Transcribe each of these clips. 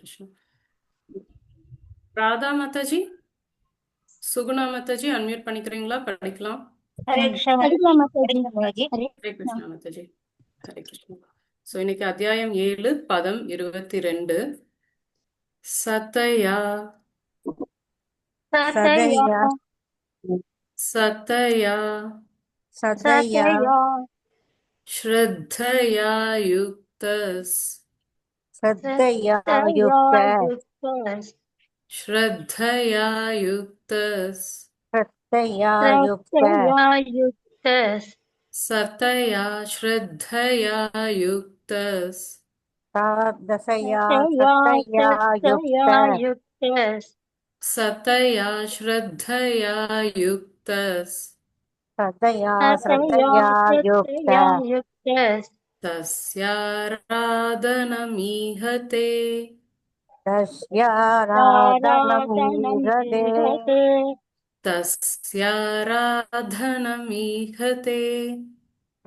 Krishna. Radha Mataji, Suguna Mataji unmute பண்ணிக்கிறீங்களா? படிக்கலாம். ஹரே கிருஷ்ணா படிக்கலாம் மாதாஜி. மாதாஜி. ஹரே கிருஷ்ணா மாதாஜி. ஹரே கிருஷ்ணா. ஸோ இன்னைக்கு அத்தியாயம் 7 பதம் 22. சதயா சதயா சதயா சதயா ஸ்ரத்தயா யுக்தஸ் சதயா யுக்த ஸ்ரத்தயா யுக்தஸ் சதயா யுக்த சதயா ஸ்ரத்தயா யுக்தஸ் சாதசயா சதயா யுக்த சதயா ஸ்ரத்தயா யுக்தஸ் சதயா ஸ்ரத்தயா யுக்த தஸ்யாராதனமீஹதே தஸ்யாராதனம் ஈஹதே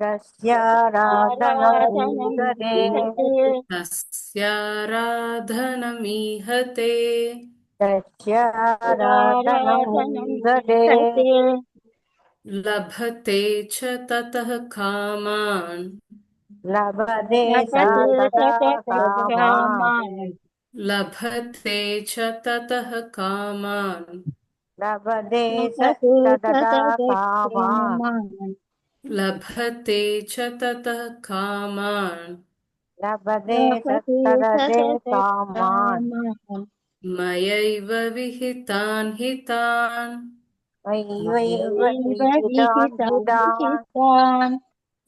தஸ்யாராதனமீஹதே தஸ்யாராதனம் ஈஹதே தஸ்யாராதனமீஹதே தஸ்யாராதனம் ஈஹதே லபதே ச ததः காமான் லபதே சா ததா காமான் லபதே ச ததः காமான் லபதே சததா காமான் லபதே ச ததः காமான் லபதே சததே காமான் மயைவ விஹிதான் ஹிதான் மயைவ விஹிதான் ஹிதான்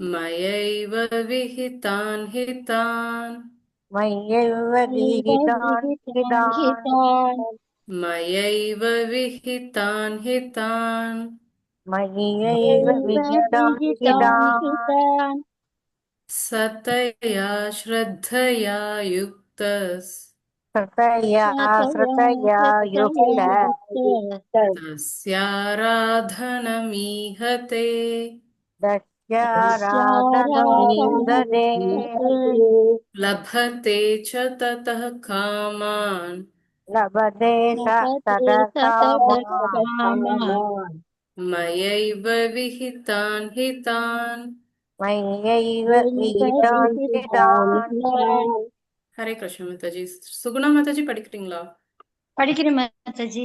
மயைவ விஹிதான் ஹிதான் மயைவ விஹிதான் ஹிதான் மயைவ விஹிதான் ஹிதான் மயைவ விஹிதான் ஹிதான் சதயா ஸ்ரத்தயா யுக்தஸ் சதயா ஸ்ருதயா யுக்த தஸ்யாராதனமீஹதே தஸ்யாராதனமீஹதே லபதே ச ததः காமான் லபதே சததா காமான் மயைவ விஹிதான் ஹிதான். மயைவ விஹிதான் ஹிதான். ஹரே கிருஷ்ண மாதாஜி. சுகுணா மாதாஜி படிக்கிறீங்களா? படிக்கிறேன் மாதாஜி.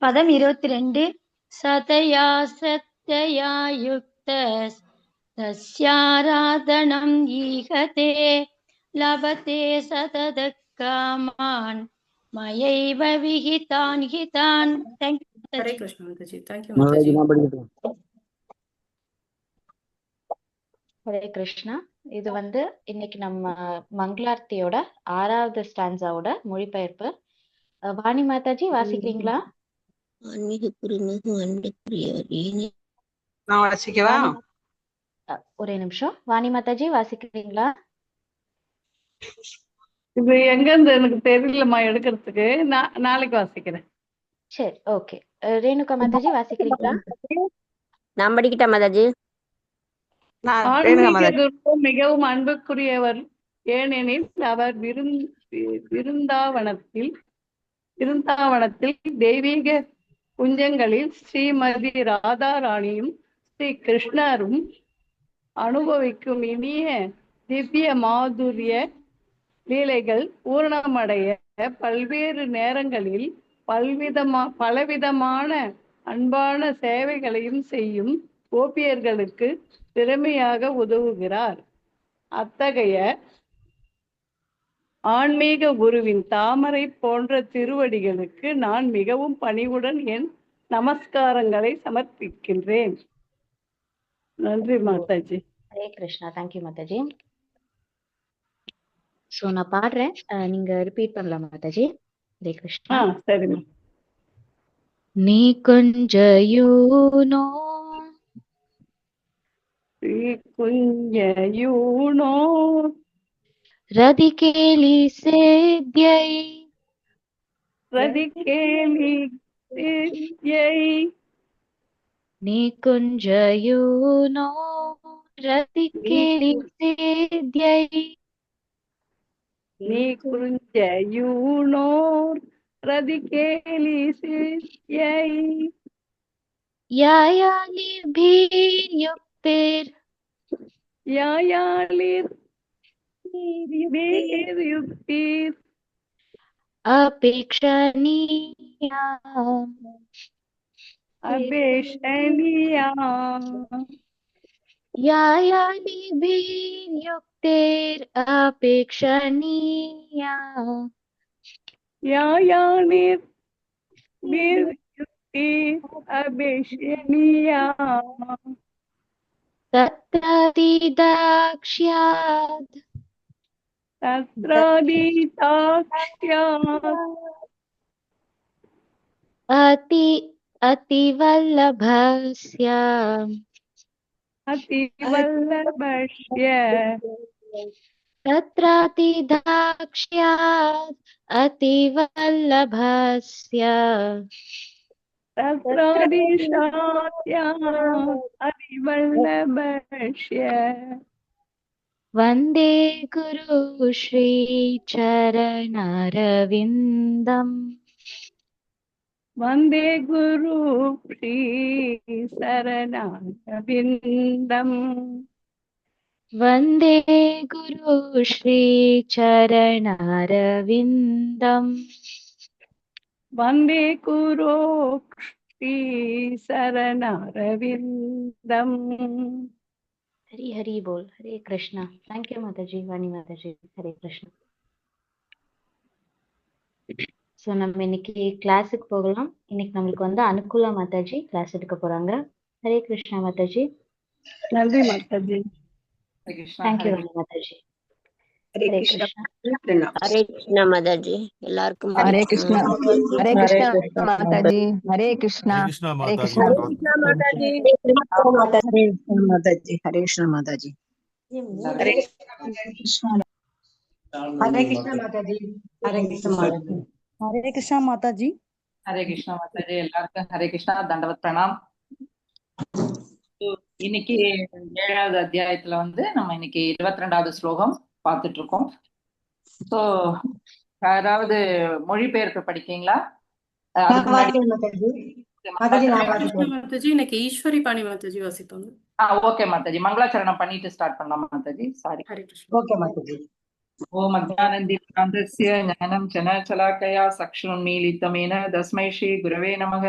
பதம் 22. சதயா சத்யயா யுக்த தஸ்யாராதனம் ஈஹதே லபதே சதத காமான் மயைவ விஹிதான் ஹிதான். ஹரே கிருஷ்ண மாதாஜி. தேங்க்யூ மாதாஜி. ஹரே கிருஷ்ணா. இது இன்னைக்கு நம்ம மங்களார்த்தியோட 6வது ஸ்டான்ஸாவோட மொழிபெயர்ப்பு. வாணி மாதாஜி வாசிக்கிறீங்களா? நான் வாசிக்கவா? ஒரே நிமிஷம். வாணி மாதாஜி வாசிக்கிறீங்களா? இது எங்க இருந்து எனக்கு தெரியலம்மா எடுக்கிறதுக்கு. நாளைக்கு வாசிக்கிறேன். சரி, ஓகே. ரேணுகா மாதாஜி வாசிக்கிறீங்களா? நான் படிக்கிட்டேன் மாதாஜி. ஆன்மீக குரு மிகவும் அன்புக்குரியவர், ஏனெனில் அவர் விருந்தாவனத்தில் தெய்வீக குஞ்சங்களில் ஸ்ரீமதி ராதா ராணியும் ஸ்ரீ கிருஷ்ணரும் அனுபவிக்கும் இனிய திவ்ய மாதுரிய லீலைகள் பூரணமடைய பல்வேறு நேரங்களில் பலவிதமான அன்பான சேவைகளையும் செய்யும் கோபியர்களுக்கு திறமையாக உதவுகிறார். அத்தகைய ஆன்மீக குருவின் தாமரை போன்ற திருவடிகளுக்கு நான் மிகவும் பணிவுடன் என் நமஸ்காரங்களை சமர்ப்பிக்கின்றேன். நன்றி மாதாஜி. ஹரே கிருஷ்ணா. தேங்க்யூ மாதாஜி. சோ நான் பாடுறேன், நீங்க ரிப்பீட் பண்ணலாம் மாதாஜி. ஹரே கிருஷ்ணா. சரிம்மா. நீ குஞ்சயூனோ ரதிகேலி சேத்யை நீ குஞ்சயூனோ ரதிகேலி சேத்யை நீ குறிஞ்ச யூனோர் ரதிகேலிசிஸ் ஏய் यायालिभिर्युक्तेर् யாயாலிர் வேர் யுக்தீர் अपेक्षणीया அபேஷனியா यायालिभिर्युक्तेर् अपेक्षणीया யாயாலிர் வேர் யுக்தீர் அபேஷனியா तत्रादिदाक्ष्याद् தத்ராதிதாக்ஷ்யாத் अतिवल्लभस्य அதிவல்லபஷ்ய तत्रातिदाक्ष्याद् अतिवल्लभस्य தத்ராதிஷாத்யாத் அதிவல்லபஷ்ய वन्दे गुरु श्रीचरणारविन्दम् வந்தே குரு ஸ்ரீ சரணாரவிந்தம் वन्दे गुरु श्रीचरणारविन्दम् வந்தே குரு ஸ்ரீ சரணாரவிந்தம் हरि हरि बोल हरे कृष्णा थैंक यू माताजी वाणी माताजी हरे कृष्णा ஸோ நம்ம இன்னைக்கு கிளாஸுக்கு போகலாம். இன்னைக்கு நம்மளுக்கு வந்து அனுகூலா மாதாஜி கிளாஸ் எடுக்க போறாங்க. ஹரே கிருஷ்ணா மாதாஜி. நன்றி மாதாஜி. தேங்க்யூ வாணி மாதாஜி. ஹரே கிருஷ்ணா. ஹரே கிருஷ்ணா மாதாஜி. எல்லாருக்கும் ஹரே கிருஷ்ணா. ஹரே கிருஷ்ணா மாதாஜி. ஹரே கிருஷ்ணா. ஹரே கிருஷ்ணா மாதாஜி. ஹரே கிருஷ்ணா மாதாஜி. ஹரே கிருஷ்ணா. ஹரே கிருஷ்ணா மாதாஜி. ஹரே கிருஷ்ணா மாதாஜி. ஹரே கிருஷ்ணா மாதாஜி. ஹரே கிருஷ்ணா மாதாஜி. எல்லாருக்கும் ஹரே கிருஷ்ணா, தண்டவத் பிரணாம். இன்னைக்கு 7வது அத்தியாயத்துல வந்து நம்ம இன்னைக்கு 22வது ஸ்லோகம் பார்த்துட்டு இருக்கோம். ஸோ யாராவது மொழிபெயர்ப்பு படிக்கீங்களா? அதுக்கு முன்னாடி மாதாஜி இன்னைக்கு ஈஸ்வரி பாணி மாதாஜி வாசிப்பாங்க. ஓகே மாதாஜி. மங்களாச்சரணம் பண்ணிட்டு ஸ்டார்ட் பண்ணலாம் மாதாஜி. சாரி. ஓகே மாதாஜி. ஓம் அஜ்ஞானந்தீப்ராந்தஸ்ய ஞானம் சனச்சலாக்கயா சக்ஷுன்மீலிதமேன தஸ்மை ஸ்ரீ குரவே நமக.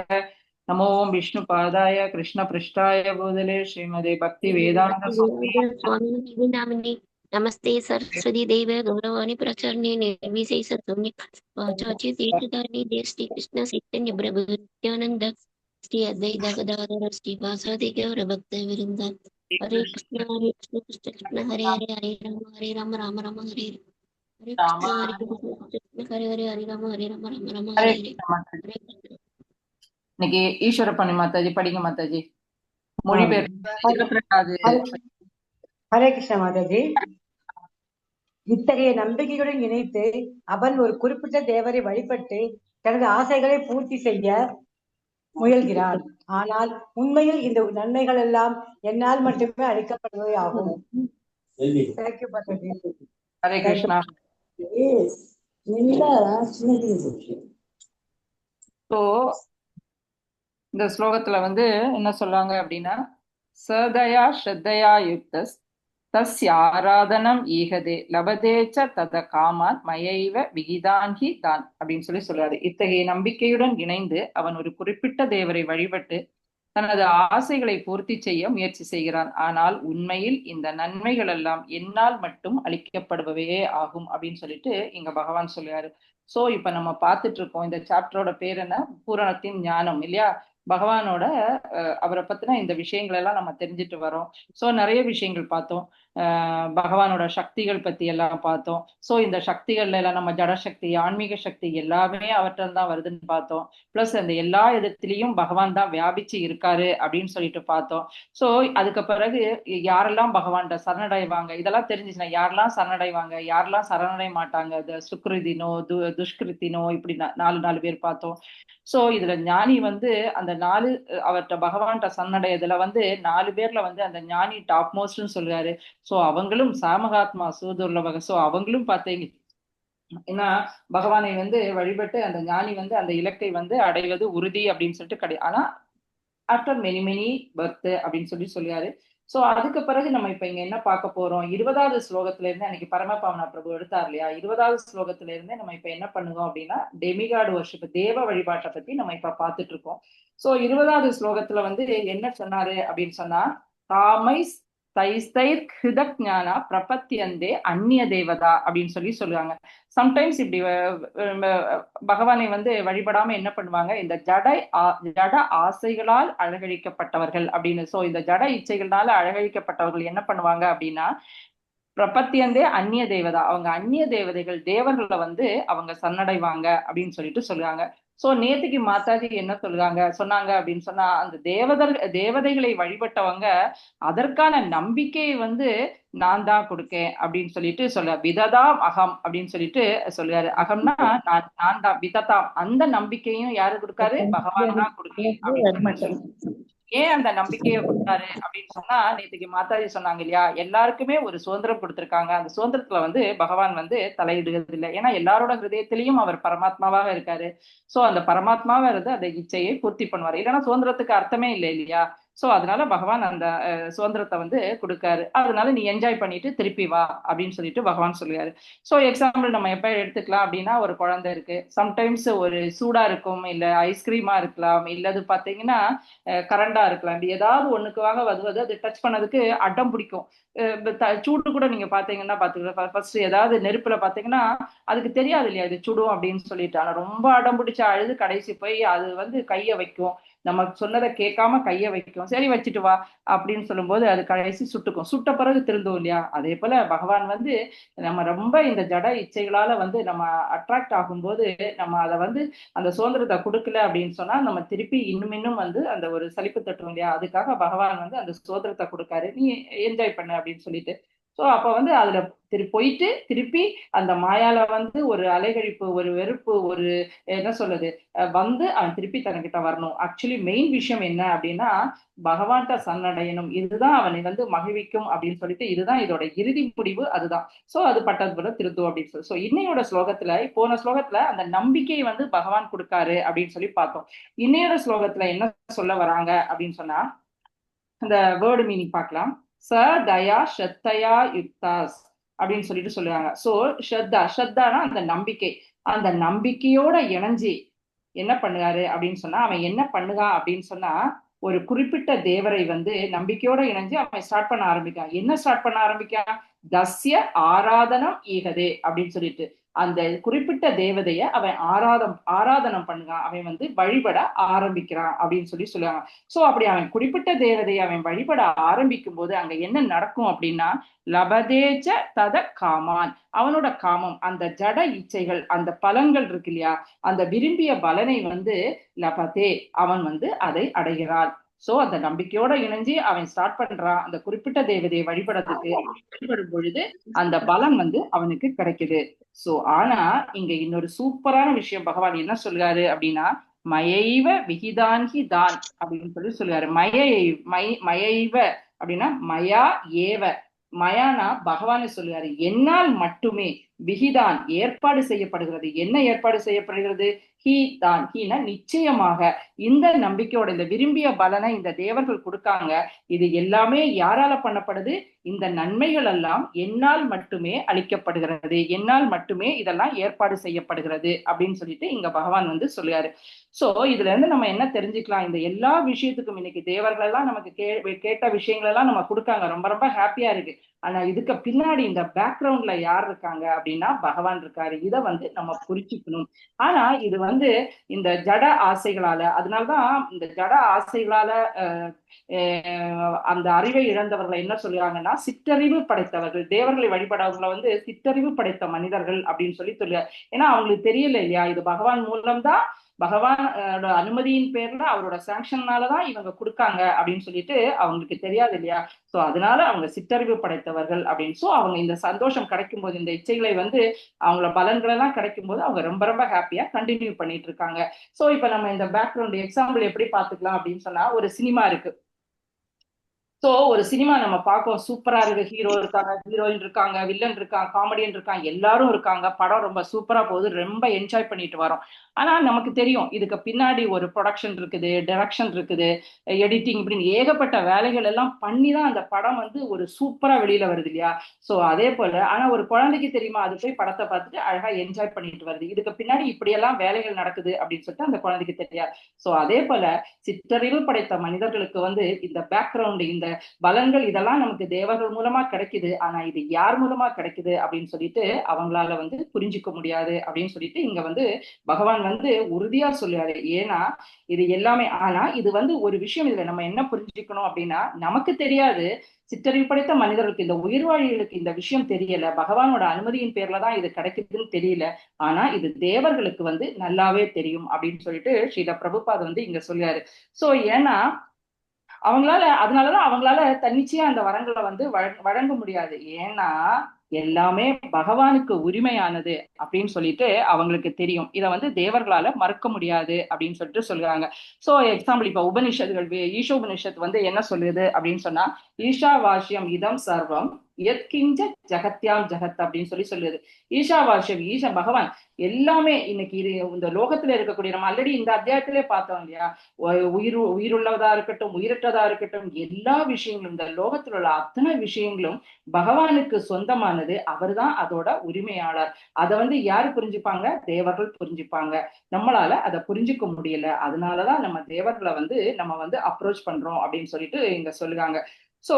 நமோ ஓம் விஷ்ணு பாதாய கிருஷ்ண பிருஷ்டாய பூதலே ஸ்ரீமதே பக்தி வேதாந்த சுவாமி நமஸ்தே சரஸ்வதி தேவ கௌரவாணி பிரச்சரணே நிர்விசேஷ சூன்ய வாசாச்சி தீர்த்ததாரிணி தேவ ஸ்ரீ கிருஷ்ண சைத்தன்ய பிரபு நித்யானந்த ஸ்ரீ அத்வைத கதாதர ஸ்ரீ வாசாதி கௌர பக்த விருந்த. ஹரே கிருஷ்ண கிருஷ்ண கிருஷ்ண ஹரே ஹரே ஹரே ராம ராம ராம ஹரே ஹரே கிருஷ்ண ஹரே கிருஷ்ண ஹரே ஹரே ஹரே ராம ராம ராம ஹரே ஹரே. இன்னைக்கு ஈஸ்வர பண்ணி மாதாஜி படிங்க மாதாஜி. மொழிபெயர்ப்பு 22வது. ஹரே கிருஷ்ணா மாதாஜி. இத்தகைய நம்பிக்கையுடன் இணைத்து அவன் ஒரு குறிப்பிட்ட தேவரை வழிபட்டு தனது ஆசைகளை பூர்த்தி செய்ய முயல்கிறான். ஆனால் உண்மையில் இந்த நன்மைகள் எல்லாம் என்னால் மட்டுமே அளிக்கப்படுவதே ஆகும். ஹரே கிருஷ்ணா. ஸோ இந்த ஸ்லோகத்துல வந்து என்ன சொல்றாங்க அப்படின்னா, சதயா ஸ்ரத்தையா யுக்தஸ் தஸ்ய ஆராதனம் ஈகதே லபதேச்ச தத காமான் மயைவ விகிதான்ஹி தான் அப்படின்னு சொல்றாரு. இத்தகைய நம்பிக்கையுடன் இணைந்து அவன் ஒரு குறிப்பிட்ட தேவரை வழிபட்டு தனது ஆசைகளை பூர்த்தி செய்ய முயற்சி செய்கிறான். ஆனால் உண்மையில் இந்த நன்மைகள் எல்லாம் என்னால் மட்டும் அளிக்கப்படுபவையே ஆகும் அப்படின்னு சொல்லிட்டு இங்க பகவான் சொல்றாரு. சோ இப்ப நம்ம பார்த்துட்டு இருக்கோம், இந்த சாப்டரோட பேர் என்ன, பூரணத்தின் ஞானம் இல்லையா. பகவானோட அவரை பத்தின இந்த விஷயங்கள் எல்லாம் நம்ம தெரிஞ்சுட்டு வரோம். சோ நிறைய விஷயங்கள் பார்த்தோம். பகவானோட சக்திகள் பத்தி எல்லாம் பார்த்தோம். சோ இந்த சக்திகள்ல எல்லாம் நம்ம ஜடசக்தி ஆன்மீக சக்தி எல்லாமே அவற்றில் தான் வருதுன்னு பார்த்தோம். பிளஸ் அந்த எல்லா இடத்துலயும் பகவான் தான் வியாபிச்சு இருக்காரு அப்படின்னு சொல்லிட்டு பார்த்தோம். சோ அதுக்கு பிறகு யாரெல்லாம் பகவான்கிட்ட சரணடைவாங்க இதெல்லாம் தெரிஞ்சுச்சுன்னா யாரெல்லாம் சரணடைவாங்க யாரெல்லாம் சரணடைய மாட்டாங்க, சுக்ருதினோ துஷ்கிருத்தினோ இப்படி 4 பேர் பார்த்தோம். சோ இதுல ஞானி வந்து அந்த 4 அவர்கிட்ட பகவான்கிட்ட சரணடையதுல வந்து 4 பேர்ல வந்து அந்த ஞானி டாப் மோஸ்ட்னு சொல்றாரு. சோ அவங்களும் சாமகாத்மா சூதுர்லபக. சோ அவங்களும் பார்த்தீங்க ஏன்னா பகவானை வந்து வழிபட்டு அந்த ஞானி வந்து அந்த இலக்கை வந்து அடைவது உறுதி அப்படின்னு சொல்லிட்டு கிடையாது. ஆனா ஆஃப்டர் மெனி மெனி பர்த் அப்படின்னு சொல்லியாரு. சோ அதுக்கு பிறகு நம்ம இப்ப இங்க என்ன பார்க்க போறோம், 20வது ஸ்லோகத்துல இருந்து அன்னைக்கு பரமபாவனா பிரபு எடுத்தார் இல்லையா, 20வது ஸ்லோகத்துல இருந்து நம்ம இப்ப என்ன பண்ணுவோம் அப்படின்னா டெமிகார்டு வர்ஷிப், தேவ வழிபாட்டை பத்தி நம்ம இப்ப பார்த்துட்டு இருக்கோம். சோ 20வது ஸ்லோகத்துல வந்து என்ன சொன்னாரு அப்படின்னு சொன்னா, காமை தைஸ்தைர் ஹிருதஞானா பிரபத்தியந்தே அந்நிய தேவதா அப்படின்னு சொல்லுவாங்க. சம்டைம்ஸ் இப்படி பகவானை வந்து வழிபடாம என்ன பண்ணுவாங்க, இந்த ஜட ஆசைகளால் அழகழிக்கப்பட்டவர்கள் அப்படின்னு. சோ இந்த ஜட இச்சைகளால அழகழிக்கப்பட்டவர்கள் என்ன பண்ணுவாங்க அப்படின்னா பிரபத்தியந்தே அந்நிய தேவதா, அவங்க அந்நிய தேவதைகள் தேவர்களை வந்து அவங்க சரணடைவாங்க அப்படின்னு சொல்லுவாங்க. சோ நேத்துக்கு மாதாஜி என்ன சொன்னாங்க அப்படின்னு சொன்னா, அந்த தேவதைகளை வழிபட்டவங்க அதற்கான நம்பிக்கையை வந்து நான் தான் கொடுக்கேன் அப்படின்னு சொல்ல விததாம் அகம் அப்படின்னு சொல்லுவாரு. அகம்னா நான் தான், விததாம் அந்த நம்பிக்கையும் யாரு கொடுக்காரு, பகவான் தான் கொடுக்கேன் அப்படின்னு ஏன் அந்த நம்பிக்கையை கொடுத்தாரு அப்படின்னு சொன்னா, நேற்றுக்கு மாதாஜி சொன்னாங்க இல்லையா, எல்லாருக்குமே ஒரு சுதந்திரம் கொடுத்திருக்காங்க. அந்த சுதந்திரத்துல வந்து பகவான் வந்து தலையிடுகிறது இல்லை. ஏன்னா எல்லாரோட ஹிருதயத்திலையும் அவர் பரமாத்மாவாக இருக்காரு. சோ அந்த பரமாத்மாவா இருந்து அந்த இச்சையை பூர்த்தி பண்ணுவார். இல்லைன்னா சுதந்திரத்துக்கு அர்த்தமே இல்லை இல்லையா. சோ அதனால பகவான் அந்த சுதந்திரத்தை வந்து கொடுக்காரு. அதனால நீ என்ஜாய் பண்ணிட்டு திருப்பி வா அப்படின்னு பகவான் சொல்லுவாரு. சோ எக்ஸாம்பிள் நம்ம எப்ப எடுத்துக்கலாம் அப்படின்னா, ஒரு குழந்தை இருக்கு, சம்டைம்ஸ் ஒரு சூடா இருக்கும், இல்ல ஐஸ்கிரீமா இருக்கலாம், இல்லது பாத்தீங்கன்னா கரண்டா இருக்கலாம். இப்படி ஏதாவது ஒண்ணுக்குவாக வருவது அது டச் பண்ணதுக்கு அடம் பிடிக்கும். சூடு கூட நீங்க பாத்தீங்கன்னா ஃபர்ஸ்ட் ஏதாவது நெருப்புல பாத்தீங்கன்னா அதுக்கு தெரியாது இல்லையா இது சுடும் அப்படின்னு சொல்லிட்டு. ஆனா ரொம்ப அடம் பிடிச்ச அழுது கடைசி போய் அது வந்து கைய வைக்கும், நம்ம சொன்னதை கேட்காம கைய வைக்கும். சரி வச்சுட்டு வா அப்படின்னு சொல்லும்போது அது கடைசி சுட்டுக்கும். சுட்ட பிறகு திருந்தும் இல்லையா. அதே போல பகவான் வந்து நம்ம ரொம்ப இந்த ஜட இச்சைகளால வந்து நம்ம அட்ராக்ட் ஆகும்போது நம்ம அதை வந்து அந்த சுதந்திரத்தை கொடுக்கல அப்படின்னு சொன்னா நம்ம திருப்பி இன்னும் வந்து அந்த ஒரு சலிப்பு தட்டுவோம் இல்லையா. அதுக்காக பகவான் வந்து அந்த சுதந்திரத்தை கொடுக்காரு, நீ என்ஜாய் பண்ணு அப்படின்னு சொல்லிட்டு. சோ அப்ப வந்து அதுல போயிட்டு திருப்பி அந்த மாயால வந்து ஒரு அலைகழிப்பு, ஒரு வெறுப்பு, ஒரு என்ன சொல்றது வந்து அவன் திருப்பி தனக்கிட்ட வரணும். ஆக்சுவலி மெயின் விஷயம் என்ன அப்படின்னா பகவான்கிட்ட சரணடையணும். இதுதான் அவனை வந்து மகிழ்விக்கும் அப்படின்னு சொல்லிட்டு, இதுதான் இதோட இறுதி முடிவு, அதுதான். சோ அது பட்டது போல திருத்தும் அப்படின்னு சொல்லி. சோ இன்னையோட ஸ்லோகத்துல, போன ஸ்லோகத்துல அந்த நம்பிக்கையை வந்து பகவான் கொடுக்காரு அப்படின்னு சொல்லி பார்த்தோம். இன்னையோட ஸ்லோகத்துல என்ன சொல்ல வராங்க அப்படின்னு சொன்னா, அந்த வேர்டு மீனிங் பார்க்கலாம். ச தயா ஸ்ரத்தையா யுக்தாஸ் அப்படின்னு சொல்லுவாங்க. சோ ஸ்ரத்தானா அந்த நம்பிக்கை, அந்த நம்பிக்கையோட இணைஞ்சி என்ன பண்ணுவாரு அப்படின்னு சொன்னா, அவன் என்ன பண்ணுவான் அப்படின்னு சொன்னா, ஒரு குறிப்பிட்ட தேவரை வந்து நம்பிக்கையோட இணைஞ்சு அவன் ஸ்டார்ட் பண்ண ஆரம்பிக்கான். என்ன ஸ்டார்ட் பண்ண ஆரம்பிக்கான், தஸ்ய ஆராதனம் ஈகதே அப்படின்னு சொல்லிட்டு அந்த குறிப்பிட்ட தேவதைய அவன் ஆராதனம் பண்ணுவான், அவன் வந்து வழிபட ஆரம்பிக்கிறான் அப்படின்னு சொல்லுவாங்க. சோ அப்படி அவன் குறிப்பிட்ட தேவதையை அவன் வழிபட ஆரம்பிக்கும் போது அங்க என்ன நடக்கும் அப்படின்னா, லபதேச்ச தத காமான், அவனோட காமம், அந்த ஜட இச்சைகள், அந்த பலன்கள் இருக்கு இல்லையா, அந்த விரும்பிய பலனை வந்து லபதே, அவன் வந்து அதை அடைகிறான். சோ அந்த நம்பிக்கையோட இணைஞ்சு அவன் ஸ்டார்ட் பண்றான் அந்த குறிப்பிட்ட தேவதையை வழிபடும் பொழுது அந்த பலன் வந்து அவனுக்கு கிடைக்குது. சோ ஆனா இங்க இன்னொரு சூப்பரான விஷயம் பகவான் என்ன சொல்றாரு அப்படின்னா, மயைவ விகிதான்கி தான் அப்படின்னு சொல்லுவாரு. மயைவ அப்படின்னா மயா ஏவ, மயானா பகவானை சொல்லுவாரு, என்னால் மட்டுமே, விகிதான் ஏற்பாடு செய்யப்படுகிறது. என்ன ஏற்பாடு செய்யப்படுகிறது, ஹீ தான், ஹீனா நிச்சயமாக, இந்த நம்பிக்கையோட இந்த விரும்பிய பலனை இந்த தேவர்கள் கொடுக்காங்க. இது எல்லாமே யாரால பண்ணப்படுது, இந்த நன்மைகள் எல்லாம் என்னால் மட்டுமே அளிக்கப்படுகிறது, என்னால் மட்டுமே இதெல்லாம் ஏற்பாடு செய்யப்படுகிறது அப்படின்னு சொல்லிட்டு இங்க பகவான் வந்து சொல்லுவாரு. சோ இதுல இருந்து நம்ம என்ன தெரிஞ்சுக்கலாம், இந்த எல்லா விஷயத்துக்கும் இன்னைக்கு தேவர்கள் எல்லாம் நமக்கு கேட்ட விஷயங்கள் எல்லாம் நம்ம கொடுக்காங்க, ரொம்ப ரொம்ப ஹாப்பியா இருக்கு. ஆனா இதுக்கு பின்னாடி இந்த பேக்ரவுண்ட்ல யார் இருக்காங்க அப்படின்னா பகவான் இருக்காரு. இதை வந்து நம்ம புரிச்சுக்கணும். ஆனா இது வந்து இந்த ஜட ஆசைகளால, அதனாலதான் இந்த ஜட ஆசைகளால அந்த அறிவை இழந்தவர்களை என்ன சொல்லுவாங்கன்னா சிற்றறிவு படைத்தவர்கள், தேவர்களை வழிபடவங்களை வந்து சிற்றறிவு படைத்த மனிதர்கள் அப்படின்னு சொல்லுவாங்க. ஏன்னா அவங்களுக்கு தெரியல இல்லையா, இது பகவான் மூலம்தான், பகவானோட அனுமதியின் பேர்ல அவரோட சாங்ஷன்னாலதான் இவங்க கொடுக்காங்க அப்படின்னு சொல்லிட்டு அவங்களுக்கு தெரியாது இல்லையா. சோ அதனால அவங்க சிற்றறிவு படைத்தவர்கள் அப்படின்னு. சோ அவங்க இந்த சந்தோஷம் கிடைக்கும் போது, இந்த இச்சைகளை வந்து அவங்கள பலன்கள் எல்லாம் கிடைக்கும் போது அவங்க ரொம்ப ரொம்ப ஹாப்பியா கண்டினியூ பண்ணிட்டு இருக்காங்க. சோ இப்ப நம்ம இந்த பேக்ரவுண்ட் எக்ஸாம்பிள் எப்படி பாத்துக்கலாம் அப்படின்னு சொன்னா, ஒரு சினிமா இருக்கு, சோ ஒரு சினிமா நம்ம பார்க்கோம், சூப்பரா இருக்கு, ஹீரோ இருக்காங்க, ஹீரோயின் இருக்காங்க, வில்லன் இருக்காங்க, காமெடியன் இருக்காங்க, எல்லாரும் இருக்காங்க, படம் ரொம்ப சூப்பரா போகுது, ரொம்ப என்ஜாய் பண்ணிட்டு வரோம். ஆனா நமக்கு தெரியும் இதுக்கு பின்னாடி ஒரு ப்ரொடக்ஷன் இருக்குது, டைரக்ஷன் இருக்குது, எடிட்டிங், இப்படின்னு ஏகப்பட்ட வேலைகள் எல்லாம் பண்ணி தான் அந்த படம் வந்து ஒரு சூப்பரா வெளியில வருது இல்லையா? சோ அதே போல ஆனா ஒரு குழந்தைக்கு தெரியுமா, அது போய் படத்தை பார்த்துட்டு அழகா என்ஜாய் பண்ணிட்டு வருது, இதுக்கு பின்னாடி இப்படியெல்லாம் வேலைகள் நடக்குது அப்படின்னு சொல்லிட்டு அந்த குழந்தைக்கு தெரியாது. சோ அதே போல சிற்றறிவு படைத்த மனிதர்களுக்கு வந்து இந்த பேக்ரவுண்ட், இந்த பலன்கள் இதெல்லாம் நமக்கு தேவர்கள் மூலமா கிடைக்குது. ஆனா இது யார் மூலமா கிடைக்குது அப்படின்னு சொல்லிட்டு அவங்களால வந்து புரிஞ்சுக்க முடியாது அப்படின்னு சொல்லிட்டு இங்க வந்து பகவான் வந்து உறுதியா சொல்லுவாரு. ஏன்னா இது எல்லாமே, ஆனா இது வந்து ஒரு விஷயம், இதுல நம்ம என்ன புரிஞ்சுக்கணும் அப்படின்னா, நமக்கு தெரியாது, சிற்றறிவு படைத்த மனிதர்களுக்கு, இந்த உயிர்வாழிகளுக்கு இந்த விஷயம் தெரியல, பகவானோட அனுமதியின் பேர்ல தான் இது கிடைக்குதுன்னு தெரியல. ஆனா இது தேவர்களுக்கு வந்து நல்லாவே தெரியும் அப்படின்னு சொல்லிட்டு ஸ்ரீல பிரபுபாத் வந்து இங்க சொல்லுவாரு. சோ ஏன்னா அதனாலதான் அவங்களால தன்னிச்சையா அந்த வரங்களை வந்து வழங்க முடியாது. ஏன்னா எல்லாமே பகவானுக்கு உரிமையானது அப்படின்னு சொல்லிட்டு அவங்களுக்கு தெரியும். இதை வந்து தேவர்களால மறுக்க முடியாது அப்படின்னு சொல்லிட்டு சொல்லுறாங்க. சோ எக்ஸாம்பிள், இப்ப உபனிஷத்துகள், ஈஷா உபனிஷத் வந்து என்ன சொல்லுது அப்படின்னு சொன்னா, ஈஷா வாஷ்யம் இதம் சர்வம் எத்கிஞ்ச ஜகத்யாம் ஜகத் அப்படின்னு சொல்லுது. ஈஷா வாஷ்யம், ஈஷா பகவான் எல்லாமே இன்னைக்கு இந்த லோகத்துல இருக்கக்கூடிய, நம்ம ஆல்ரெடி இந்த அத்தியாயத்திலே பார்த்தோம் இல்லையா, உயிருள்ளதா இருக்கட்டும், உயிரற்றதா இருக்கட்டும், எல்லா விஷயங்களும், இந்த லோகத்தில் உள்ள அத்தனை விஷயங்களும் பகவானுக்கு சொந்தமானது. அவர் தான் அதோட உரிமையாளர். அதை வந்து யாரு புரிஞ்சுப்பாங்க? தேவர்கள் புரிஞ்சுப்பாங்க. நம்மளால அதை புரிஞ்சுக்க முடியல, அதனாலதான் நம்ம தேவர்களை வந்து நம்ம வந்து அப்ரோச் பண்றோம் அப்படின்னு சொல்லிட்டு இங்க சொல்லுவாங்க. சோ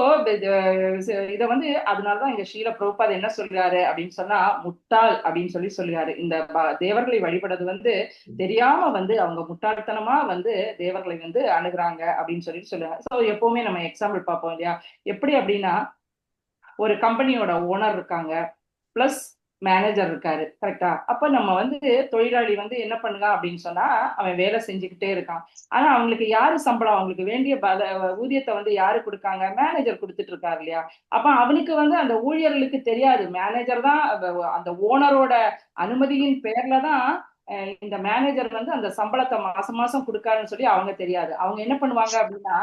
இத வந்து அதனாலதான் இங்க ஸ்ரீல பிரபுபாத் என்ன சொல்றாரு அப்படின்னு சொன்னா, முட்டாள் அப்படின்னு சொல்லுறாரு. இந்த தேவர்களை வழிபடுறது வந்து தெரியாம வந்து அவங்க முட்டாள்தனமா வந்து தேவர்களை வந்து அணுகுறாங்க அப்படின்னு சொல்லுவாங்க. சோ எப்பவுமே நம்ம எக்ஸாம்பிள் பார்ப்போம் இல்லையா, எப்படி அப்படின்னா, ஒரு கம்பெனியோட ஓனர் இருக்காங்க, பிளஸ் மேனேஜர் இருக்காரு, கரெக்டா? அப்ப நம்ம வந்து தொழிலாளி வந்து என்ன பண்ணுங்க அப்படின்னு சொன்னா, அவன் வேலை செஞ்சுக்கிட்டே இருக்கான். ஆனா அவங்களுக்கு யாரு சம்பளம், அவங்களுக்கு வேண்டிய ஊதியத்தை வந்து யாரு கொடுக்காங்க? மேனேஜர் கொடுத்துட்டு இருக்காரு இல்லையா? அப்ப அவனுக்கு வந்து அந்த ஊழியர்களுக்கு தெரியாது, மேனேஜர் தான் அந்த ஓனரோட அனுமதியின் பேர்ல தான் இந்த மேனேஜர் வந்து அந்த சம்பளத்தை மாசம் மாசம் கொடுக்காருன்னு சொல்லி அவங்க தெரியாது. அவங்க என்ன பண்ணுவாங்க அப்படின்னா,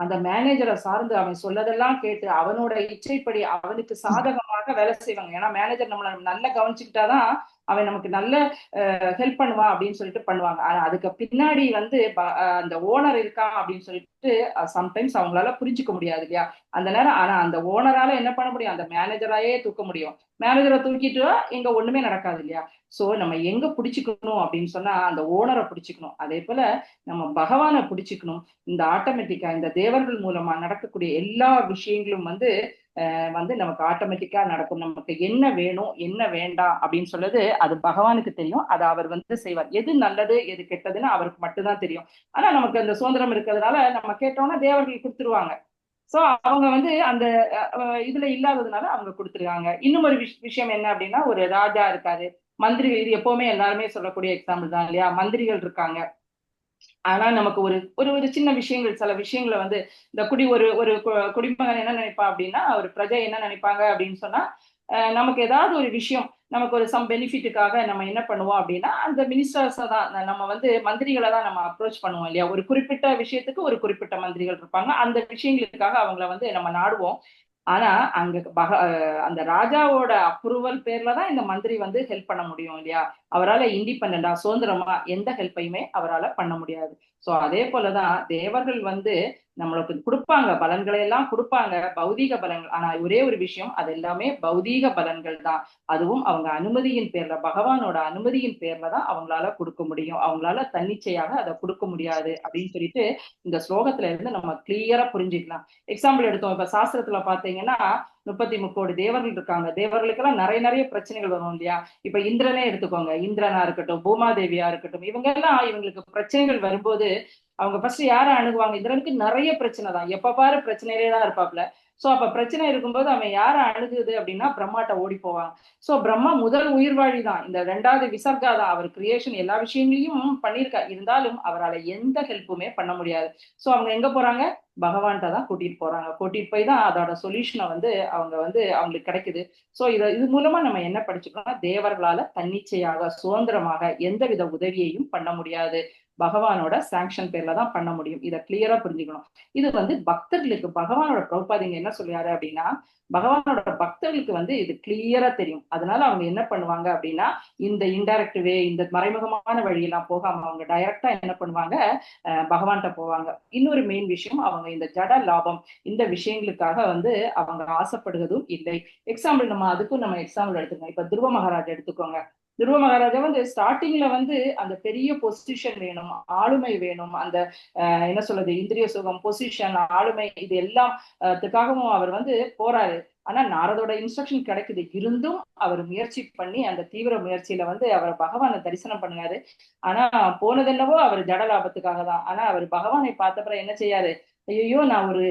அந்த மேனேஜரை சார்ந்து அவன் சொல்லதெல்லாம் கேட்டு அவனோட இச்சைப்படி அவனுக்கு சாதகமாக வேலை செய்வாங்க. ஏன்னா மேனேஜர் நம்மளை நல்லா கவனிச்சுக்கிட்டாதான் அவன் நமக்கு நல்ல ஹெல்ப் பண்ணுவான் அப்படின்னு சொல்லிட்டு பண்ணுவாங்க. ஆனா அதுக்கு பின்னாடி வந்து அந்த ஓனர் இருக்கான் அப்படின்னு சொல்லிட்டு சம்டைம்ஸ் அவங்களால புரிஞ்சுக்க முடியாது இல்லையா அந்த நேரம். ஆனா அந்த ஓனரால என்ன பண்ண முடியும்? அந்த மேனேஜராயே தூக்க முடியும். மேனேஜரை தூக்கிட்டு எங்க ஒண்ணுமே நடக்காது இல்லையா? சோ நம்ம எங்க பிடிச்சுக்கணும் அப்படின்னு சொன்னா, அந்த ஓனரை பிடிச்சுக்கணும். அதே போல நம்ம பகவானை பிடிச்சுக்கணும். இந்த ஆட்டோமேட்டிக்கா இந்த தேவர்கள் மூலமா நடக்கக்கூடிய எல்லா விஷயங்களும் வந்து நமக்கு ஆட்டோமேட்டிக்கா நடக்கும். நமக்கு என்ன வேணும் என்ன வேண்டாம் அப்படின்னு சொல்றது அது பகவானுக்கு தெரியும். அதை அவர் வந்து செய்வார். எது நல்லது எது கெட்டதுன்னு அவருக்கு மட்டும்தான் தெரியும். ஆனா நமக்கு அந்த சுதந்திரம் இருக்கிறதுனால நம்ம கேட்டோம்னா தேவர்கள் கொடுத்துருவாங்க. சோ அவங்க வந்து அந்த இதுல இல்லாததுனால அவங்க கொடுத்துருக்காங்க. இன்னும் ஒரு விஷயம் என்ன அப்படின்னா, ஒரு ராஜா இருக்காரு, மந்திரிகள், இது எப்பவுமே எல்லாருமே சொல்லக்கூடிய எக்ஸாம்பிள் தான் இல்லையா? மந்திரிகள் இருக்காங்க. ஆனா நமக்கு ஒரு ஒரு ஒரு சின்ன விஷயங்கள், சில விஷயங்களை வந்து இந்த ஒரு ஒரு குடிமகன் என்ன நினைப்பா அப்படின்னா, ஒரு பிரஜை என்ன நினைப்பாங்க அப்படின்னு சொன்னா, நமக்கு ஏதாவது ஒரு விஷயம், நமக்கு ஒரு சம் பெனிஃபிட்டுக்காக நம்ம என்ன பண்ணுவோம் அப்படின்னா, அந்த மினிஸ்டர்ஸை தான் நம்ம வந்து மந்திரிகளை தான் நம்ம அப்ரோச் பண்ணுவோம் இல்லையா? ஒரு குறிப்பிட்ட விஷயத்துக்கு ஒரு குறிப்பிட்ட மந்திரிகள் இருப்பாங்க, அந்த விஷயங்களுக்காக அவங்கள வந்து நம்ம நாடுவோம். ஆனா அங்க அந்த ராஜாவோட அப்ரூவல் பேர்ல தான் இந்த மந்திரி வந்து ஹெல்ப் பண்ண முடியும் இல்லையா? அவரால் இண்டிபெண்டா சுதந்திரமா எந்த ஹெல்ப்பையுமே அவரால் பண்ண முடியாது. சோ அதே போலதான் தேவர்கள் வந்து நம்மளுக்கு கொடுப்பாங்க, பலன்களை எல்லாம் கொடுப்பாங்க, பௌதீக பலன்கள். ஆனா ஒரே ஒரு விஷயம், அது எல்லாமே பௌதீக பலன்கள் தான். அதுவும் அவங்க அனுமதியின் பேர்ல, பகவானோட அனுமதியின் பேர்ல தான் அவங்களால கொடுக்க முடியும். அவங்களால தன்னிச்சையாக அதை கொடுக்க முடியாது அப்படின்னு சொல்லிட்டு இந்த ஸ்லோகத்துல இருந்து நம்ம கிளியரா புரிஞ்சுக்கலாம். எக்ஸாம்பிள் எடுத்தோம், இப்ப சாஸ்திரத்துல பாத்தீங்கன்னா 33 தேவர்கள் இருக்காங்க. தேவர்களுக்கெல்லாம் நிறைய நிறைய பிரச்சனைகள் வரும் இல்லையா? இப்ப இந்திரனே எடுத்துக்கோங்க, இந்திரனா இருக்கட்டும், பூமாதேவியா இருக்கட்டும், இவங்களுக்கு பிரச்சனைகள் வரும்போது அவங்க ஃபர்ஸ்ட் யாரை அணுகுவாங்க? இந்திரனுக்கு நிறைய பிரச்சனை தான், எப்ப பாரு பிரச்சனையிலே தான் இருப்பாப்ல. சோ அப்ப பிரச்சனை இருக்கும்போது அவன் யாரை அணுகுது அப்படின்னா பிரம்மாட்ட ஓடி போவாங்க. சோ பிரம்மா முதல் உயிர்வாழி தான், இந்த 2வது விசர்கா தான். அவர் கிரியேஷன் எல்லா விஷயங்களையும் பண்ணியிருக்கார், இருந்தாலும் அவரால் எந்த ஹெல்ப்புமே பண்ண முடியாது. சோ அவங்க எங்க போறாங்க? பகவான்கிட்ட தான் கூட்டிட்டு போறாங்க. கூட்டிட்டு போய் தான் அதோட சொல்யூஷனை வந்து அவங்களுக்கு கிடைக்குது. சோ இது மூலமா நம்ம என்ன படிச்சுக்கணும்னா, தேவர்களால தன்னிச்சையாக சுதந்திரமாக எந்தவித உதவியையும் பண்ண முடியாது. பகவானோட சாங்ஷன் பேர்ல தான் பண்ண முடியும். இதை கிளியரா புரிஞ்சுக்கணும். இது வந்து பக்தர்களுக்கு பகவானோட பிரபுபாதிங்க என்ன சொல்றாரு அப்படின்னா, பகவானோட பக்தர்களுக்கு இது கிளியரா தெரியும். அதனால அவங்க என்ன பண்ணுவாங்க அப்படின்னா, இந்த இன்டைரக்ட் வே, இந்த மறைமுகமான வழியெல்லாம் போகாம அவங்க டைரக்டா என்ன பண்ணுவாங்க, பகவான்கிட்ட போவாங்க. இன்னொரு மெயின் விஷயம், அவங்க இந்த ஜட லாபம் இந்த விஷயங்களுக்காக அவங்க ஆசைப்படுவதும் இல்லை. எக்ஸாம்பிள் நம்ம எக்ஸாம்பிள் எடுத்துக்கோங்க. இப்ப துருவ மகாராஜா எடுத்துக்கோங்க. துருவ மகாராஜா ஸ்டார்டிங்ல அந்த பெரிய பொசிஷன் வேணும், ஆளுமை வேணும், அந்த என்ன சொல்றது, இந்திரிய சுகம், பொசிஷன், ஆளுமை, இது எல்லாத்துக்காகவும் அவர் போறாரு. ஆனா நாரதோட இன்ஸ்ட்ரக்ஷன் கிடைக்குது, இருந்தும் அவர் முயற்சி பண்ணி அந்த தீவிர முயற்சியில அவர் பகவானை தரிசனம் பண்ணாரு. ஆனா போனது என்னவோ அவர் ஜட லாபத்துக்காக தான். ஆனா அவர் பகவானை பார்த்தப்பறம் என்ன செய்யாரு, ஐயோ நான் ஒரு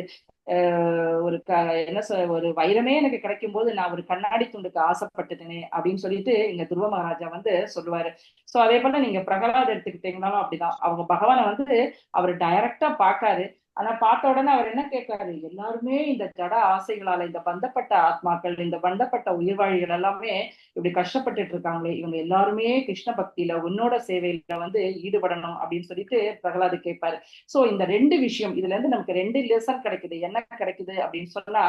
ஒரு வைரமே எனக்கு கிடைக்கும் போது நான் ஒரு கண்ணாடி துண்டுக்கு ஆசைப்பட்டுட்டேனே அப்படின்னு சொல்லிட்டு இங்க துருவ மகாராஜா சொல்லுவாரு. சோ அதே போல நீங்க பிரகலாத் எடுத்துக்கிட்டீங்கன்னாலும் அப்படிதான். அவங்க பகவானை அவர் டைரக்டா பாக்காரு. ஆனா பார்த்த உடனே அவர் என்ன கேட்காரு, எல்லாருமே இந்த ஜட ஆசைகளால, இந்த பந்தப்பட்ட ஆத்மாக்கள், இந்த பந்தப்பட்ட உயிர்வாழிகள் எல்லாமே இப்படி கஷ்டப்பட்டுட்டு இருக்காங்களே, இவங்க எல்லாருமே கிருஷ்ண பக்தியில உன்னோட சேவையில ஈடுபடணும் அப்படின்னு சொல்லிட்டு பிரகலாது கேட்பாரு. சோ இந்த ரெண்டு விஷயம், இதுல இருந்து நமக்கு ரெண்டு லெசன் கிடைக்குது. என்ன கிடைக்குது அப்படின்னு சொன்னா,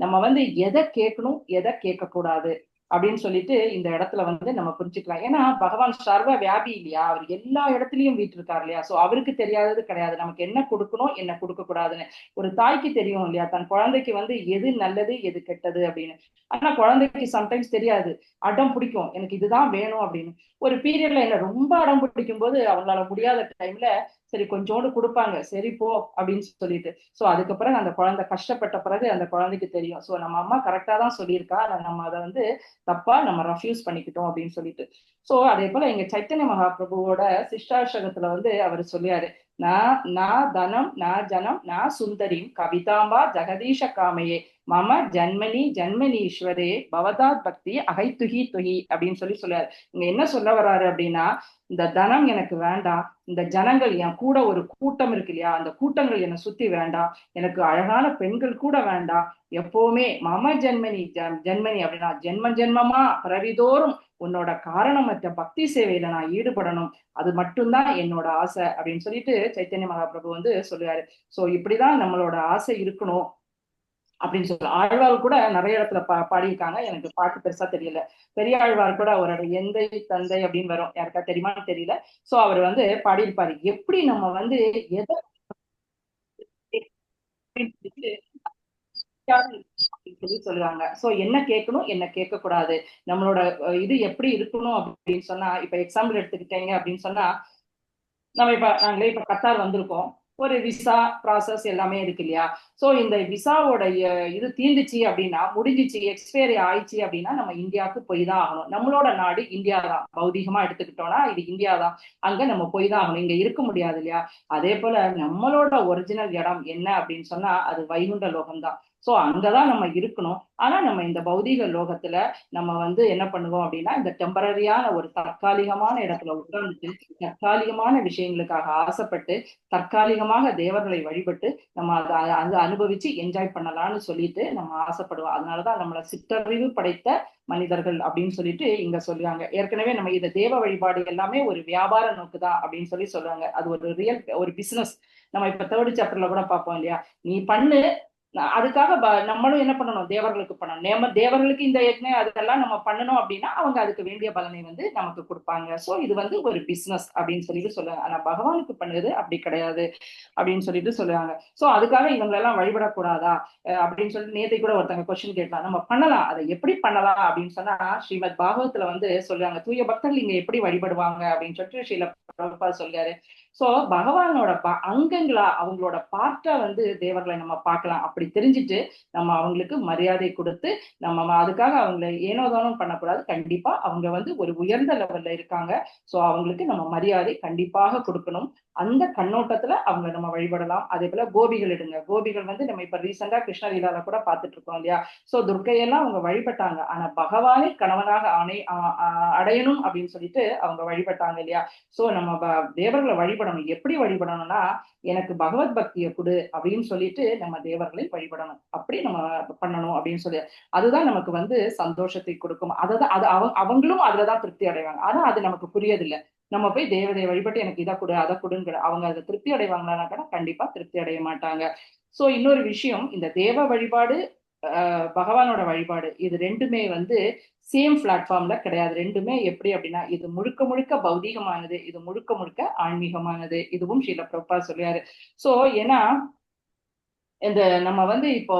நம்ம எதை கேட்கணும், எதை கேட்க கூடாது அப்படின்னு சொல்லிட்டு இந்த இடத்துல நம்ம புரிஞ்சுக்கலாம். ஏன்னா பகவான் சர்வ வியாபி இல்லையா, அவர் எல்லா இடத்துலயும் வீட்டிருக்காரு இல்லையா. சோ அவருக்கு தெரியாதது கிடையாது, நமக்கு என்ன கொடுக்கணும் என்ன கொடுக்க கூடாதுன்னு. ஒரு தாய்க்கு தெரியும் இல்லையா, தன் குழந்தைக்கு எது நல்லது எது கெட்டது அப்படின்னு. ஆனா குழந்தைக்கு சம்டைம்ஸ் தெரியாது, அடம் பிடிக்கும், எனக்கு இதுதான் வேணும் அப்படின்னு. ஒரு பீரியட்ல என்ன ரொம்ப அடம் பிடிக்கும் போது அவங்களால முடியாத டைம்ல சரி கொஞ்சோண்டு கொடுப்பாங்க, சரி போ அப்படின்னு சொல்லிட்டு. சோ அதுக்கப்புறம் அந்த குழந்தை கஷ்டப்பட்ட பிறகு அந்த குழந்தைக்கு தெரியும், சோ நம்ம அம்மா கரெக்டா தான் சொல்லியிருக்கா, நம்ம அதை தப்பா நம்ம ரெஃப்யூஸ் பண்ணிக்கிட்டோம் அப்படின்னு சொல்லிட்டு. சோ அதே போல எங்க சைத்தன்ய மகாபிரபுவோட சிஷ்டாஷகத்துல அவர் சொல்லியாரு, நா தனம் நா ஜனம் நா சுந்தரிம் கவிதாம்பா ஜெகதீஷ காமையே மம ஜன்மனி ஜன்மனீஸ்வரே பவதாத் பக்தி அகைத்துகி துகி அப்படின்னு சொல்லுவாரு. இங்க என்ன சொல்ல வர்றாரு அப்படின்னா, இந்த தனம் எனக்கு வேண்டாம், இந்த ஜனங்கள் என் கூட ஒரு கூட்டம் இருக்கு இல்லையா, அந்த கூட்டங்கள் என்னை சுத்தி வேண்டாம், எனக்கு அழகான பெண்கள் கூட வேண்டாம், எப்பவுமே மம ஜன்மனி ஜன்மனி அப்படின்னா ஜென்ம ஜென்மமா பிறவிதோறும் உன்னோட காரணமற்ற பக்தி சேவையில நான் ஈடுபடணும், அது மட்டும்தான் என்னோட ஆசை அப்படின்னு சொல்லிட்டு சைத்தன்ய மகாபிரபு சொல்லுவாரு. சோ இப்படிதான் நம்மளோட ஆசை இருக்கணும் அப்படின்னு சொல்லலாம். ஆழ்வார் கூட நிறைய இடத்துல பாடியிருக்காங்க, எனக்கு பாட்டு பெருசா தெரியல. பெரிய ஆழ்வார் கூட அவரோட எந்தை தந்தை அப்படின்னு வரும், யாருக்கா தெரியுமான்னு தெரியல. சோ அவர் பாடியிருப்பாரு, எப்படி நம்ம எதை சொல்லுவாங்க. சோ என்ன கேட்கணும் என்ன கேட்க கூடாது, நம்மளோட இது எப்படி இருக்கணும் அப்படின்னு சொன்னா, இப்ப எக்ஸாம்பிள் எடுத்துக்கிட்டீங்க அப்படின்னு சொன்னா, நாங்களே இப்ப கத்தார் வந்திருக்கோம், ஒரு விசா ப்ராசஸ் எல்லாமே இருக்கு இல்லையா. சோ இந்த விசாவோட இது தீர்ந்துச்சு அப்படின்னா, முடிஞ்சிச்சு, எக்ஸ்பைரி ஆயிடுச்சு அப்படின்னா நம்ம இந்தியாவுக்கு போய் தான் ஆகணும். நம்மளோட நாடு இந்தியா தான், பௌதிகமா எடுத்துக்கிட்டோம்னா இது இந்தியா தான், அங்க நம்ம போய் தான் ஆகணும், இங்க இருக்க முடியாது இல்லையா. அதே போல நம்மளோட ஒரிஜினல் இடம் என்ன அப்படின்னு சொன்னா அது வைகுண்ட லோகம் தான். சோ அங்கதான் நம்ம இருக்கணும். ஆனா நம்ம இந்த பௌதீக லோகத்துல நம்ம என்ன பண்ணுவோம் அப்படின்னா, இந்த டெம்பரரியான ஒரு தற்காலிகமான இடத்துல உட்கார்ந்துட்டு தற்காலிகமான விஷயங்களுக்காக ஆசைப்பட்டு தற்காலிகமாக தேவர்களை வழிபட்டு நம்ம அதை அனுபவிச்சு என்ஜாய் பண்ணலாம்னு சொல்லிட்டு நம்ம ஆசைப்படுவோம். அதனாலதான் நம்மள சிற்றறிவு படைத்த மனிதர்கள் அப்படின்னு சொல்லிட்டு இங்க சொல்லுவாங்க. ஏற்கனவே நம்ம இந்த தேவ வழிபாடு எல்லாமே ஒரு வியாபார நோக்குதான் அப்படின்னு சொல்லுவாங்க. அது ஒரு ரியல் ஒரு பிசினஸ். நம்ம இப்ப 3rd சாப்டர்ல கூட பார்ப்போம் இல்லையா, நீ பண்ணு, அதுக்காக நம்மளும் என்ன பண்ணணும், தேவர்களுக்கு பண்ணணும். தேவர்களுக்கு இந்த யஜ்ஞம் அதெல்லாம் நம்ம பண்ணணும் அப்படின்னா அவங்க அதுக்கு வேண்டிய பலனை நமக்கு கொடுப்பாங்க. சோ இது ஒரு பிசினஸ் அப்படின்னு சொல்லிட்டு சொல்லுவாங்க. ஆனா பகவானுக்கு பண்ணுது அப்படி கிடையாது அப்படின்னு சொல்லிட்டு சொல்லுவாங்க. சோ அதுக்காக இவங்களெல்லாம் வழிபடக்கூடாதா அப்படின்னு சொல்லிட்டு நேத்தை கூட ஒருத்தங்க கொஸ்டின் கேட்கலாம். நம்ம பண்ணலாம், அதை எப்படி பண்ணலாம் அப்படின்னு சொன்னா, ஸ்ரீமத் பாகவத்துல சொல்லுவாங்க, தூய பக்தர்கள் இங்க எப்படி வழிபடுவாங்க அப்படின்னு சொல்லிட்டு ஸ்ரீல பிரபுபாத் சொல்றாரு. சோ பகவானோட அங்கங்களா அவங்களோட பார்ட்டா தேவர்களை நம்ம பார்க்கலாம். அப்படி தெரிஞ்சுட்டு நம்ம அவங்களுக்கு மரியாதை கொடுத்து நம்ம அதுக்காக அவங்களை ஏனோதானம் பண்ணக்கூடாது. கண்டிப்பா அவங்க ஒரு உயர்ந்த லெவல்ல இருக்காங்க. சோ அவங்களுக்கு நம்ம மரியாதை கண்டிப்பாக கொடுக்கணும். அந்த கண்ணோட்டத்துல அவங்க நம்ம வழிபடலாம். அதே போல கோபிகள் எடுங்க, கோபிகள் நம்ம இப்ப ரீசெண்டா கிருஷ்ணலீலால கூட பார்த்துட்டு இருக்கோம் இல்லையா. சோ துர்க்கையெல்லாம் அவங்க வழிபட்டாங்க, ஆனா பகவானை கணவனாக அடையணும் அப்படின்னு சொல்லிட்டு அவங்க வழிபட்டாங்க இல்லையா. சோ நம்ம தேவர்களை வழிபடணும். எப்படி வழிபடணும்னா, எனக்கு பகவத் பக்தியை கொடு அப்படின்னு சொல்லிட்டு நம்ம தேவர்களை வழிபடணும். அப்படி நம்ம பண்ணணும் அப்படின்னு சொல்லி அதுதான் நமக்கு சந்தோஷத்தை கொடுக்கும். அது அவங்களும் அதுலதான் திருப்தி அடைவாங்க. ஆனா அது நமக்கு புரியதில்லை. நம்ம போய் தேவதையை வழிபட்டு எனக்கு இதை கொடு அதை கொடுங்கிற அவங்க அதை திருப்தி அடைவாங்களான்னா கூட கண்டிப்பா திருப்தி அடைய மாட்டாங்க. சோ இன்னொரு விஷயம், இந்த தேவ வழிபாடு பகவானோட வழிபாடு இது ரெண்டுமே வந்து சேம் பிளாட்ஃபார்ம்ல கிடையாது. ரெண்டுமே எப்படி அப்படின்னா, இது முழுக்க முழுக்க பௌதீகமானது, இது முழுக்க முழுக்க ஆன்மீகமானது. இதுவும் ஸ்ரீல பிரபுபாத் சொல்லியாரு. சோ ஏன்னா இந்த நம்ம வந்து இப்போ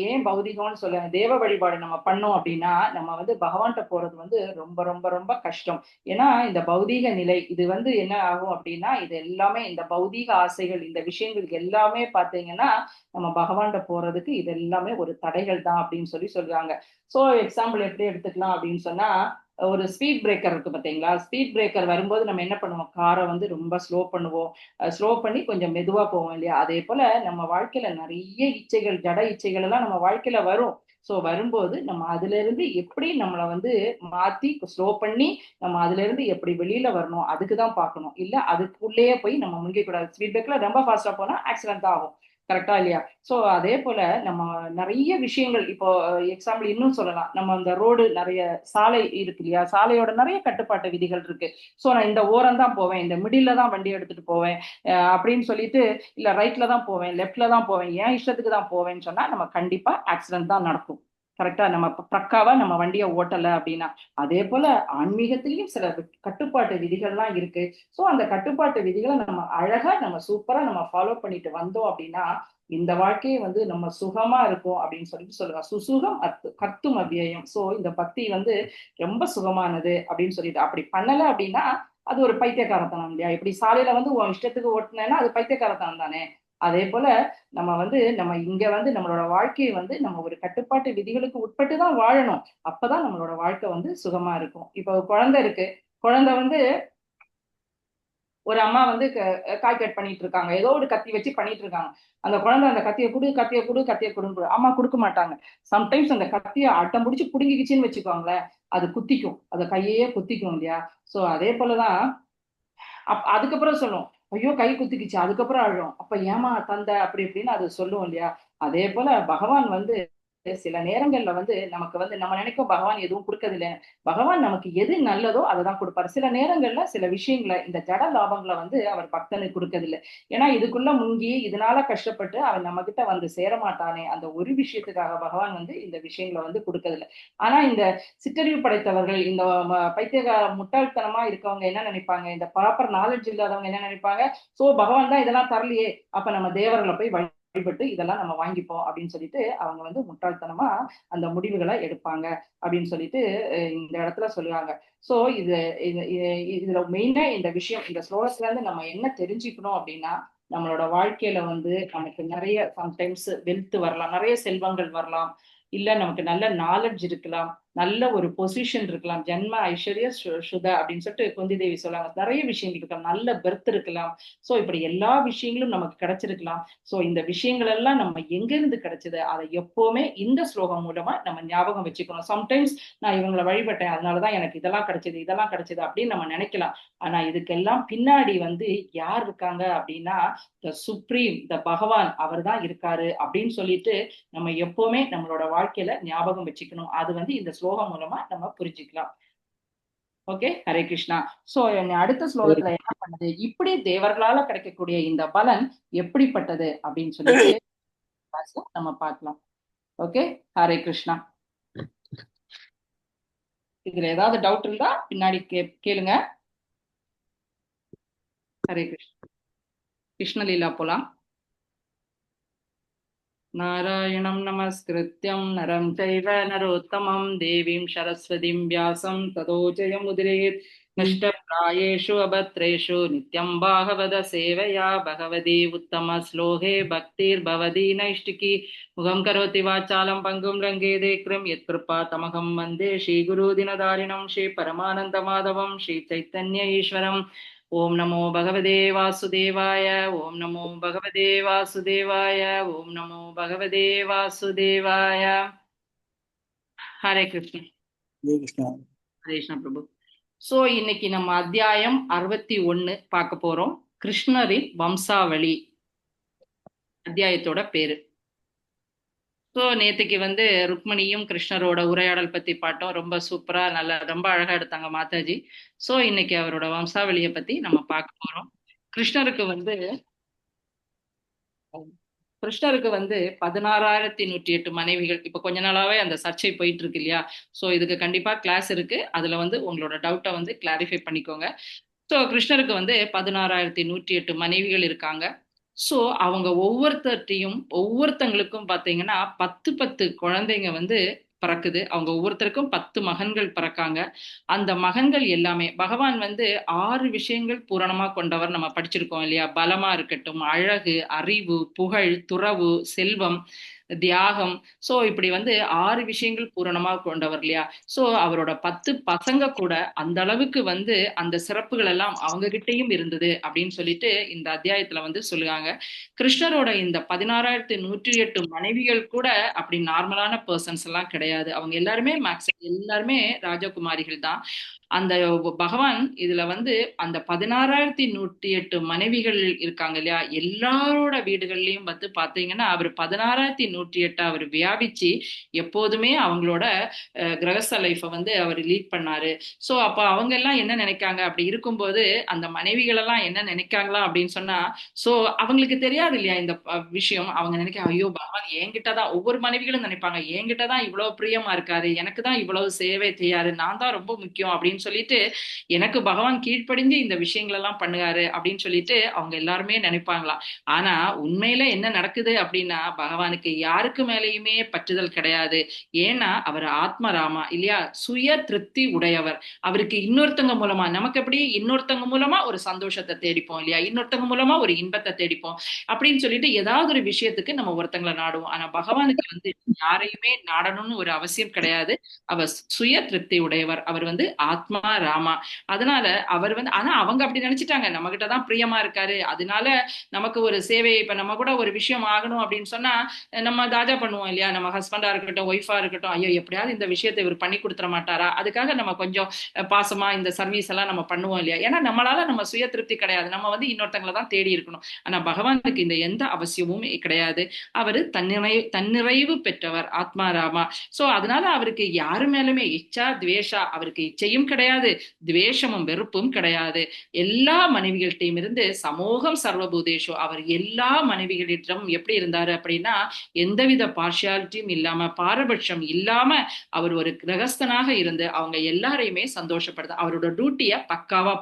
ஏன் பௌதிகம்னு சொல்ல தேவ வழிபாடு நம்ம பண்ணோம் அப்படின்னா, நம்ம வந்து பகவான்கிட்ட போறது வந்து ரொம்ப ரொம்ப ரொம்ப கஷ்டம். ஏன்னா இந்த பௌதீக நிலை இது வந்து என்ன ஆகும் அப்படின்னா, இது எல்லாமே இந்த பௌதீக ஆசைகள் இந்த விஷயங்கள் எல்லாமே பாத்தீங்கன்னா நம்ம பகவான்கிட்ட போறதுக்கு இது எல்லாமே ஒரு தடைகள் தான் அப்படின்னு சொல்றாங்க. சோ எக்ஸாம்பிள் எப்படி எடுத்துக்கலாம் அப்படின்னு சொன்னா, ஒரு ஸ்பீட் பிரேக்கர் இருக்கு பாத்தீங்களா? ஸ்பீட் பிரேக்கர் வரும்போது நம்ம என்ன பண்ணுவோம், காரை வந்து ரொம்ப ஸ்லோ பண்ணுவோம், ஸ்லோ பண்ணி கொஞ்சம் மெதுவா போவோம் இல்லையா? அதே போல நம்ம வாழ்க்கையில நிறைய இச்சைகள், ஜட இச்சைகள் எல்லாம் நம்ம வாழ்க்கையில வரும். சோ வரும்போது நம்ம அதுல இருந்து எப்படி நம்மளை வந்து மாத்தி ஸ்லோ பண்ணி நம்ம அதுல இருந்து எப்படி வெளியில வரணும் அதுக்குதான் பார்க்கணும். இல்ல அதுக்குள்ளேயே போய் நம்ம முங்கிக்க கூடாது. ஸ்பீட் பிரேக்ல ரொம்ப ஃபாஸ்டா போனா ஆக்சிடென்ட் தான் ஆகும். கரெக்டா இல்லையா? சோ அதே போல நம்ம நிறைய விஷயங்கள் இப்போ எக்ஸாம்பிள் இன்னும் சொல்லலாம். நம்ம அந்த ரோடு நிறைய சாலை இருக்கு இல்லையா? சாலையோட நிறைய கட்டுப்பாட்டு விதிகள் இருக்கு. சோ நான் இந்த ஓரம் தான் போவேன், இந்த மிடில்ல தான் வண்டி எடுத்துட்டு போவேன் அப்படின்னு சொல்லிட்டு, இல்ல ரைட்ல தான் போவேன், லெஃப்ட்ல தான் போவேன், ஏன் இஷ்டத்துக்கு தான் போவேன்னு சொன்னா நம்ம கண்டிப்பா ஆக்சிடென்ட் தான் நடக்கும். கரெக்டா? நம்ம பக்காவா நம்ம வண்டியை ஓட்டல அப்படின்னா. அதே போல ஆன்மீகத்திலையும் சில கட்டுப்பாட்டு விதிகள்லாம் இருக்கு. சோ அந்த கட்டுப்பாட்டு விதிகளை நம்ம அழகா நம்ம சூப்பரா நம்ம ஃபாலோ பண்ணிட்டு வந்தோம் அப்படின்னா இந்த வாழ்க்கையை வந்து நம்ம சுகமா இருக்கும் அப்படின்னு சொல்லுங்க. சுசுகம் கர்த்தும் அவ்வியம். சோ இந்த பக்தி வந்து ரொம்ப சுகமானது அப்படின்னு சொல்லிட்டு, அப்படி பண்ணல அப்படின்னா அது ஒரு பைத்தியக்காரத்தனம் இல்லையா? இப்படி சாலையில வந்து உன் இஷ்டத்துக்கு ஓட்டுனேன்னா அது பைத்தியக்காரத்தனம் தானே. அதே போல நம்ம வந்து நம்ம இங்க வந்து நம்மளோட வாழ்க்கையை வந்து நம்ம ஒரு கட்டுப்பாட்டு விதிகளுக்கு உட்பட்டு தான் வாழணும். அப்பதான் நம்மளோட வாழ்க்கை வந்து சுகமா இருக்கும். இப்போ குழந்தை இருக்கு, குழந்தை வந்து ஒரு அம்மா வந்து காய் கட் பண்ணிட்டு இருக்காங்க, ஏதோ ஒரு கத்தி வச்சு பண்ணிட்டு இருக்காங்க. அந்த குழந்தை அந்த கத்தியை கொடு கத்தியை கொடு கத்தியை கொடுங்க, அம்மா கொடுக்க மாட்டாங்க. சம்டைம்ஸ் அந்த கத்தியை அட்டம் பிடிச்சி புடுங்கிக்கிச்சின்னு வச்சுக்கோங்களேன், அது குத்திக்கும், அது கையே குத்திக்கும் இல்லையா? சோ அதே போலதான் அதுக்கப்புறம் சொல்லும், ஐயோ கை குத்திக்குச்சு, அதுக்கப்புறம் அழும். அப்ப ஏமா தந்த அப்படி இப்படின்னு அது சொல்லும் இல்லையா? அதே போல பகவான் வந்து சில நேரங்கள்ல வந்து நமக்கு வந்து நம்ம நினைக்கும் பகவான் எதுவும் கொடுக்கறதில்லை. பகவான் நமக்கு எது நல்லதோ அதை தான் கொடுப்பாரு. சில நேரங்கள்ல சில விஷயங்களை இந்த ஜட லாபங்களை வந்து அவர் பக்தனுக்கு கொடுக்கறதில்லை. ஏன்னா இதுக்குள்ள முங்கி இதனால கஷ்டப்பட்டு அவன் நம்ம கிட்ட வந்து சேரமாட்டானே, அந்த ஒரு விஷயத்துக்காக பகவான் வந்து இந்த விஷயங்களை வந்து கொடுக்கறதில்லை. ஆனா இந்த சிற்றறிவு படைத்தவர்கள், இந்த பைத்தியகார முட்டாள்தனமா இருக்கவங்க என்ன நினைப்பாங்க, இந்த ப்ராப்பர் நாலேஜ் இல்லாதவங்க என்ன நினைப்பாங்க, சோ பகவான் தான் இதெல்லாம் தரலையே, அப்ப நம்ம தேவர்களை போய் வழிபட்டு இதெல்லாம் நம்ம வாங்கிப்போம் அப்படின்னு சொல்லிட்டு அவங்க வந்து முட்டாள்தனமா அந்த முடிவுகளை எடுப்பாங்க அப்படின்னு சொல்லிட்டு இந்த இடத்துல சொல்லுவாங்க. சோ இதுல மெயினா இந்த விஷயம், இந்த ஸ்லோகத்துல இருந்து நம்ம என்ன தெரிஞ்சுக்கணும் அப்படின்னா, நம்மளோட வாழ்க்கையில வந்து நமக்கு நிறைய சம்டைம்ஸ் வெல்த் வரலாம், நிறைய செல்வங்கள் வரலாம், இல்ல நமக்கு நல்ல நாலேஜ் இருக்கலாம், நல்ல ஒரு பொசிஷன் இருக்கலாம், ஜென்ம ஐஸ்வர்ய சுத அப்படின்னு சொல்லிட்டு குந்தி தேவி சொல்லுவாங்க. நிறைய விஷயங்கள் இருக்கலாம், நல்ல பெர்த் இருக்கலாம். சோ இப்படி எல்லா விஷயங்களும் நமக்கு கிடைச்சிருக்கலாம். சோ இந்த விஷயங்கள் எல்லாம் நம்ம எங்க இருந்து கிடைச்சது, அதை எப்பவுமே இந்த ஸ்லோகம் மூலமா நம்ம ஞாபகம் வச்சுக்கணும். சம்டைம்ஸ் நான் இவங்களை வழிபட்டேன் அதனாலதான் எனக்கு இதெல்லாம் கிடைச்சது இதெல்லாம் கிடைச்சது அப்படின்னு நம்ம நினைக்கலாம். ஆனா இதுக்கெல்லாம் பின்னாடி வந்து யார் இருக்காங்க அப்படின்னா, த சுப்ரீம், த பகவான், அவர் தான் இருக்காரு அப்படின்னு சொல்லிட்டு நம்ம எப்பவுமே நம்மளோட வாழ்க்கையில ஞாபகம் வச்சுக்கணும். அது வந்து இந்த ஸ்லோகம் மூலமா நம்ம புரிஞ்சுக்கலாம். ஓகே, ஹரே கிருஷ்ணா. சோ அடுத்த ஸ்லோகத்துல என்ன பண்ணுது, இப்படி தேவர்களால கிடைக்கக்கூடிய இந்த பலன் எப்படிப்பட்டது அப்படின்னு சொல்லிட்டு நம்ம பார்க்கலாம். ஓகே, ஹரே கிருஷ்ணா. இதுல ஏதாவது டவுட் இருந்தா பின்னாடி கேளுங்க. ஹரே கிருஷ்ணா. கிருஷ்ணலீலா போலாம். नारायणं नमस्कृत्यं नरं चैव नरोत्तमं देवीं सरस्वतीं व्यासं ततो जयमुदीरयेत्। नष्टप्रायेषु अभद्रेषु नित्यं भागवत सेवया भगवती उत्तमश्लोके भक्तिर्भवती नैष्टिकी। मुखं करोति वाचालं पङ्गुं लङ्घयते गिरिं यत्कृपातमहं वन्दे श्रीगुरुदिनदारिणं श्रीपरमानन्दमाधवं श्रीचैतन्य ईश्वरम्। ओम नमो भगवते वासुदेवाय, ओम नमो भगवते वासुदेवाय, ओम नमो भगवते वासुदेवाय। हरे कृष्ण। हरे कृष्ण प्रभु. சோ இன்னைக்கு நம்ம அத்தியாயம் 61 பார்க்க போறோம். கிருஷ்ணரின் வம்சாவளி அத்தியாயத்தோட பேரு. ஸோ நேத்துக்கு வந்து ருக்மணியும் கிருஷ்ணரோட உரையாடல் பத்தி பார்த்தோம். ரொம்ப சூப்பரா நல்லா ரொம்ப அழகா எடுத்தாங்க மாதாஜி. ஸோ இன்னைக்கு அவரோட வம்சாவளியை பத்தி நம்ம பார்க்க போறோம். கிருஷ்ணருக்கு வந்து கிருஷ்ணருக்கு வந்து 16,108 மனைவிகள். இப்ப கொஞ்ச நாளாவே அந்த சர்ச்சை போயிட்டு இருக்கு இல்லையா? ஸோ இதுக்கு கண்டிப்பா கிளாஸ் இருக்கு. அதுல வந்து உங்களோட டவுட்டை வந்து கிளாரிஃபை பண்ணிக்கோங்க. ஸோ கிருஷ்ணருக்கு வந்து 16,108 மனைவிகள் இருக்காங்க. ஸோ அவங்க ஒவ்வொருத்தங்களுக்கும் பார்த்தீங்கன்னா 10 குழந்தைங்க வந்து பிறக்குது. அவங்க ஒவ்வொருத்தருக்கும் 10 மகன்கள் பிறக்காங்க. அந்த மகன்கள் எல்லாமே பகவான் வந்து 6 விஷயங்கள் பூரணமா கொண்டவர். நம்ம படிச்சிருக்கோம் இல்லையா? பலமா இருக்கட்டும், அழகு, அறிவு, புகழ், துறவு, செல்வம், தியாகம். சோ இப்படி வந்து 6 விஷயங்கள் பூரணமா கொண்டவர் இல்லையா? சோ அவரோட 10 பசங்க கூட அந்த அளவுக்கு வந்து அந்த சிறப்புகள் எல்லாம் அவங்க கிட்டயும் இருந்தது அப்படின்னு சொல்லிட்டு இந்த அத்தியாயத்துல வந்து சொல்லுவாங்க. கிருஷ்ணரோட இந்த 16,108 மனைவிகள் கூட அப்படி நார்மலான பர்சன்ஸ் எல்லாம் கிடையாது. அவங்க எல்லாருமே ராஜகுமாரிகள் தான். அந்த பகவான் இதுல வந்து அந்த 16,108 மனைவிகள் இருக்காங்க இல்லையா? எல்லாரோட வீடுகள்லயும் வந்து பாத்தீங்கன்னா அவர் 16,108 அவர் வியாபிச்சு எப்போதுமே அவங்களோட கிரகஸ்த லைஃபை வந்து அவர் லீட் பண்ணாரு. சோ அப்ப அவங்க எல்லாம் என்ன நினைக்காங்க அப்படி இருக்கும்போது அந்த மனைவிகள் எல்லாம் என்ன நினைக்காங்களா அப்படின்னு சொன்னா, சோ அவங்களுக்கு தெரியாது இல்லையா இந்த விஷயம். அவங்க நினைக்க ஐயோ பகவான் என்கிட்டதான், ஒவ்வொரு மனைவிகளும் நினைப்பாங்க என்கிட்டதான் இவ்வளவு பிரியமா இருக்காரு, எனக்கு தான் இவ்வளவு சேவை செய்யாரு, நான் தான் ரொம்ப முக்கியம் அப்படின்னு சொல்லிட்டு எனக்கு பகவான் கீழ்ப்படிஞ்சு இந்த விஷயங்கள் எல்லாம் பண்ணுவாரு அப்படின்னு சொல்லிட்டு அவங்க எல்லாருமே நினைப்பாங்களாம். ஆனா உண்மையில என்ன நடக்குது அப்படின்னா பகவானுக்கு யாருக்கு மேலேயுமே பற்றுதல் கிடையாது. ஏன்னா அவர் ஆத்மராமா இல்லையா? சுய திருப்தி உடையவர். அவருக்கு இன்னொருத்தங்க மூலமா, நமக்கு எப்படி இன்னொருத்தங்க மூலமா ஒரு சந்தோஷத்தை தேடிப்போம் இல்லையா? இன்னொருத்தங்க மூலமா ஒரு இன்பத்தை தேடிப்போம் அப்படின்னு சொல்லிட்டு ஏதாவது ஒரு விஷயத்துக்கு நம்ம ஒருத்தங்களை நாடுவோம். ஆனா பகவானுக்கு வந்து யாரையுமே நாடணும்னு ஒரு அவசியம் கிடையாது. அவர் சுய திருப்தி உடையவர். அவர் வந்து ஆத்மா ராமா. அதனால அவர் வந்து, ஆனா அவங்க அப்படி நினைச்சிட்டாங்க நம்ம கிட்டதான் பிரியமா இருக்காரு, அதனால நமக்கு ஒரு சேவை, இப்ப நம்ம கூட ஒரு விஷயம் ஆகணும் அப்படின்னு சொன்னா நம்ம தாஜா பண்ணுவோம் இல்லையா? நம்ம ஹஸ்பண்டா இருக்கட்டும், ஒய்ஃபா இருக்கட்டும், ஐயோ எப்படியாவது இந்த விஷயத்தை இவர் பண்ணி கொடுத்துட மாட்டாரா, அதுக்காக நம்ம கொஞ்சம் பாசமா இந்த சர்வீஸ் எல்லாம் நம்ம பண்ணுவோம் இல்லையா? ஏன்னா நம்மளால நம்ம சுய திருப்தி கிடையாது, நம்ம வந்து இன்னொருத்தங்களை தான் தேடி இருக்கணும். ஆனா பகவானுக்கு இந்த எந்த அவசியமும் கிடையாது. அவரு தன்னிறைவு பெற்றவர், ஆத்மாராமா. சோ அதனால அவருக்கு யாரு மேலுமே இச்சா துவேஷா, அவருக்கு இச்சையும் கிடையாது, துவேஷமும் வெறுப்பும் கிடையாது. எல்லா மனைவிகள்கிட்டையும் இருந்து சமூகம் சர்வபூதேஷோ, அவர் எல்லா மனைவிகளிடம் எப்படி இருந்தாரு அப்படின்னா எந்தவித பார்ஷியாலிட்டியும் இல்லாம, பாரபட்சம் இல்லாம அவர் ஒரு கிரகஸ்தனாக இருந்து அவங்க எல்லாரையுமே சந்தோஷப்படுது. அவரோட டியூட்டிய பக்காவா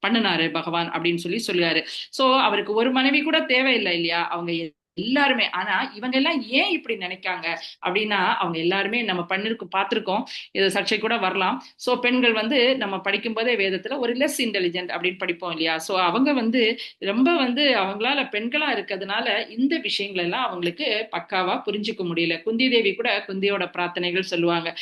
பண்ணினாரு பகவான் அப்படின்னு சொல்லுவாரு. சோ அவருக்கு ஒரு மனைவி கூட தேவையில்லை இல்லையா? அவங்க எல்லாருமே. ஆனா இவங்க எல்லாம் ஏன் இப்படி நினைக்காங்க அப்படின்னா அவங்க எல்லாருமே நம்ம பார்த்திருக்கோம், இது சர்ச்சை கூட வரலாம். சோ பெண்கள் வந்து நம்ம படிக்கும் போதே வேதத்துல ஒரு லெஸ் இன்டெலிஜென்ட் அப்படின்னு படிப்போம் இல்லையா? சோ அவங்க வந்து ரொம்ப வந்து அவங்களால பெண்களா இருக்கிறதுனால இந்த விஷயங்கள் எல்லாம் அவங்களுக்கு பக்காவா புரிஞ்சுக்க முடியல. குந்தி தேவி கூட குந்தியோட பிரார்த்தனைகள் சொல்லுவாங்க,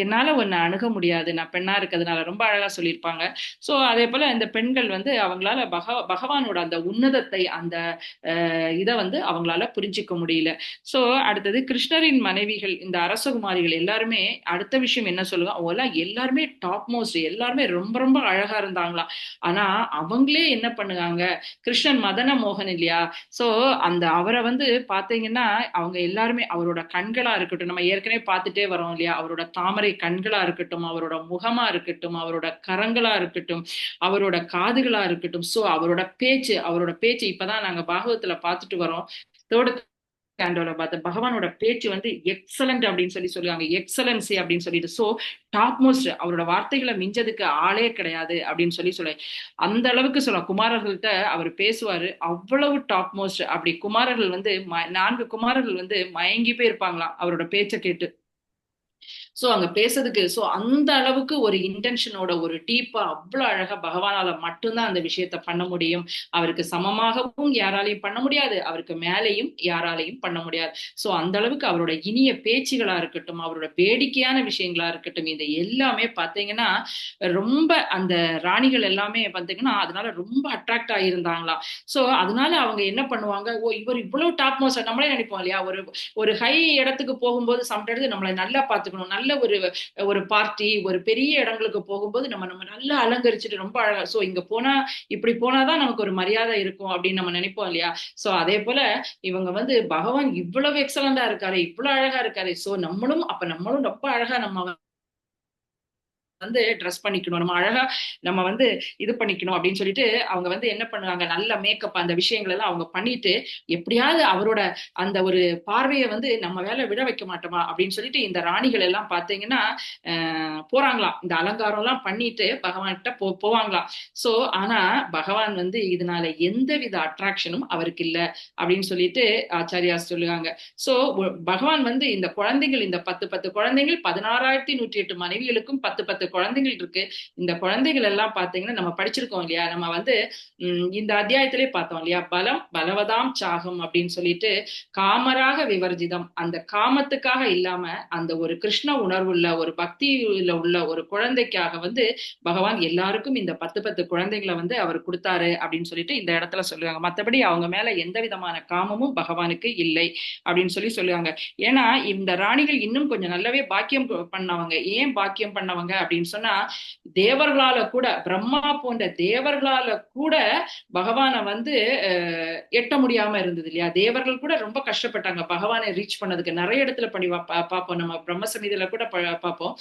என்னால ஒன்னு அணுக முடியாது, நான் பெண்ணா இருக்கிறதுனால, ரொம்ப அழகா சொல்லியிருப்பாங்க. சோ அதே போல இந்த பெண்கள் வந்து அவங்களால பகவானோட அந்த உன்னதத்தை, அந்த இதை வந்து அவங்களால புரிஞ்சிக்க முடியல. சோ அடுத்தது கிருஷ்ணரின் மனைவிகள், இந்த அரசகுமாரிகள் எல்லாருமே அடுத்த விஷயம் என்ன சொல்லுவாங்க, அவங்க எல்லாருமே டாப் மோஸ்ட், எல்லாருமே ரொம்ப ரொம்ப அழகா இருந்தாங்களாம். ஆனா அவங்களே என்ன பண்ணுவாங்க, கிருஷ்ணன் மதன மோகன் இல்லையா? சோ அந்த அவரை வந்து பாத்தீங்கன்னா அவங்க எல்லாருமே அவரோட கண்களா இருக்கட்டும், நம்ம ஏற்கனவே பார்த்துட்டே வரோம் இல்லையா? அவரோட தாமரை கண்களா இருக்கட்டும், அவரோட முகமா இருக்கட்டும், அவரோட கரங்களா இருக்கட்டும், அவரோட காதுகளா இருக்கட்டும், சோ அவரோட பேச்சு இப்பதான் நாங்க பாகவத்துல பார்த்துட்டு வரோம். தேர்ட் கேண்டோல பார்த்த பகவானோட பேச்சு வந்து எக்ஸலண்ட் அப்படின்னு சொல்லுவாங்க, எக்ஸலன்சி அப்படின்னு சொல்லிட்டு. சோ டாப் மோஸ்ட், அவரோட வார்த்தைகளை மிஞ்சதுக்கு ஆளே கிடையாது அப்படின்னு சொல்ல அந்த அளவுக்கு குமாரர்கள்ட்ட அவர் பேசுவாரு, அவ்வளவு டாப் மோஸ்ட். அப்படி குமாரர்கள் வந்து 4 குமாரர்கள் வந்து மயங்கி போய் இருப்பாங்களாம் அவரோட பேச்சை கேட்டு. சோ அங்க பேசுறதுக்கு, சோ அந்த அளவுக்கு ஒரு இன்டென்ஷனோட, ஒரு டீப்பா அவ்வளவு அழகா பகவானால மட்டும்தான் அந்த விஷயத்த பண்ண முடியும். அவருக்கு சமமாகவும் யாராலையும் பண்ண முடியாது, அவருக்கு மேலையும் யாராலையும் பண்ண முடியாது. சோ அந்த அளவுக்கு அவரோட இனிய பேச்சுகளா இருக்கட்டும், அவரோட வேடிக்கையான விஷயங்களா இருக்கட்டும், இந்த எல்லாமே பாத்தீங்கன்னா ரொம்ப அந்த ராணிகள் எல்லாமே பாத்தீங்கன்னா அதனால ரொம்ப அட்ராக்ட் ஆகியிருந்தாங்களாம். சோ அதனால அவங்க என்ன பண்ணுவாங்க, ஓ இவர் இவ்வளவு டாப் மோஸ்ட், நம்மளே நினைப்போம் இல்லையா? ஒரு ஹை இடத்துக்கு போகும்போது சம்டைம்ஸ் நம்மளை நல்லா பாத்துக்கணும், நல்லா நல்ல ஒரு பார்ட்டி, ஒரு பெரிய இடங்களுக்கு போகும்போது நம்ம நம்ம நல்லா அலங்கரிச்சுட்டு ரொம்ப அழகா, சோ இங்க போனா இப்படி போனாதான் நமக்கு ஒரு மரியாதை இருக்கும் அப்படின்னு நம்ம நினைப்போம் இல்லையா? சோ அதே போல இவங்க வந்து பகவான் இவ்வளவு எக்ஸலண்டா இருக்காரு, இவ்வளவு அழகா இருக்காரு, சோ நம்மளும் ரொம்ப அழகா நம்ம வந்து ட்ரெஸ் பண்ணிக்கணும், நம்ம அழகா நம்ம வந்து இது பண்ணிக்கணும் அப்படின்னு சொல்லிட்டு அவங்க வந்து என்ன பண்ணுவாங்க, நல்ல மேக்கப் அந்த விஷயங்கள் எல்லாம் அவங்க பண்ணிட்டு எப்படியாவது அவரோட அந்த ஒரு பார்வையை வந்து நம்ம வேலை விட வைக்க மாட்டோமா அப்படின்னு சொல்லிட்டு இந்த ராணிகள் எல்லாம் பாத்தீங்கன்னா போறாங்களாம், இந்த அலங்காரம் எல்லாம் பண்ணிட்டு பகவான்கிட்ட போவாங்களாம். சோ ஆனா பகவான் வந்து இதனால எந்தவித அட்ராக்ஷனும் அவருக்கு இல்ல அப்படின்னு சொல்லிட்டு ஆச்சாரியா சொல்லுவாங்க. சோ பகவான் வந்து இந்த குழந்தைகள், இந்த 10 குழந்தைகள் 16,108 மனைவிகளுக்கும் 10 குழந்தைகள் இருக்கு. இந்த குழந்தைகள் எல்லாம் பாத்தீங்கன்னா நம்ம படிச்சிருக்கோம் இல்லையா, நம்ம வந்து இந்த அத்தியாயத்திலே பார்த்தோம் இல்லையா, பலம் பலவதாம் சாகம் அப்படின்னு சொல்லிட்டு காமராக விவர்ஜிதம், அந்த காமத்துக்காக இல்லாம அந்த ஒரு கிருஷ்ண உணர்வுள்ள ஒரு பக்தியில உள்ள ஒரு குழந்தைக்காக வந்து பகவான் எல்லாருக்கும் இந்த 10 குழந்தைகளை வந்து அவர் கொடுத்தாரு அப்படின்னு சொல்லிட்டு இந்த இடத்துல சொல்லுவாங்க. மத்தபடி அவங்க மேல எந்த விதமான காமமும் பகவானுக்கு இல்லை அப்படின்னு சொல்லுவாங்க. ஏன்னா இந்த ராணிகள் இன்னும் கொஞ்சம் நல்லாவே பாக்கியம் பண்ணவங்க. ஏன் பாக்கியம் பண்ணவங்க அப்படின்னு சொன்னா, தேவர்களால கூட, பிரம்மா போன்ற தேவர்களால கூட பகவான வந்து எட்ட முடியாம இருந்தது இல்லையா? தேவர்கள் கூட ரொம்ப கஷ்டப்பட்டாங்க பகவானை ரீச் பண்ணதுக்கு. நிறைய இடத்துல பண்ணி பார்ப்போம், நம்ம பிரம்ம சமிதியில கூட பார்ப்போம்.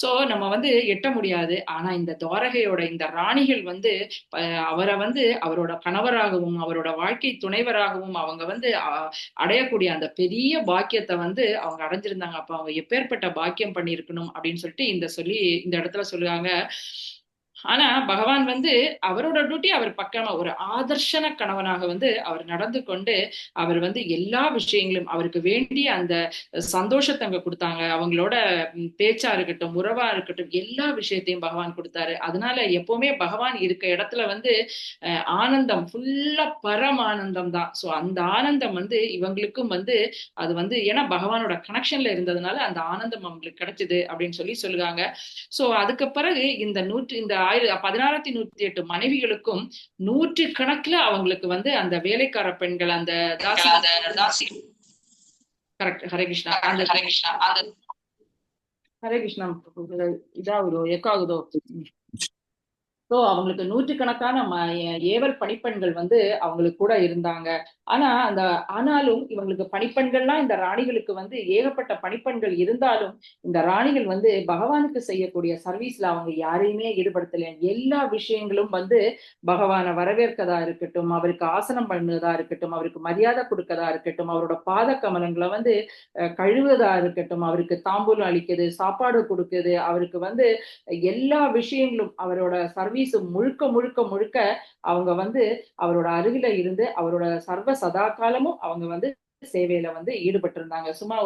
சோ நம்ம வந்து எட்ட முடியாது. ஆனா இந்த துவாரகையோட இந்த ராணிகள் வந்து அவரை வந்து அவரோட கணவராகவும் அவரோட வாழ்க்கை துணைவராகவும் அவங்க வந்து அடையக்கூடிய அந்த பெரிய பாக்கியத்தை வந்து அவங்க அடைஞ்சிருந்தாங்க. அப்ப அவங்க எப்பேற்பட்ட பாக்கியம் பண்ணியிருக்கணும் அப்படின்னு சொல்லிட்டு இந்த இடத்துல சொல்லுவாங்க. ஆனா பகவான் வந்து அவரோட டியூட்டி, அவர் பக்கமா ஒரு ஆதர்ஷன கணவனாக வந்து அவர் நடந்து கொண்டு அவர் வந்து எல்லா விஷயங்களும் அவருக்கு வேண்டிய அந்த சந்தோஷத்தை அங்க கொடுத்தாங்க. அவங்களோட பேச்சா இருக்கட்டும், உறவா இருக்கட்டும், எல்லா விஷயத்தையும் பகவான் கொடுத்தாரு. அதனால எப்பவுமே பகவான் இருக்க இடத்துல வந்து ஆனந்தம் ஃபுல்லா பரமானந்தம் தான். சோ அந்த ஆனந்தம் வந்து இவங்களுக்கும் வந்து அது வந்து ஏன்னா பகவானோட கனெக்ஷன்ல இருந்ததுனால அந்த ஆனந்தம் அவங்களுக்கு கிடைச்சது அப்படின்னு சொல்லுவாங்க. சோ அதுக்கு பிறகு இந்த 16,108 மனைவிகளுக்கும் 100 கணக்குல அவங்களுக்கு வந்து அந்த வேலைக்கார பெண்கள், அந்த தாசி கரெக்ட், ஹரே கிருஷ்ணா, ஹரே கிருஷ்ணா, இதா ஒரு எக்காகுதோ. சோ அவங்களுக்கு 100 கணக்கான ஏவல் பணிப்பெண்கள் வந்து அவங்களுக்கு கூட இருந்தாங்க. ஆனாலும் இவங்களுக்கு பணிப்பெண்கள்லாம் இந்த ராணிகளுக்கு வந்து ஏகப்பட்ட பணிப்பெண்கள் இருந்தாலும் இந்த ராணிகள் வந்து பகவானுக்கு செய்யக்கூடிய சர்வீஸ்ல அவங்க யாரையுமே ஈடுபடுத்தல. எல்லா விஷயங்களும் வந்து பகவானை வரவேற்கதா இருக்கட்டும், அவருக்கு ஆசனம் பண்ணுவதா இருக்கட்டும், அவருக்கு மரியாதை கொடுக்கதா இருக்கட்டும், அவரோட பாத கமலங்களை வந்து கழுவுவதா இருக்கட்டும், அவருக்கு தாம்பூலம் அளிக்குது, சாப்பாடு கொடுக்குது, அவருக்கு வந்து எல்லா விஷயங்களும் அவரோட சர்வீஸ் முழுக்க முழுக்க முழுக்க அவங்க வந்து அவரோட அருகில இருந்து அவரோட சர்வ சதா காலமும் அவங்க வந்து சேவையில வந்து ஈடுபட்டு இருந்தாங்க. சும்மா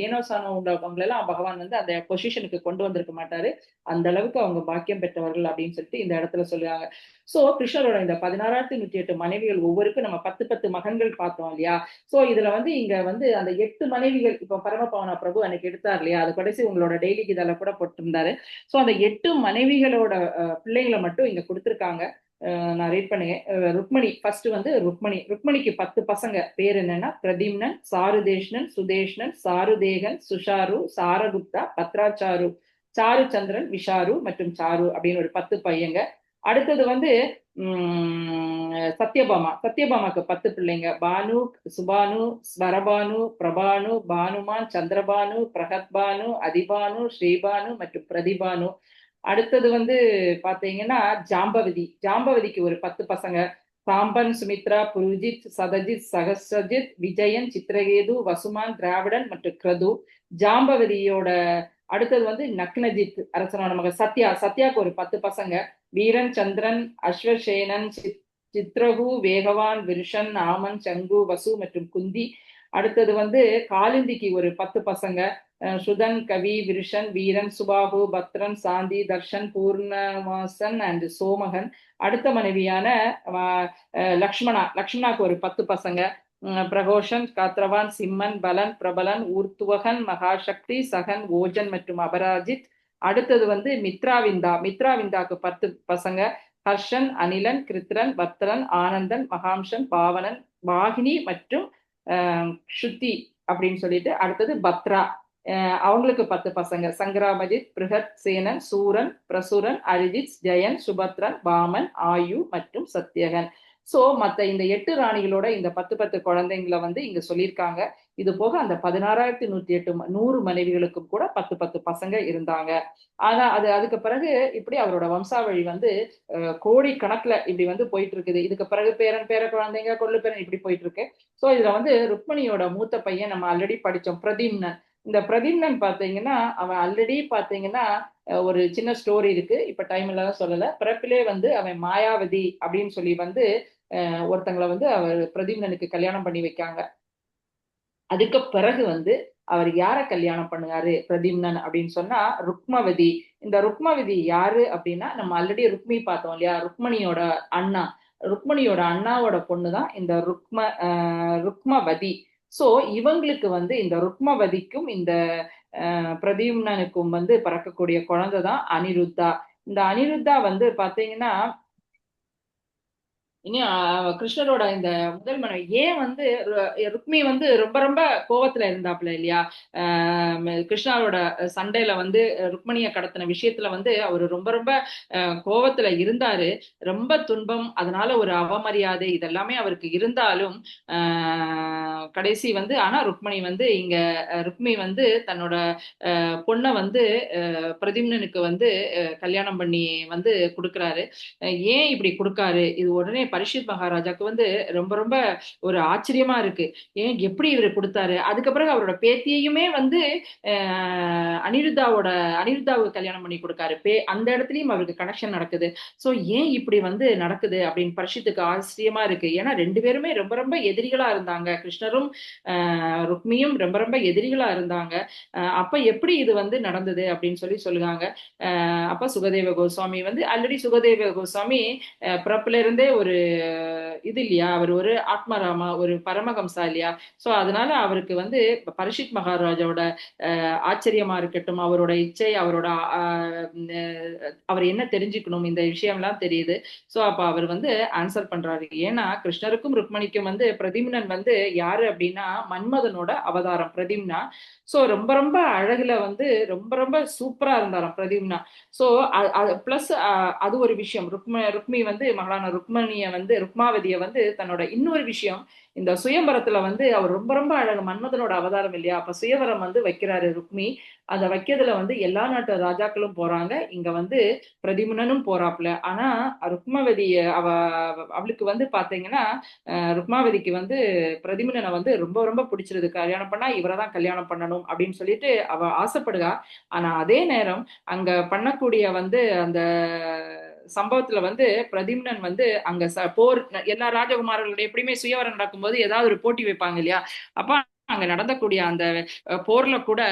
ஏனோ சானோ உள்ளவங்களெல்லாம் பகவான் வந்து அந்த பொசிஷனுக்கு கொண்டு வந்திருக்க மாட்டாரு. அந்த அளவுக்கு அவங்க பாக்கியம் பெற்றவர்கள் அப்படின்னு சொல்லிட்டு இந்த இடத்துல சொல்லுவாங்க. சோ கிருஷ்ணரோட இந்த 16,108 மனைவிகள் ஒவ்வொருக்கும் நம்ம 10 மகன்கள் பார்த்தோம் இல்லையா? சோ இதுல வந்து இங்க வந்து அந்த 8 மனைவிகள் இப்ப பரமபவன பிரபு அன்னைக்கு எடுத்தார் இல்லையா, அது கடைசி உங்களோட டெய்லி இதால கூட போட்டிருந்தாரு. சோ அந்த 8 மனைவிகளோட பிள்ளைங்களை மட்டும் இங்க கொடுத்திருக்காங்க. நான் ரீட் பண்ணேன். ருக்மணி ஃபர்ஸ்ட் வந்து ருக்மணிக்கு 10 பசங்க. பேர் என்னன்னா பிரதிம்னன், சாருதேஷ்ணன், சுதேஷ்ணன், சாருதேகன், சுஷாரு, சாரகுப்தா, பத்ராச்சாரு, சாருச்சந்திரன், விஷாரு மற்றும் சாரு அப்படின்னு ஒரு 10 பையங்க. அடுத்தது வந்து சத்யபாமாக்கு 10 பிள்ளைங்க. பானு, சுபானு, ஸ்வரபானு, பிரபானு, பானுமான், சந்திரபானு, பிரகத்பானு, அதிபானு, ஸ்ரீபானு மற்றும் பிரதிபானு. அடுத்தது வந்து பாத்தீங்கன்னா ஜாம்பவதிக்கு ஒரு 10 பசங்க. சாம்பன், சுமித்ரா, புருஜித், சதஜித், சகஸ்ரஜித், விஜயன், சித்திரகேது, வசுமான், திராவிடன் மற்றும் கிரது. ஜாம்பவதியோட அடுத்தது வந்து நக்னஜித் அரசனோட மகன் சத்யாக்கு ஒரு 10 பசங்க. வீரன், சந்திரன், அஸ்வசேனன், சித்ரகு, வேகவான், விருஷன், ஆமன், சங்கு, வசு மற்றும் குந்தி. அடுத்தது வந்து காலிந்திக்கு ஒரு 10 பசங்க. சுதன், கவி, விருஷன், வீரன், சுபாகு, பத்ரன், சாந்தி, தர்ஷன், பூர்ணவாசன் அண்ட் சோமகன். அடுத்த மனைவியான லக்ஷ்மணாக்கு ஒரு 10 பசங்க. பிரகோஷன், காத்ரவான், சிம்மன், பலன், பிரபலன், ஊர்த்துவகன், மகாசக்தி, சகன், ஓஜன் மற்றும் அபராஜித். அடுத்தது வந்து மித்ராவிந்தாக்கு 10 பசங்க. ஹர்ஷன், அனிலன், கிருத்ரன், பத்ரன், ஆனந்தன், மகாம்சன், பாவனன், வாகினி மற்றும் ஸ்ருதி அப்படின்னு சொல்லிட்டு. அடுத்தது பத்ரா அவங்களுக்கு 10 பசங்க, சங்கராமஜித், பிருகத், சேனன், சூரன், பிரசுரன், அரிஜித், ஜெயன், சுபத்ரன், பாமன், ஆயு மற்றும் சத்யகன். சோ மத்த இந்த 8 ராணிகளோட இந்த 10 குழந்தைங்களை வந்து இங்க சொல்லியிருக்காங்க. இது போக அந்த 16,108 100 மனைவிகளுக்கும் கூட 10 பசங்க இருந்தாங்க. ஆனா அதுக்கு பிறகு இப்படி அவரோட வம்சாவழி வந்து கோடி கணக்குல இப்படி வந்து போயிட்டு இருக்குது. இதுக்கு பிறகு பேரன், பேர குழந்தைங்க, கொள்ளு பேரன் இப்படி போயிட்டு இருக்கு. சோ இதுல வந்து ருக்மணியோட மூத்த பையன் நம்ம ஆல்ரெடி படிச்சோம், பிரதிம்னன். இந்த பிரதிம்னன் பாத்தீங்கன்னா அவன் ஆல்ரெடி பாத்தீங்கன்னா ஒரு சின்ன ஸ்டோரி இருக்கு, இப்ப டைம் இல்லாத சொல்லல. பிறப்பிலே வந்து அவன் மாயாவதி அப்படின்னு சொல்லி வந்து ஒருத்தங்களை வந்து அவர் பிரதிம்னனுக்கு கல்யாணம் பண்ணி வைக்காங்க. அதுக்கு பிறகு வந்து அவர் யார கல்யாணம் பண்ணுவாரு பிரதிம்னன் அப்படின்னு சொன்னா ருக்மவதி. இந்த ருக்மவதி யாரு அப்படின்னா நம்ம ஆல்ரெடி ருக்மி பார்த்தோம் இல்லையா, ருக்மணியோட அண்ணா. ருக்மணியோட அண்ணாவோட பொண்ணுதான் இந்த ருக்மவதி. சோ இவங்களுக்கு வந்து இந்த ருக்மவதிக்கும் இந்த பிரதிம்னனுக்கும் வந்து பிறக்கக்கூடிய குழந்தை தான் அனிருத்தா. இந்த அனிருத்தா வந்து பாத்தீங்கன்னா இனி கிருஷ்ணரோட இந்த முதல் மனைவி. ஏன் வந்து ருக்மி வந்து ரொம்ப ரொம்ப கோவத்துல இருந்தாப்புல இல்லையா, கிருஷ்ணரோட சண்டையில வந்து ருக்மணியை கடத்தின விஷயத்துல வந்து அவரு ரொம்ப ரொம்ப கோவத்துல இருந்தாரு. ரொம்ப துன்பம், அதனால ஒரு அவமரியாதை இதெல்லாமே அவருக்கு இருந்தாலும் கடைசி வந்து ஆனா ருக்மணி வந்து இங்க ருக்மி வந்து தன்னோட பொண்ணை வந்து பிரதிம்னனுக்கு வந்து கல்யாணம் பண்ணி வந்து கொடுக்குறாரு. ஏன் இப்படி கொடுக்காரு, இது உடனே பரீட்சித் மகாராஜாக்கு வந்து ரொம்ப ரொம்ப ஒரு ஆச்சரியமா இருக்கு. ஏன் எப்படி இவரு கொடுத்தாரு. அதுக்கு பிறகு அவரோட பேத்தியையுமே வந்து அனிருத்தாவுக்கு கல்யாணம் பண்ணி கொடுக்காரு. அந்த இடத்துலயும் அவருக்கு கனெக்ஷன் நடக்குது. சோ ஏன் இப்படி வந்து நடக்குது அப்படின்னு பரீட்சித்துக்கு ஆச்சரியமா இருக்கு. ஏன்னா 2 பேருமே ரொம்ப ரொம்ப எதிரிகளா இருந்தாங்க. கிருஷ்ணரும் ருக்மியும் ரொம்ப ரொம்ப எதிரிகளா இருந்தாங்க. அப்ப எப்படி இது வந்து நடந்தது அப்படின்னு சொல்லுவாங்க. அப்ப சுகதேவ கோஸ்வாமி வந்து ஆல்ரெடி சுகதேவ கோஸ்வாமி பிறப்புல இருந்தே ஒரு இது இல்லையா, அவர் ஒரு ஆத்மராமா, ஒரு பரமஹம்சா இல்லையா. சோ அதனால அவருக்கு வந்து பரீட்சித் மகாராஜாவோட ஆச்சரியமா இருக்கட்டும், அவரோட இச்சை, அவரோட அவர் என்ன தெரிஞ்சுக்கணும், இந்த விஷயம்லாம் தெரியுது. சோ அப்ப அவர் வந்து ஆன்சர் பண்றாரு. ஏன்னா கிருஷ்ணருக்கும் ருக்மணிக்கும் வந்து பிரதிம்னன் வந்து யாரு அப்படின்னா மன்மதனோட அவதாரம் பிரதிம்னா. சோ ரொம்ப ரொம்ப அழகுல வந்து ரொம்ப ரொம்ப சூப்பரா இருந்தாராம் பிரதிம்னா. சோ பிளஸ் அது ஒரு விஷயம். ருக்மி வந்து மகளான ருக்மாவதிய வந்து தன்னோட இன்னொரு விஷயம், இந்த சுயம்பரத்துல வந்து அவர் ரொம்ப ரொம்ப அழகு, மன்மதனோட அவதாரம் இல்லையா. அப்ப சுயவரம் வந்து வைக்கிறாரு ருக்மி. அதை வைக்கிறதுல வந்து எல்லா நாட்டு ராஜாக்களும் போறாங்க, இங்க வந்து பிரதிம்னனும் போறாப்புல. ஆனா ருக்மவதி அவளுக்கு வந்து பாத்தீங்கன்னா ருக்மாவதிக்கு வந்து பிரதிம்னனை வந்து ரொம்ப ரொம்ப பிடிச்சிருது. கல்யாணம் பண்ணா இவரைதான் கல்யாணம் பண்ணணும் அப்படின்னு சொல்லிட்டு அவ ஆசைப்படுகா. ஆனா அதே நேரம் அங்க பண்ணக்கூடிய வந்து அந்த சம்பவத்துல வந்து பிரதிம்னன் வந்து அங்க போர், எல்லா ராஜகுமாரர்களுடைய எப்படியுமே சுயவரம் நடக்கும்போது ஏதாவது ஒரு போட்டி வைப்பாங்க இல்லையா. அப்ப அங்க நடந்தக்கூடிய அந்த போர்ல கூட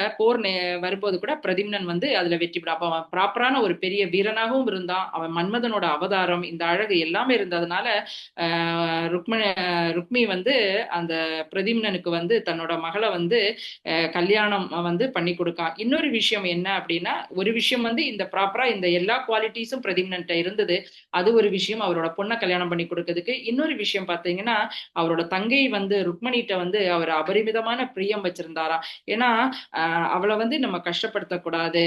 வரும்போது கூட பிரதிம்னன் வந்து அதுல வெற்றி பெற. அப்ப அவன் ப்ராப்பரான ஒரு பெரிய வீரனாகவும் இருந்தான். அவன் மன்மதனோட அவதாரம், இந்த அழகு எல்லாமே இருந்ததுனால ருக்மி வந்து அந்த பிரதிம்னனுக்கு வந்து தன்னோட மகளை வந்து கல்யாணம் வந்து பண்ணி கொடுக்கான். இன்னொரு விஷயம் என்ன அப்படின்னா, ஒரு விஷயம் வந்து இந்த ப்ராப்பரா இந்த எல்லா குவாலிட்டிஸும் பிரதிம்னன்ட்ட இருந்தது. அது ஒரு விஷயம் அவரோட பொண்ணை கல்யாணம் பண்ணி கொடுக்கறதுக்கு. இன்னொரு விஷயம் பாத்தீங்கன்னா அவரோட தங்கை வந்து ருக்மணிட்ட வந்து அவர் அபரிமிதமான பிரியம் வச்சிருந்தாராம். ஏன்னா அவளை வந்து நம்ம கஷ்டப்படுத்தக்கூடாது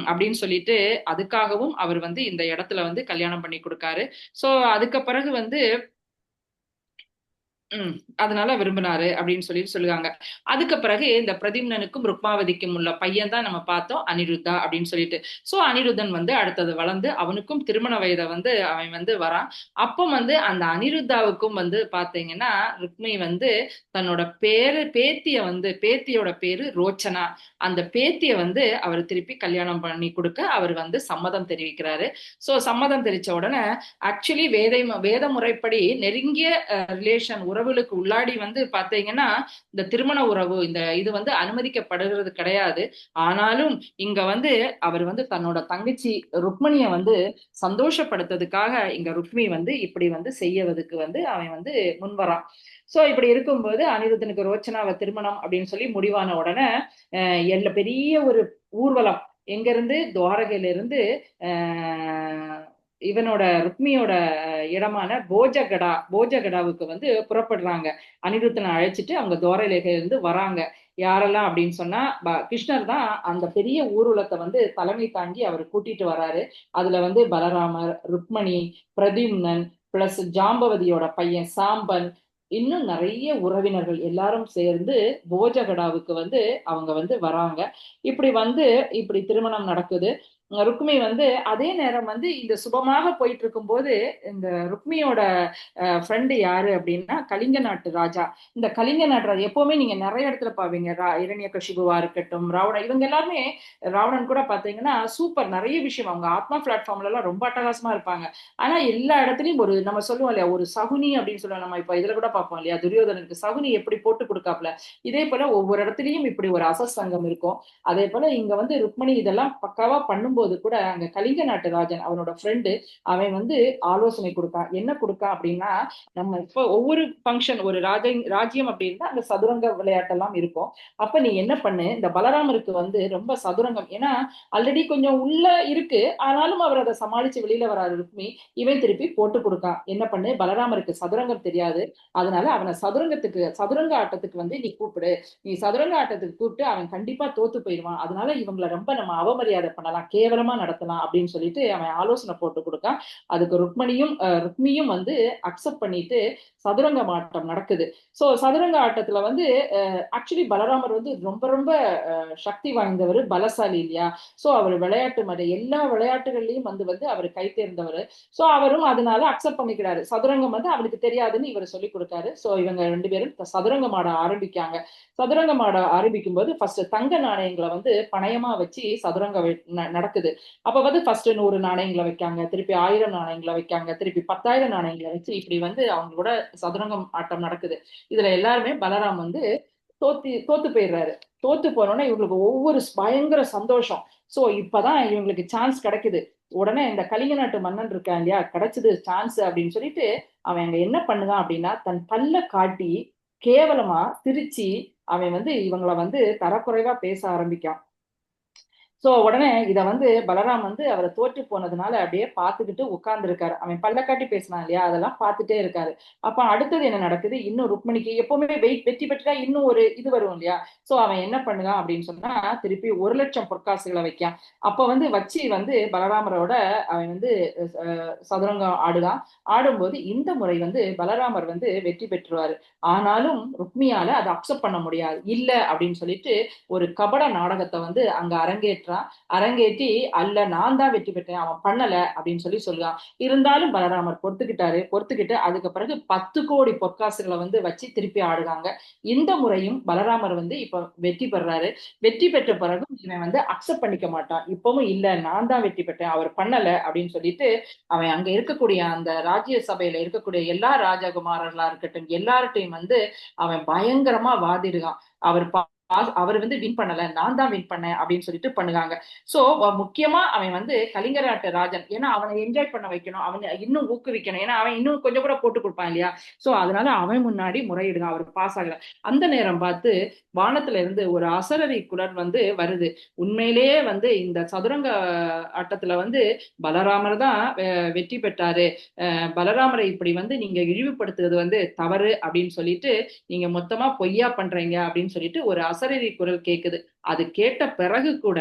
அப்படின்னு சொல்லிட்டு அதுக்காகவும் அவர் வந்து இந்த இடத்துல வந்து கல்யாணம் பண்ணி கொடுக்காரு. சோ அதுக்கு பிறகு வந்து அதனால விரும்பினாரு அப்படின்னு சொல்லுவாங்க. அதுக்கு பிறகு இந்த பிரதிம்னனுக்கும் ருக்மாவதிக்கும் உள்ள பையன் தான் நம்ம பார்த்தோம், அனிருத்தா அப்படின்னு சொல்லிட்டு. சோ அனிருத்தன் வந்து அடுத்தது வளர்ந்து அவனுக்கும் திருமண வயதை வந்து அவன் வந்து வரான். அப்போ வந்து அந்த அனிருத்தாவுக்கும் வந்து பாத்தீங்கன்னா ருக்மி வந்து தன்னோட பேத்தியோட பேரு ரோச்சனா. அந்த பேத்திய வந்து அவர் திருப்பி கல்யாணம் பண்ணி கொடுக்க அவர் வந்து சம்மதம் தெரிவிக்கிறாரு. சோ சம்மதம் தெரிவிச்ச உடனே ஆக்சுவலி வேத முறைப்படி நெருங்கிய ரிலேஷன் உறவுகளுக்கு உள்ளாடி வந்து பாத்தீங்கன்னா இந்த திருமண உறவு இது வந்து அனுமதிக்கப்படுகிறது கிடையாது. ஆனாலும் இங்க வந்து அவர் வந்து தன்னோட தங்கச்சி ருக்மணிய வந்து சந்தோஷப்படுத்துறதுக்காக இங்க ருக்மி வந்து இப்படி வந்து செய்யறதுக்கு வந்து அவன் வந்து முன்வரான். சோ இப்படி இருக்கும்போது அனிருத்தனுக்கு ரோச்சனாவை திருமணம் அப்படின்னு சொல்லி முடிவான உடனே பெரிய ஒரு ஊர்வலம் எங்க இருந்து, துவாரகையில இருந்து இவனோட ருக்மியோட இடமான போஜகடாவுக்கு வந்து புறப்படுறாங்க. அனிருத்தனை அழைச்சிட்டு அவங்க துவாரகையில இருந்து வராங்க. யாரெல்லாம் அப்படின்னு சொன்னா கிருஷ்ணர் தான் அந்த பெரிய ஊர்வலத்தை வந்து தலைமை தாங்கி அவர் கூட்டிட்டு வராரு. அதுல வந்து பலராமர், ருக்மணி, பிரதிம்னன் பிளஸ் ஜாம்பவதியோட பையன் சாம்பன், இன்னும் நிறைய உறவினர்கள் எல்லாரும் சேர்ந்து போஜகடாவுக்கு வந்து அவங்க வந்து வராங்க. இப்படி வந்து இப்படி திருமணம் நடக்குது. ருக்மி வந்து அதே நேரம் வந்து இந்த சுபமாக போயிட்டு இருக்கும்போது இந்த ருக்மியோட ஃப்ரெண்டு யாரு அப்படின்னா கலிங்க நாட்டு ராஜா. இந்த கலிங்க நாட்டு ராஜா எப்பவுமே நீங்க நிறைய இடத்துல பாவீங்க, இரண்யகசிபுவா இருக்கட்டும், ராவணன், இவங்க எல்லாருமே, ராவணன் கூட பாத்தீங்கன்னா சூப்பர் நிறைய விஷயம் அவங்க ஆத்மா பிளாட்ஃபார்ம்ல எல்லாம் ரொம்ப அட்டகாசமா இருப்பாங்க. ஆனா எல்லா இடத்துலயும் ஒரு நம்ம சொல்லுவோம் இல்லையா, ஒரு சகுனி அப்படின்னு சொல்லுவோம். நம்ம இப்ப இதுல கூட பார்ப்போம் இல்லையா, துரியோதனனுக்கு சகுனி எப்படி போட்டு கொடுக்காப்ல, இதே போல ஒவ்வொரு இடத்துலயும் இப்படி ஒரு அசஸ்தங்கம் இருக்கும். அதே போல இங்க வந்து ருக்மணி இதெல்லாம் பக்காவா பண்ணும்போது கூட அங்க கலிங்க நாட்டு ராஜன் அவனோட ஃப்ரெண்டு அவன் வந்து ஆலோசனை கொடுக்கான். என்ன கொடுக்கான் அப்படின்னா, நம்ம இப்போ ஒவ்வொரு ஃபங்க்ஷன் ஒரு ராஜ்யம் அப்படின்னா அங்க சதுரங்க விளையாட்டெல்லாம் இருக்கும். அப்ப நீ என்ன பண்ணு, இந்த பலராமருக்கு வந்து ரொம்ப சதுரங்கம், ஏன்னா ஆல்ரெடி கொஞ்சம் உள்ள இருக்கு, ஆனாலும் அவர் அதை சமாளிச்சு வெளியில வராரு ருக்மி. இவன் திருப்பி போட்டு கொடுக்கான். என்ன பண்ணு, பலராமருக்கு சதுரங்கம் தெரியாது, அதனால அவனை சதுரங்க ஆட்டத்துக்கு வந்து நீ கூப்பிடு, நீ சதுரங்க ஆட்டத்துக்கு கூப்பிட்டு அவன் கண்டிப்பா தோத்து போயிடுவான், அதனால இவங்களை ரொம்ப நம்ம அவமரியாதை பண்ணலாம், கேவலமா நடத்தலாம் அப்படின்னு சொல்லிட்டு அவன் ஆலோசனை போட்டு கொடுக்கான். அதுக்கு ருக்மியும் வந்து அக்செப்ட் பண்ணிட்டு சதுரங்க ஆட்டம் நடக்குது. சோ சதுரங்க ஆட்டத்துல வந்து ஆக்சுவலி பலராமர் வந்து ரொம்ப ரொம்ப சக்தி வாய்ந்தவர், பலசாலி இல்லையா. சோ அவர் விளையாட்டு எல்லா விளையாட்டுகள்லயும் வந்து அவர் கை தேர்ந்தவர். சோ அவரும் அதனால அக்செப்ட் பண்ணிக்கிறாரு. சதுரங்கம் வந்து அவனுக்கு தெரியாதுன்னு இவர் சொல்லி கொடுத்தாரு. சோ இவங்க ரெண்டு பேரும் சதுரங்கம் ஆட ஆரம்பிக்காங்க. சதுரங்கம் ஆட ஆரம்பிக்கும் போது ஃபர்ஸ்ட் தங்க நாணயங்களை வந்து பணயமா வச்சு சதுரங்க நடக்குது. அப்ப வந்து ஃபர்ஸ்ட் 100 நாணயங்களை வைக்காங்க, திருப்பி 1000 நாணயங்களை வைக்காங்க, திருப்பி 10,000 நாணயங்களை வச்சு இப்படி வந்து அவங்களோட சதுரங்கம் ஆட்டம் நடக்குது. இதுல எல்லாருமே பலராம் வந்து தோத்து போயிடுறாரு. தோத்து போனோன்னா இவங்களுக்கு ஒவ்வொரு பயங்கர சந்தோஷம். சோ இப்பதான் இவங்களுக்கு சான்ஸ் கிடைக்குது. உடனே இந்த கலிங்க நாட்டு மன்னன் இருக்கான் இல்லையா, கிடைச்சது சான்ஸ் அப்படின்னு சொல்லிட்டு அவன் அங்க என்ன பண்ணுவான் அப்படின்னா, தன் பல்ல காட்டி கேவலமா சிரிச்சு அவன் வந்து இவங்களை வந்து தரக்குறைவா பேச ஆரம்பிக்கான். சோ உடனே இத வந்து பலராம் வந்து அவரை தோற்று போனதுனால அப்படியே பார்த்துக்கிட்டு உட்கார்ந்து இருக்காரு. அவன் பல்லக்காட்டி பேசினான் இல்லையா, அதெல்லாம் பார்த்துட்டே இருக்காரு. அப்ப அடுத்தது என்ன நடக்குது, இன்னும் ருக்மணிக்கு எப்பவுமே வெற்றி பெற்றா இன்னும் ஒரு இது வரும் இல்லையா. சோ அவன் என்ன பண்ணுவான் அப்படின்னு சொன்னா, திருப்பி 1,00,000 பொற்காசுகளை வைக்கான். அப்ப வந்து வச்சு வந்து பலராமரோட அவன் வந்து சதுரங்கம் ஆடுதான். ஆடும்போது இந்த முறை வந்து பலராமர் வந்து வெற்றி பெற்றுவாரு. ஆனாலும் ருக்மியால அதை அக்செப்ட் பண்ண முடியாது. இல்ல அப்படின்னு சொல்லிட்டு ஒரு கபட நாடகத்தை வந்து அங்க அரங்கேற்றி அல்ல நான் தான் வெற்றி பெற்றேன், அவன் பண்ணல அப்படின்னு சொல்லுவான். இருந்தாலும் பலராமர் பொறுத்துக்கிட்டு அதுக்கு பிறகு 10 கோடி பொற்காசுகளை வந்து வச்சு திருப்பி ஆடுறாங்க. இந்த முறையும் பலராமர் வந்து இப்ப வெற்றி பெறாரு. வெற்றி பெற்ற பிறகு இவன் வந்து அக்செப்ட் பண்ணிக்க மாட்டான். இப்பவும் இல்ல நான் தான் வெற்றி பெற்றேன், அவர் பண்ணல அப்படின்னு சொல்லிட்டு அவன் அங்க இருக்கக்கூடிய அந்த ராஜ்ய சபையில இருக்கக்கூடிய எல்லா ராஜகுமாரர்களா இருக்கட்டும் எல்லார்ட்டையும் வந்து அவன் பயங்கரமா வாதிடுவான். அவர் வந்து வின் பண்ணல, நான் தான் வின் பண்ணேன் அப்படின்னு சொல்லிட்டு பண்ணுவாங்க. சோ முக்கியமா அவன் வந்து கலிங்க நாட்டு ராஜன், ஏன்னா அவனை என்ஜாய் பண்ண வைக்கணும், அவனை இன்னும் ஊக்குவிக்கணும், ஏன்னா அவன் இன்னும் கொஞ்சம் கூட போட்டு கொடுப்பான் இல்லையா. சோ அதனால அவன் முன்னாடி முறையிடுங்க, அவர் பாஸ் ஆகல. அந்த நேரம் பார்த்து வானத்துல இருந்து ஒரு அசரரி குரல் வந்து வருது. உண்மையிலேயே வந்து இந்த சதுரங்க ஆட்டத்துல வந்து பலராமர் தான் வெற்றி பெற்றாரு, பலராமரை இப்படி வந்து நீங்க இழிவுபடுத்துறது வந்து தவறு அப்படின்னு சொல்லிட்டு நீங்க மொத்தமா பொய்யா பண்றீங்க அப்படின்னு சொல்லிட்டு ஒரு அசரீரி குரல் கேக்குது. அது கேட்ட பிறகு கூட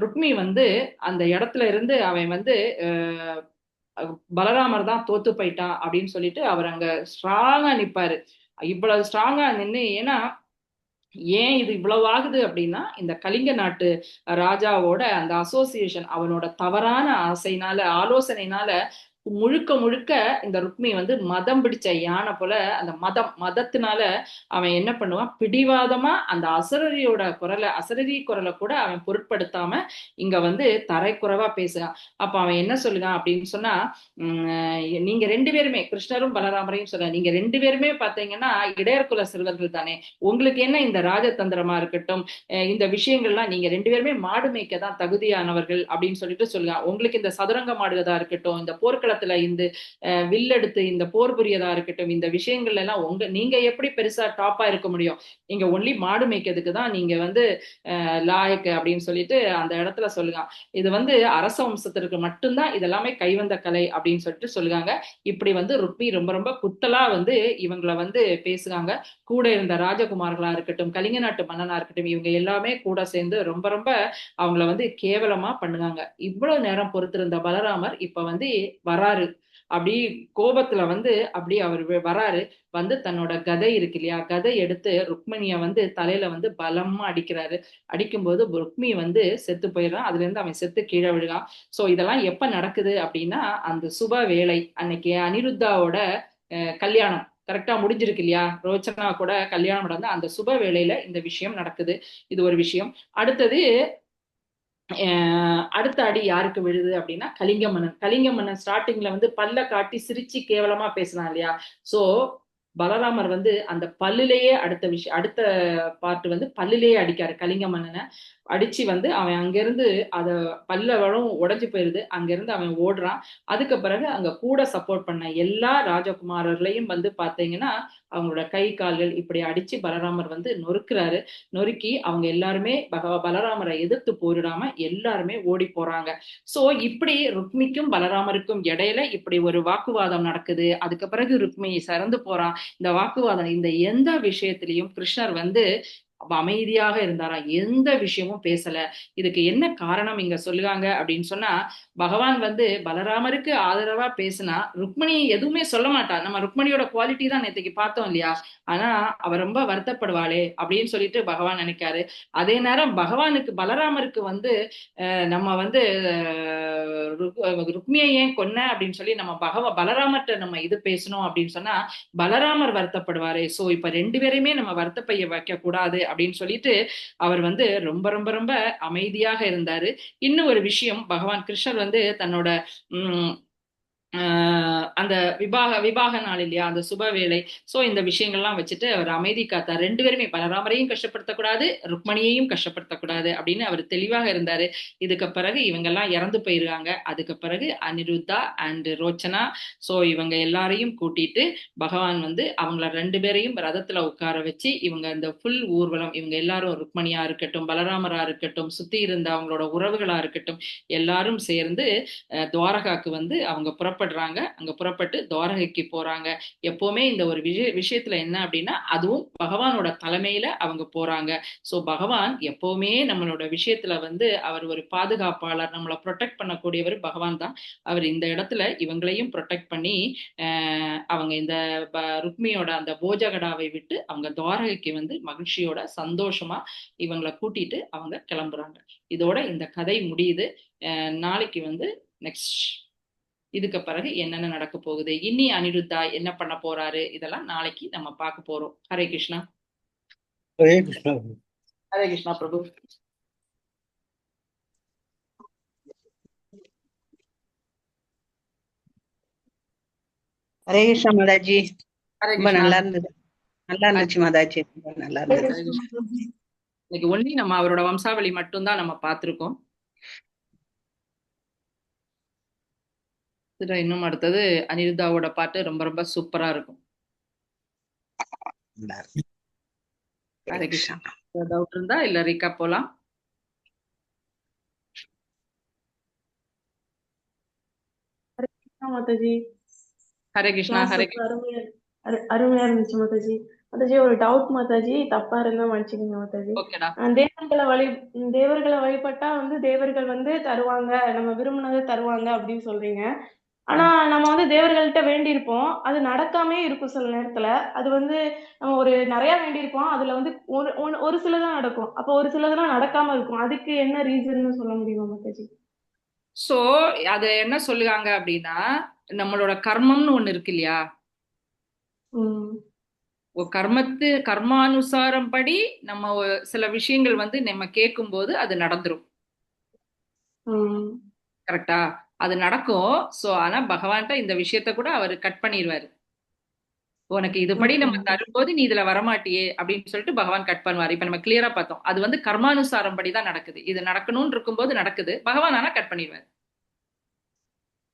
ருக்மி வந்து அந்த இடத்துல இருந்து அவன் வந்து பலராமர் தான் தோத்து போயிட்டான் அப்படின்னு சொல்லிட்டு அவர் அங்க ஸ்ட்ராங்கா நிப்பாரு. இவ்வளவு ஸ்ட்ராங்கா நின்று, ஏன்னா ஏன் இது இவ்வளவு ஆகுது அப்படின்னா, இந்த கலிங்க நாட்டு ராஜாவோட அந்த அசோசியேஷன், அவனோட தவறான ஆலோசனைனால முழுக்க இந்த ருக்மி வந்து மதம் பிடிச்ச யானை போல அந்த மதத்தினால அவன் என்ன பண்ணுவான், பிடிவாதமா அந்த அசரரி குரலை கூட அவன் பொருட்படுத்தாம இங்க வந்து தரைக்குறைவா பேசுறான். அப்ப அவன் என்ன சொல்லுவான் அப்படின்னு சொன்னா, நீங்க 2 பேருமே, கிருஷ்ணரும் பலராமரையும் சொல்ல, நீங்க 2 பேருமே பாத்தீங்கன்னா இடையர்குல சிறுவர்கள் தானே, உங்களுக்கு என்ன இந்த ராஜதந்திரமா இருக்கட்டும் இந்த விஷயங்கள்லாம், நீங்க 2 பேருமே மாடு மேய்க்க தான் தகுதியானவர்கள் அப்படின்னு சொல்லிட்டு சொல்லுவான். உங்களுக்கு இந்த சதுரங்கம் ஆடுவதா இருக்கட்டும், இந்த போர்க்கள போர்க்களத்துல இந்த வில்லெடுத்து இந்த போர் புரியதா இருக்கட்டும், இந்த விஷயங்கள்ல எல்லாம் நீங்க எப்படி பெருசா டாப்பா இருக்க முடியும்? நீங்க ஒன்லி மாடு மேய்க்கிறதுக்கு தான் நீங்க லாயக்கு அப்படின்னு சொல்லிட்டு அந்த இடத்துல சொல்லுங்க. இது அரச வம்சத்திற்கு மட்டும்தான் இதெல்லாமே கைவந்த கலை அப்படின்னு சொல்லிட்டு சொல்லுவாங்க. இப்படி ருக்மி ரொம்ப ரொம்ப குத்தலா இவங்களை பேசுறாங்க. கூட இருந்த ராஜகுமார்களா இருக்கட்டும், கலிங்க நாட்டு மன்னனா இருக்கட்டும், இவங்க எல்லாமே கூட சேர்ந்து ரொம்ப ரொம்ப அவங்கள கேவலமா பண்ணுவாங்க. இவ்வளவு நேரம் பொறுத்திருந்த பலராமர் இப்ப வராரு. அப்படி கோபத்துல அப்படி அவர் வராரு. தன்னோட கதை இருக்கு இல்லையா, கதை எடுத்து ருக்மிணிய தலையில பலமா அடிக்கிறாரு. அடிக்கும்போது ருக்மி செத்து போயிடறான். அதுல இருந்து அவன் செத்து கீழே விழுகான். சோ இதெல்லாம் எப்ப நடக்குது அப்படின்னா, அந்த சுப வேளை அன்னைக்கு அனிருத்தாவோட கல்யாணம் கரெக்டா முடிஞ்சிருக்கு இல்லையா, ரோச்சனா கூட கல்யாணம் நடந்த அந்த சுப வேளையில இந்த விஷயம் நடக்குது. இது ஒரு விஷயம். அடுத்தது அடுத்த அடி யாருக்கு விழுது அப்படின்னா கலிங்க மன்னன். கலிங்க மன்னன் ஸ்டார்டிங்ல பல்ல காட்டி சிரிச்சு கேவலமா பேசினான் இல்லையா. சோ பலராமர் அந்த பல்லுலேயே அடுத்த பார்ட் பல்லுலேயே அடிக்காரு கலிங்க மன்னனை. அடிச்சு அவன் அங்கிருந்து அத பல்லவளும் உடைஞ்சு போயிருது. அங்கிருந்து அவன் ஓடுறான். அதுக்கு பிறகு அங்க கூட சப்போர்ட் பண்ண எல்லா ராஜகுமாரர்களையும் பாத்தீங்கன்னா அவங்களோட கை கால்கள் இப்படி அடிச்சு பலராமர் நொறுக்குறாரு. நொறுக்கி அவங்க எல்லாருமே பலராமரை எதிர்த்து போரிடாம எல்லாருமே ஓடி போறாங்க. சோ இப்படி ருக்மிக்கும் பலராமருக்கும் இடையில இப்படி ஒரு வாக்குவாதம் நடக்குது. அதுக்கு பிறகு ருக்மி சறந்து போறான். இந்த வாக்குவாதம் இந்த எந்த விஷயத்திலையும் கிருஷ்ணர் அமைதியாக இருந்தாரா, எந்த விஷயமும் பேசல. இதுக்கு என்ன காரணம் இங்க சொல்லுவாங்க அப்படின்னு சொன்னா, பகவான் பலராமருக்கு ஆதரவா பேசினா ருக்மணி எதுவுமே சொல்ல மாட்டா. நம்ம ருக்மணியோட குவாலிட்டி தான் நேற்றுக்கு பார்த்தோம் இல்லையா. ஆனா அவ ரொம்ப வருத்தப்படுவாளே அப்படின்னு சொல்லிட்டு பகவான் நினைக்காரு. அதே நேரம் பலராமருக்கு நம்ம ருக்மியை ஏன் கொன்ன அப்படின்னு சொல்லி நம்ம பலராமர்கிட்ட நம்ம இது பேசணும் அப்படின்னு சொன்னா பலராமர் வருத்தப்படுவாரு. சோ இப்ப ரெண்டு பேரையுமே நம்ம வருத்தப்பைய வைக்க கூடாது அப்படின்னு சொல்லிட்டு அவர் ரொம்ப ரொம்ப ரொம்ப அமைதியாக இருந்தாரு. இன்னும் ஒரு விஷயம், பகவான் கிருஷ்ணர் தன்னோட அந்த விவாக நாள் இல்லையா, அந்த சுப வேளை. சோ இந்த விஷயங்கள்லாம் வச்சுட்டு அவர் அமைதி காத்தார். ரெண்டு பேருமே பலராமரையும் கஷ்டப்படுத்தக்கூடாது, ருக்மணியையும் கஷ்டப்படுத்தக்கூடாது அப்படின்னு அவர் தெளிவாக இருந்தாரு. இதுக்கு பிறகு இவங்க எல்லாம் இறந்து போயிருக்காங்க. அதுக்கு பிறகு அனிருத்தா அண்ட் ரோச்சனா, சோ இவங்க எல்லாரையும் கூட்டிட்டு பகவான் அவங்கள ரெண்டு பேரையும் ரதத்துல உட்கார வச்சு இவங்க அந்த ஃபுல் ஊர்வலம், இவங்க எல்லாரும் ருக்மணியா இருக்கட்டும், பலராமரா இருக்கட்டும், சுத்தி இருந்த அவங்களோட உறவுகளா இருக்கட்டும், எல்லாரும் சேர்ந்து துவாரகாக்கு அவங்க புறப்படுறாங்க. அங்க புறப்பட்டு துவாரகைக்கு போறாங்க. எப்பவுமே இந்த ஒரு விஷயத்துல என்ன அப்படின்னா, அதுவும் பகவானோட தலைமையில அவங்க போறாங்க. சோ பகவான் எப்பவுமே நம்மளோட விஷயத்துல அவர் ஒரு பாதுகாப்பாளர், நம்மளை ப்ரொடெக்ட் பண்ணக்கூடியவர் பகவான் தான். அவர் இந்த இடத்துல இவங்களையும் ப்ரொடெக்ட் பண்ணி அவங்க இந்த ருக்மியோட அந்த போஜகடாவை விட்டு அவங்க துவாரகைக்கு மகிழ்ச்சியோட சந்தோஷமா இவங்களை கூட்டிட்டு அவங்க கிளம்புறாங்க. இதோட இந்த கதை முடியுது. நாளைக்கு நெக்ஸ்ட் இதுக்கு பிறகு என்னென்ன நடக்க போகுது, இனி அனிருத்தா என்ன பண்ண போறாரு, இதெல்லாம் நாளைக்கு நம்ம பார்க்க போறோம். ஹரே கிருஷ்ணா. ஹரே கிருஷ்ணா. ஹரே கிருஷ்ணா பிரபு. ஹரே கிருஷ்ணா மாதாஜி. ஹரே ரொம்ப கிருஷ்ணா. நல்லா இருந்தது. நல்லா இருந்துச்சு மாதாஜி, ரொம்ப நல்லா இருந்தது. இன்னைக்கு ஒன்லி நம்ம அவரோட வம்சாவளி மட்டும்தான் நம்ம பார்த்திருக்கோம். இன்னும் அடுத்தது அனிருத்தாவோட பாட்டு ரொம்ப ரொம்ப சூப்பரா இருக்கும். ஹரே கிருஷ்ணா. டவுட் இருந்தா இல்ல ரீகா போலாம். மாதாஜி. ஹரே கிருஷ்ணா. ஹரே அருமையா இருந்துச்சு மாதாஜி. மாதாஜி ஒரு டவுட் மாதாஜி, தப்பா இருந்தா மன்னிச்சுக்கோங்க மாதாஜி. ஓகேடா. தேவர்களை வழிபட்டா தேவர்கள் தருவாங்க, நம்ம விரும்பினதை தருவாங்க அப்படின்னு சொல்றீங்க. ஆனா நம்ம தேவர்கள்ட்ட வேண்டியிருப்போம், அது நடக்காமே இருக்கும் சில நேரத்துல. அது நம்ம ஒரு நிறைய வேண்டியிருப்போம், அதுல ஒரு சிலதான் நடக்கும். அப்ப ஒரு சிலதெல்லாம் நடக்காம இருக்கும். அதுக்கு என்ன ரீசன் சொல்ல முடியுமா மாதாஜி? சோ அது என்ன சொல்லுவாங்க அப்படின்னா, நம்மளோட கர்மம்னு ஒண்ணு இருக்கு இல்லையா, கர்மானுசாரம் படி நம்ம சில விஷயங்கள் நம்ம கேட்கும் போது அது நடந்துரும். கரெக்டா? அது நடக்கும். சோ ஆனா பகவான்கிட்ட இந்த விஷயத்த கூட அவர் கட் பண்ணிடுவாரு. உனக்கு இதுபடி நம்ம தரும்போது நீ இதுல வரமாட்டியே அப்படின்னு சொல்லிட்டு பகவான் கட் பண்ணுவாரு. இப்ப நம்ம கிளியரா பார்த்தோம், அது கர்மானுசாரம் படிதான் நடக்குது. இது நடக்கணும்னு இருக்கும்போது நடக்குது, பகவான் ஆனா கட் பண்ணிடுவாரு.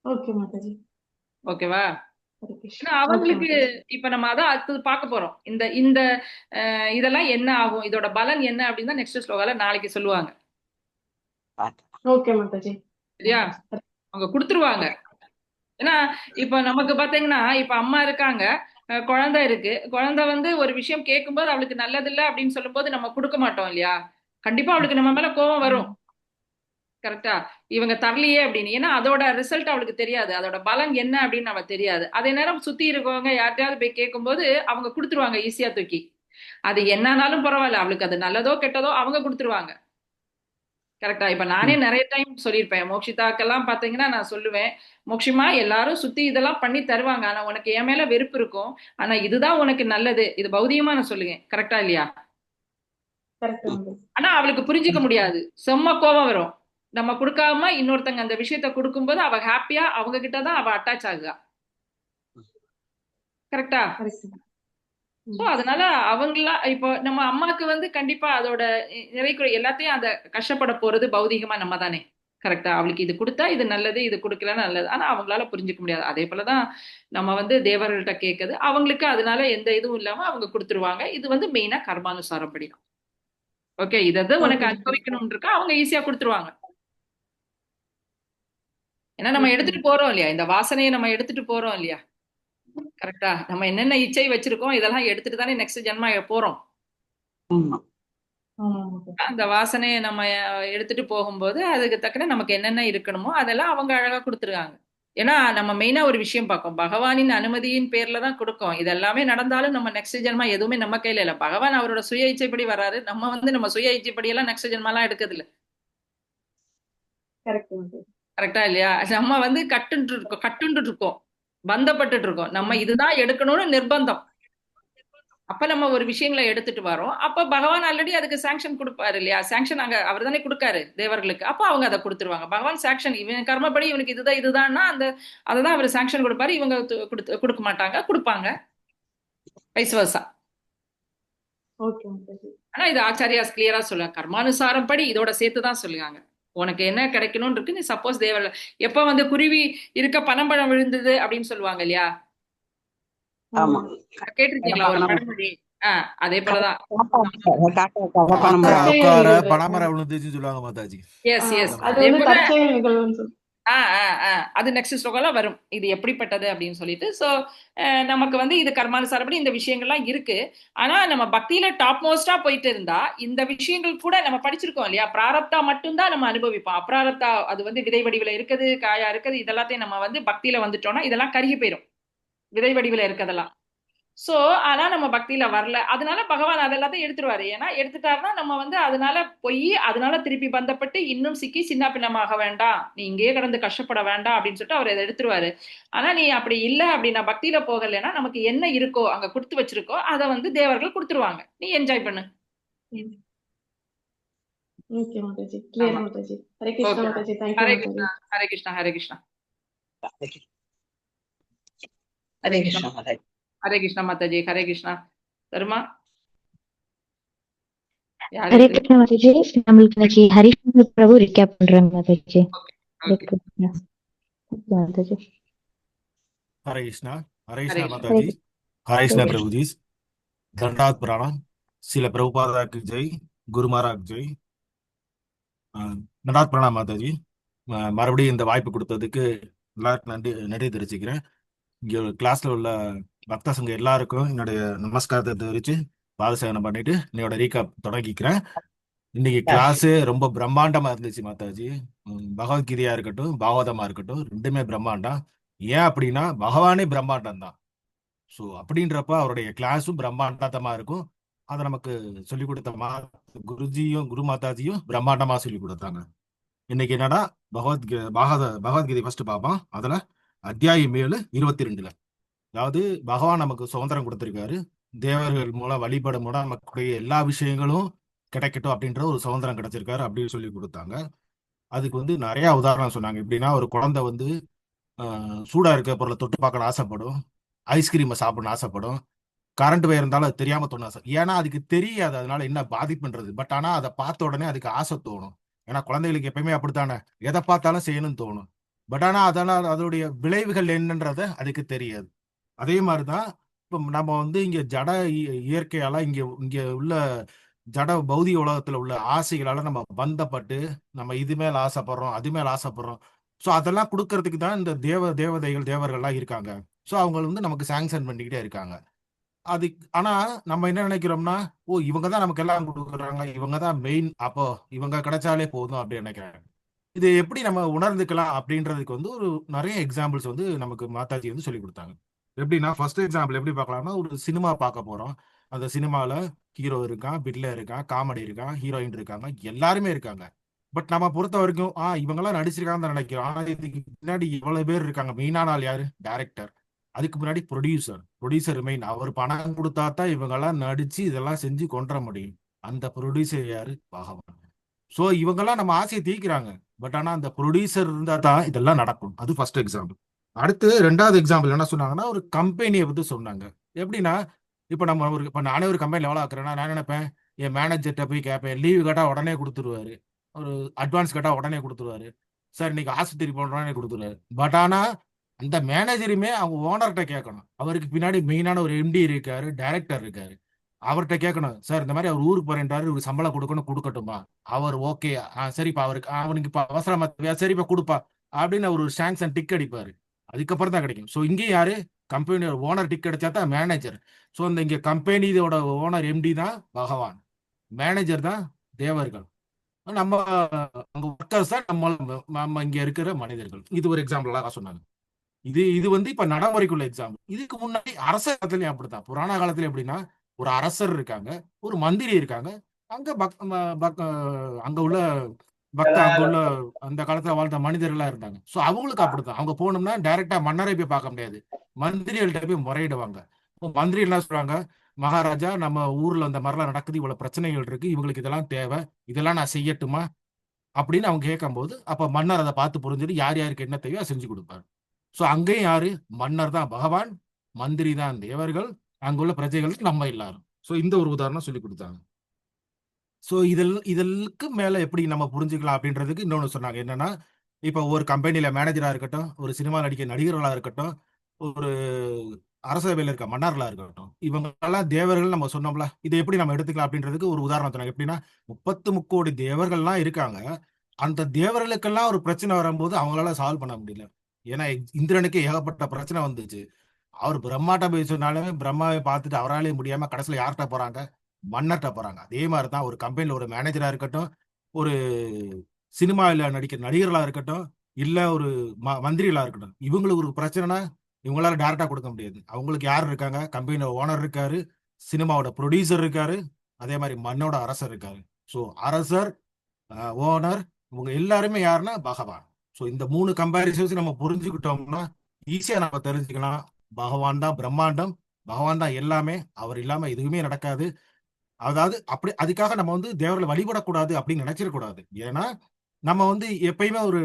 ஓகே மாதாஜி. ஓகேவா? ஹரே கிருஷ்ணா. ஏன்னா ஓகே அவங்களுக்கு மாதாஜி. இப்ப நம்ம அதான் அடுத்தது பார்க்க போறோம். இந்த இந்த இதெல்லாம் என்ன ஆகும், இதோட பலன் என்ன அப்படின்னு தான் நெக்ஸ்ட் ஸ்லோகால நாளைக்கு சொல்லுவாங்க. ஓகே மாதாஜி. சரியா? அவங்க கொடுத்துருவாங்க. ஏன்னா இப்ப நமக்கு பாத்தீங்கன்னா இப்ப அம்மா இருக்காங்க, குழந்தை இருக்கு. குழந்தை வந்து ஒரு விஷயம் கேட்கும்போது அவளுக்கு நல்லதில்லை அப்படின்னு சொல்லும்போது நம்ம கொடுக்க மாட்டோம் இல்லையா? கண்டிப்பா அவளுக்கு நம்ம மேல கோபம் வரும். கரெக்டா? இவங்க தரலையே அப்படின்னு. ஏன்னா அதோட ரிசல்ட் அவளுக்கு தெரியாது, அதோட பலன் என்ன அப்படின்னு அவ தெரியாது. அதே நேரம் சுத்தி இருக்கவங்க யார்ட்டையாவது போய் கேட்கும்போது அவங்க கொடுத்துருவாங்க ஈஸியா தூக்கி. அது என்னன்னாலும் பரவாயில்ல, அவளுக்கு அது நல்லதோ கெட்டதோ அவங்க கொடுத்துருவாங்க. கரெக்டா? இப்ப நானே நிறைய டைம் சொல்லியிருப்பேன். மோக்ஷிதாக்கெல்லாம் பாத்தீங்கன்னா நான் சொல்லுவேன், மோக்ஷிமா எல்லாரும் சுத்தி இதெல்லாம் பண்ணி தருவாங்க, ஆனா உனக்கு என் மேல வெறுப்பு இருக்கும், ஆனா இதுதான் உனக்கு நல்லது. இது பௌதிகமா நான் சொல்லுவேன். கரெக்டா இல்லையா? ஆனா அவளுக்கு புரிஞ்சுக்க முடியாது, செம்ம கோபம் வரும். நம்ம கொடுக்காம இன்னொருத்தங்க அந்த விஷயத்த கொடுக்கும்போது அவ ஹாப்பியா அவங்க கிட்டதான் அவ அட்டாச் ஆகுதா. கரெக்டா? சோ அதனால அவங்களா இப்போ நம்ம அம்மாக்கு வந்து கண்டிப்பா அதோட நிறைக்குறை எல்லாத்தையும் அந்த கஷ்டப்பட போறது பௌதிகமா நம்ம தானே. கரெக்டா? அவளுக்கு இது கொடுத்தா இது நல்லது, இது கொடுக்கலன்னா நல்லது, ஆனா அவங்களால புரிஞ்சுக்க முடியாது. அதே போலதான் நம்ம வந்து தேவர்கள்ட்ட கேட்குது, அவங்களுக்கு அதனால எந்த இதுவும் இல்லாம அவங்க கொடுத்துருவாங்க. இது வந்து மெயினா கர்மானுசாரம் படிதான். ஓகே, இதை உனக்கு அனுபவிக்கணும்னு இருக்கா, அவங்க ஈஸியா கொடுத்துருவாங்க. ஏன்னா நம்ம எடுத்துட்டு போறோம் இல்லையா, இந்த வாசனையை நம்ம எடுத்துட்டு போறோம் இல்லையா? கரெக்டா? நம்ம என்னென்ன இச்சை வச்சிருக்கோம் இதெல்லாம் எடுத்துட்டு தானே நெக்ஸ்ட் ஜென்மா போறோம். அந்த வாசனையை நம்ம எடுத்துட்டு போகும்போது அதுக்கு தக்கன நமக்கு என்னென்ன இருக்கணுமோ அதெல்லாம் அவங்க அழகா கொடுத்துருக்காங்க. ஏன்னா நம்ம மெயினா ஒரு விஷயம் பார்க்கோம், பகவானின் அனுமதியின் பேர்ல தான் கொடுக்கும். இது எல்லாமே நடந்தாலும் நம்ம நெக்ஸ்ட் ஜென்மா எதுவுமே நம்ம கையில இல்ல. பகவான் அவரோட சுய இச்சைப்படி வராரு, நம்ம வந்து நம்ம சுய இச்சைப்படி எல்லாம் நெக்ஸ்ட் ஜென்மா எல்லாம் எடுக்கிறது இல்ல. கரெக்டா இல்லையா? நம்ம வந்து கட்டுண்டு இருக்கோம், பந்தப்பட்டு இருக்கோம். நம்ம இதுதான் எடுக்கணும்னு நிர்பந்தம். அப்ப நம்ம ஒரு விஷயங்களை எடுத்துட்டு வரோம், அப்ப பகவான் ஆல்ரெடி அதுக்கு சாங்ஷன் கொடுப்பாரு இல்லையா? சாங்ஷன் அங்க அவர் தானே கொடுக்காரு தேவர்களுக்கு, அப்ப அவங்க அதை கொடுத்துருவாங்க. பகவான் சாங்ஷன் இவன் கர்மப்படி இவனுக்கு இதுதான்னா அந்த அததான் அவர் சாங்ஷன் கொடுப்பாரு. இவங்க கொடுக்க மாட்டாங்க, கொடுப்பாங்க, வைஸ் வர்சா. ஆனா இது ஆச்சாரியாஸ் கிளியரா சொல்லுவாங்க, கர்மானுசாரம் படி இதோட சேர்த்துதான் சொல்லுவாங்க. உனக்கு என்ன கிடைக்கணும்னு இருக்கு, நீ சப்போஸ் தேவர்கள் எப்ப வந்து குருவி இருக்க பனம்பழம் விழுந்தது அப்படின்னு சொல்லுவாங்க இல்லையா? கேட்டிருக்கீங்களா ஒரு பழமொழி? அதே போலதான் பனமரம் விழுந்துச்சு சொல்லுவாங்க மாதாஜி. எஸ் எஸ், அது நெக்ஸ்ட் ஸ்லோகம்ல வரும் இது எப்படிப்பட்டது அப்படின்னு சொல்லிட்டு. சோ நமக்கு வந்து இது கர்மானுசாரப்படி இந்த விஷயங்கள்லாம் இருக்கு. ஆனா நம்ம பக்தியில டாப் மோஸ்டா போயிட்டு இருந்தா இந்த விஷயங்கள் கூட நம்ம படிச்சிருக்கோம் இல்லையா, பிராரப்தா மட்டும்தான் நம்ம அனுபவிப்போம். அப்ராரப்தா அது வந்து விதை வடிவில் இருக்குது, காயா இருக்குது, இதெல்லாத்தையும் நம்ம வந்து பக்தியில வந்துட்டோம்னா இதெல்லாம் கருகி போயிடும், விதை வடிவில் இருக்கதெல்லாம். சோ ஆனா நம்ம பக்தியில வரல, அதனால பகவான் அதெல்லாத்தையும் எடுத்துருவாரு. ஏன்னா எடுத்துட்டாருன்னா நம்ம வந்து அதனால போய் அதனால திருப்பி பந்தப்பட்டு இன்னும் சிக்கி சின்ன பின்னமாக வேண்டாம், நீ இங்கேயே கடந்து கஷ்டப்பட வேண்டாம் அப்படின்னு சொல்லிட்டு அவர் அதை எடுத்துருவாரு. ஆனா நீ அப்படி இல்லை அப்படின்னா பக்தியில போகலைன்னா நமக்கு என்ன இருக்கோ அங்க கொடுத்து வச்சிருக்கோ அதை வந்து தேவர்கள் கொடுத்துருவாங்க, நீ என்ஜாய் பண்ணு. ஹரே கிருஷ்ணா ஹரே கிருஷ்ணா ஹரே கிருஷ்ணா ஹரே கிருஷ்ணா ஹரே கிருஷ்ணா மாதாஜி. ஹரே கிருஷ்ணா தருமா. ஹரே கிருஷ்ணா மாதாஜி. நம்மளுக்கு இன்னைக்கு ஹரிகிருஷ்ண பிரபு ரிகேப் பண்றாங்க மாதாஜி. ஹரே கிருஷ்ணா மாதாஜி. ஹரே கிருஷ்ணா ஹரே கிருஷ்ணா மாதாஜி. ஹரே கிருஷ்ணா பிரபுஜி. தண்டாத் பிராணம். சில பிரபுபாதாக்கு ஜெய், குரு மகாராஜ் ஜெய். தண்டாத் பிராணம் மாதாஜி. மறுபடியும் இந்த வாய்ப்பு கொடுத்ததுக்கு எல்லாருக்கும் நன்றி தெரிவிச்சுக்கிறேன். இங்க கிளாஸ்ல உள்ள பக்த சங்கம் எல்லாருக்கும் என்னுடைய நமஸ்காரத்தை தெரிவிச்சு பாதசேவனம் பண்ணிட்டு என்னோட ரீகாப் தொடங்கிக்கிறேன். இன்னைக்கு கிளாஸ் ரொம்ப பிரம்மாண்டமா இருந்துச்சு மாதாஜி. பகவத்கீதையா இருக்கட்டும், பாகவதமா இருக்கட்டும், ரெண்டுமே பிரம்மாண்டம். ஏன் அப்படின்னா பகவானே பிரம்மாண்டம் தான். ஸோ அப்படின்றப்ப அவருடைய கிளாஸும் பிரம்மாண்டமா இருக்கும். அதை நமக்கு சொல்லிக் கொடுத்த குருஜியும் குரு மாதாஜியும் பிரம்மாண்டமா சொல்லி கொடுத்தாங்க. இன்னைக்கு என்னன்னா பகவத்கீதை ஃபர்ஸ்ட் பார்ப்போம். அதுல அத்தியாயம் 7 22 அதாவது பகவான் நமக்கு சுதந்திரம் கொடுத்திருக்காரு, தேவர்கள் மூலம் வழிபடும் மூலம் நமக்கு எல்லா விஷயங்களும் கிடைக்கட்டும் அப்படின்ற ஒரு சுதந்திரம் கிடைச்சிருக்காரு அப்படின்னு சொல்லி கொடுத்தாங்க. அதுக்கு வந்து நிறைய உதாரணம் சொன்னாங்க. எப்படின்னா ஒரு குழந்தை வந்து சூடா இருக்க பொருளை தொட்டு பார்க்கணும் ஆசைப்படும், ஐஸ்கிரீமை சாப்பிடணும் ஆசைப்படும், கரண்ட் வயர் இருந்தாலும் அது தெரியாம தோணும் ஆசை. ஏன்னா அதுக்கு தெரியாது அதனால என்ன பாதிப்புன்றது. பட் ஆனா அதை பார்த்த உடனே அதுக்கு ஆசை தோணும். ஏன்னா குழந்தைகளுக்கு எப்பயுமே அப்படித்தானே, எதை பார்த்தாலும் செய்யணும்னு தோணும். பட் ஆனா அதனால அதோடைய விளைவுகள் என்னன்றத அதுக்கு தெரியாது. அதே மாதிரிதான் இப்போ நம்ம வந்து இங்க ஜட இயற்கையால இங்க இங்க உள்ள ஜட பௌதிக உலகத்துல உள்ள ஆசைகளால நம்ம பந்தப்பட்டு நம்ம இது மேல ஆசைப்படுறோம், அது மேல ஆசைப்படுறோம். ஸோ அதெல்லாம் கொடுக்கறதுக்கு தான் இந்த தேவதைகள் தேவர்கள்லாம் இருக்காங்க. ஸோ அவங்க வந்து நமக்கு சாங்ஷன் பண்ணிக்கிட்டே இருக்காங்க. அது ஆனா நம்ம என்ன நினைக்கிறோம்னா, ஓ இவங்க தான் நமக்கு எல்லாம் கொடுக்குறாங்க, இவங்க தான் மெயின், அப்போ இவங்க கிடைச்சாலே போதும் அப்படி நினைக்கிறாங்க. இது எப்படி நம்ம உணர்ந்துக்கலாம் அப்படின்றதுக்கு வந்து ஒரு நிறைய எக்ஸாம்பிள்ஸ் வந்து நமக்கு மாதாஜி வந்து சொல்லி கொடுத்தாங்க. எப்படின்னா ஃபர்ஸ்ட் எக்ஸாம்பிள் எப்படி பார்க்கலாம்னா, ஒரு சினிமா பார்க்க போறோம். அந்த சினிமால ஹீரோ இருக்கான், வில்லன் இருக்கான், காமெடி இருக்கான், ஹீரோயின் இருக்காங்க, எல்லாருமே இருக்காங்க. பட் நம்ம பொறுத்த வரைக்கும் இவங்கெல்லாம் நடிச்சிருக்காங்கன்னு தான் நினைக்கிறோம். ஆனா இதுக்கு பின்னாடி இவ்வளவு பேர் இருக்காங்க. மெயினான ஆள் யாரு? டைரக்டர். அதுக்கு முன்னாடி ப்ரொடியூசர் மெயின். அவர் பணம் கொடுத்தா தான் இவங்கெல்லாம் நடிச்சு இதெல்லாம் செஞ்சு கொண்டுற முடியும். அந்த ப்ரொடியூசர் யாரு? பகவான். ஸோ இவங்கெல்லாம் நம்ம ஆசையை தீக்கிறாங்க. பட் ஆனா அந்த ப்ரொடியூசர் இருந்தா தான் இதெல்லாம் நடக்கும். அது ஃபர்ஸ்ட் எக்ஸாம்பிள். அடுத்து ரெண்டாவது எக்ஸாம்பிள் என்ன சொன்னாங்கன்னா, ஒரு கம்பெனியை பத்தி சொன்னாங்க. எப்படின்னா, இப்போ நானே ஒரு கம்பெனியில் எவ்வளோ ஆக்குறேன்னா, நான் நினைப்பேன் என் மேனேஜர்கிட்ட போய் கேட்பேன். லீவு கேட்டா உடனே கொடுத்துருவாரு, ஒரு அட்வான்ஸ் கேட்டா உடனே கொடுத்துருவாரு, சார் இன்னைக்கு ஆஸ்பத்திரி போடுறானே கொடுத்துருவாரு. பட் ஆனா அந்த மேனேஜருமே அவங்க ஓனர்கிட்ட கேட்கணும். அவருக்கு பின்னாடி மெயினான ஒரு எம்டி இருக்காரு, டைரக்டர் இருக்காரு. அவர்கிட்ட கேட்கணும், சார் இந்த மாதிரி அவர் ஊருக்கு போறேன்றாரு, ஒரு சம்பளம் கொடுக்கட்டுமா? அவர் ஓகே, சரிப்பா, அவனுக்கு இப்போ அவசரமா சரிப்பா கொடுப்பா அப்படின்னு அவர் ஒரு சாங்ஷன் டிக் அடிப்பாரு. அதுக்கப்புறம் தான் கிடைக்கும். ஸோ இங்கேயும் யாரு? கம்பெனியோட ஓனர் டிக் அடிச்சா தான் மேனேஜர். ஸோ இந்த இங்க கம்பெனியோட ஓனர் எம்டி தான் பகவான், மேனேஜர் தான் தேவர்கள், நம்ம அங்க ஒர்க்கர்ஸ் தான் நம்ம இங்க இருக்கிற மனிதர்கள். இது ஒரு எக்ஸாம்பிள் சொன்னாங்க. இது வந்து இப்ப நடைமுறைக்குள்ள எக்ஸாம்பிள். இதுக்கு முன்னாடி அரச காலத்துலயும் அப்படித்தான். புராண காலத்துல எப்படின்னா, ஒரு அரசர் இருக்காங்க, ஒரு மந்திரி இருக்காங்க, அங்க அங்க உள்ள அங்க உள்ள அந்த காலத்துல வாழ்ந்த மனிதர்களா இருந்தாங்க. ஸோ அவங்களுக்கு அப்படித்தான். அவங்க போனோம்னா டைரக்டா மன்னரை போய் பார்க்க முடியாது, மந்திரிகள்கிட்ட போய் முறையிடுவாங்க. மந்திரி என்ன சொல்றாங்க, மகாராஜா நம்ம ஊர்ல அந்த மாதிரிலாம் நடக்குது, இவ்வளவு பிரச்சனைகள் இருக்கு, இவங்களுக்கு இதெல்லாம் தேவை, இதெல்லாம் நான் செய்யட்டுமா அப்படின்னு அவங்க கேட்கும்போது, அப்ப மன்னர் அதை பார்த்து புரிஞ்சுட்டு யார் யாருக்கு என்ன தேவையோ செஞ்சு கொடுப்பாரு. ஸோ அங்கேயும் யாரு? மன்னர் தான் பகவான், மந்திரி தான் தேவர்கள், அங்குள்ள பிரஜைகளுக்கு நம்ம எல்லாரும். ஸோ இந்த ஒரு உதாரணம் சொல்லி கொடுத்தாங்க. ஸோ இதற்கு மேல எப்படி நம்ம புரிஞ்சுக்கலாம் அப்படின்றதுக்கு இன்னொன்று சொன்னாங்க. என்னன்னா, இப்போ ஒரு கம்பெனியில மேனேஜரா இருக்கட்டும், ஒரு சினிமா நடிக்க நடிகர்களா இருக்கட்டும், ஒரு அரசவையில் இருக்க மன்னர்களா இருக்கட்டும், இவங்க எல்லாம் தேவர்கள் நம்ம சொன்னோம்ல. இதை எப்படி நம்ம எடுத்துக்கலாம் அப்படின்றதுக்கு ஒரு உதாரணம் சொன்னாங்க. எப்படின்னா, 33 கோடி தேவர்கள்லாம் இருக்காங்க. அந்த தேவர்களுக்கெல்லாம் ஒரு பிரச்சனை வரும்போது அவங்களால சால்வ் பண்ண முடியல. ஏன்னா இந்திரனுக்கு ஏகப்பட்ட பிரச்சனை வந்துச்சு. அவர் பிரம்மாட்ட போய் சொன்னாலுமே பிரம்மாவை பார்த்துட்டு அவராலே முடியாம கடைசியில் யார்கிட்ட போறாங்க? மன்னர்கிட்ட போறாங்க. அதே மாதிரிதான் ஒரு கம்பெனில ஒரு மேனேஜரா இருக்கட்டும், ஒரு சினிமாவில் நடிக்கிற நடிகர்களா இருக்கட்டும், இல்ல ஒரு மந்திரிகளா இருக்கட்டும், இவங்களுக்கு ஒரு பிரச்சனைனா இவங்களால டைரக்டா கொடுக்க முடியாது. அவங்களுக்கு யார் இருக்காங்க? கம்பெனியோட ஓனர் இருக்காரு, சினிமாவோட ப்ரொடியூசர் இருக்காரு, அதே மாதிரி மண்ணோட அரசர் இருக்காரு. ஸோ அரசர், ஓனர், இவங்க எல்லாருமே யாருன்னா பகவான். ஸோ இந்த 3 கம்பேரிசன்ஸ் நம்ம புரிஞ்சுக்கிட்டோம்னா ஈஸியா நம்ம தெரிஞ்சுக்கலாம், பகவான் தான் பிரம்மாண்டம், பகவான் தான் எல்லாமே, அவர் இல்லாம எதுவுமே நடக்காது. அதாவது அப்படி அதுக்காக நம்ம வந்து தேவர்களை வழிபடக்கூடாது அப்படின்னு நினைச்சிடக்கூடாது. ஏன்னா நம்ம வந்து எப்பயுமே ஒரு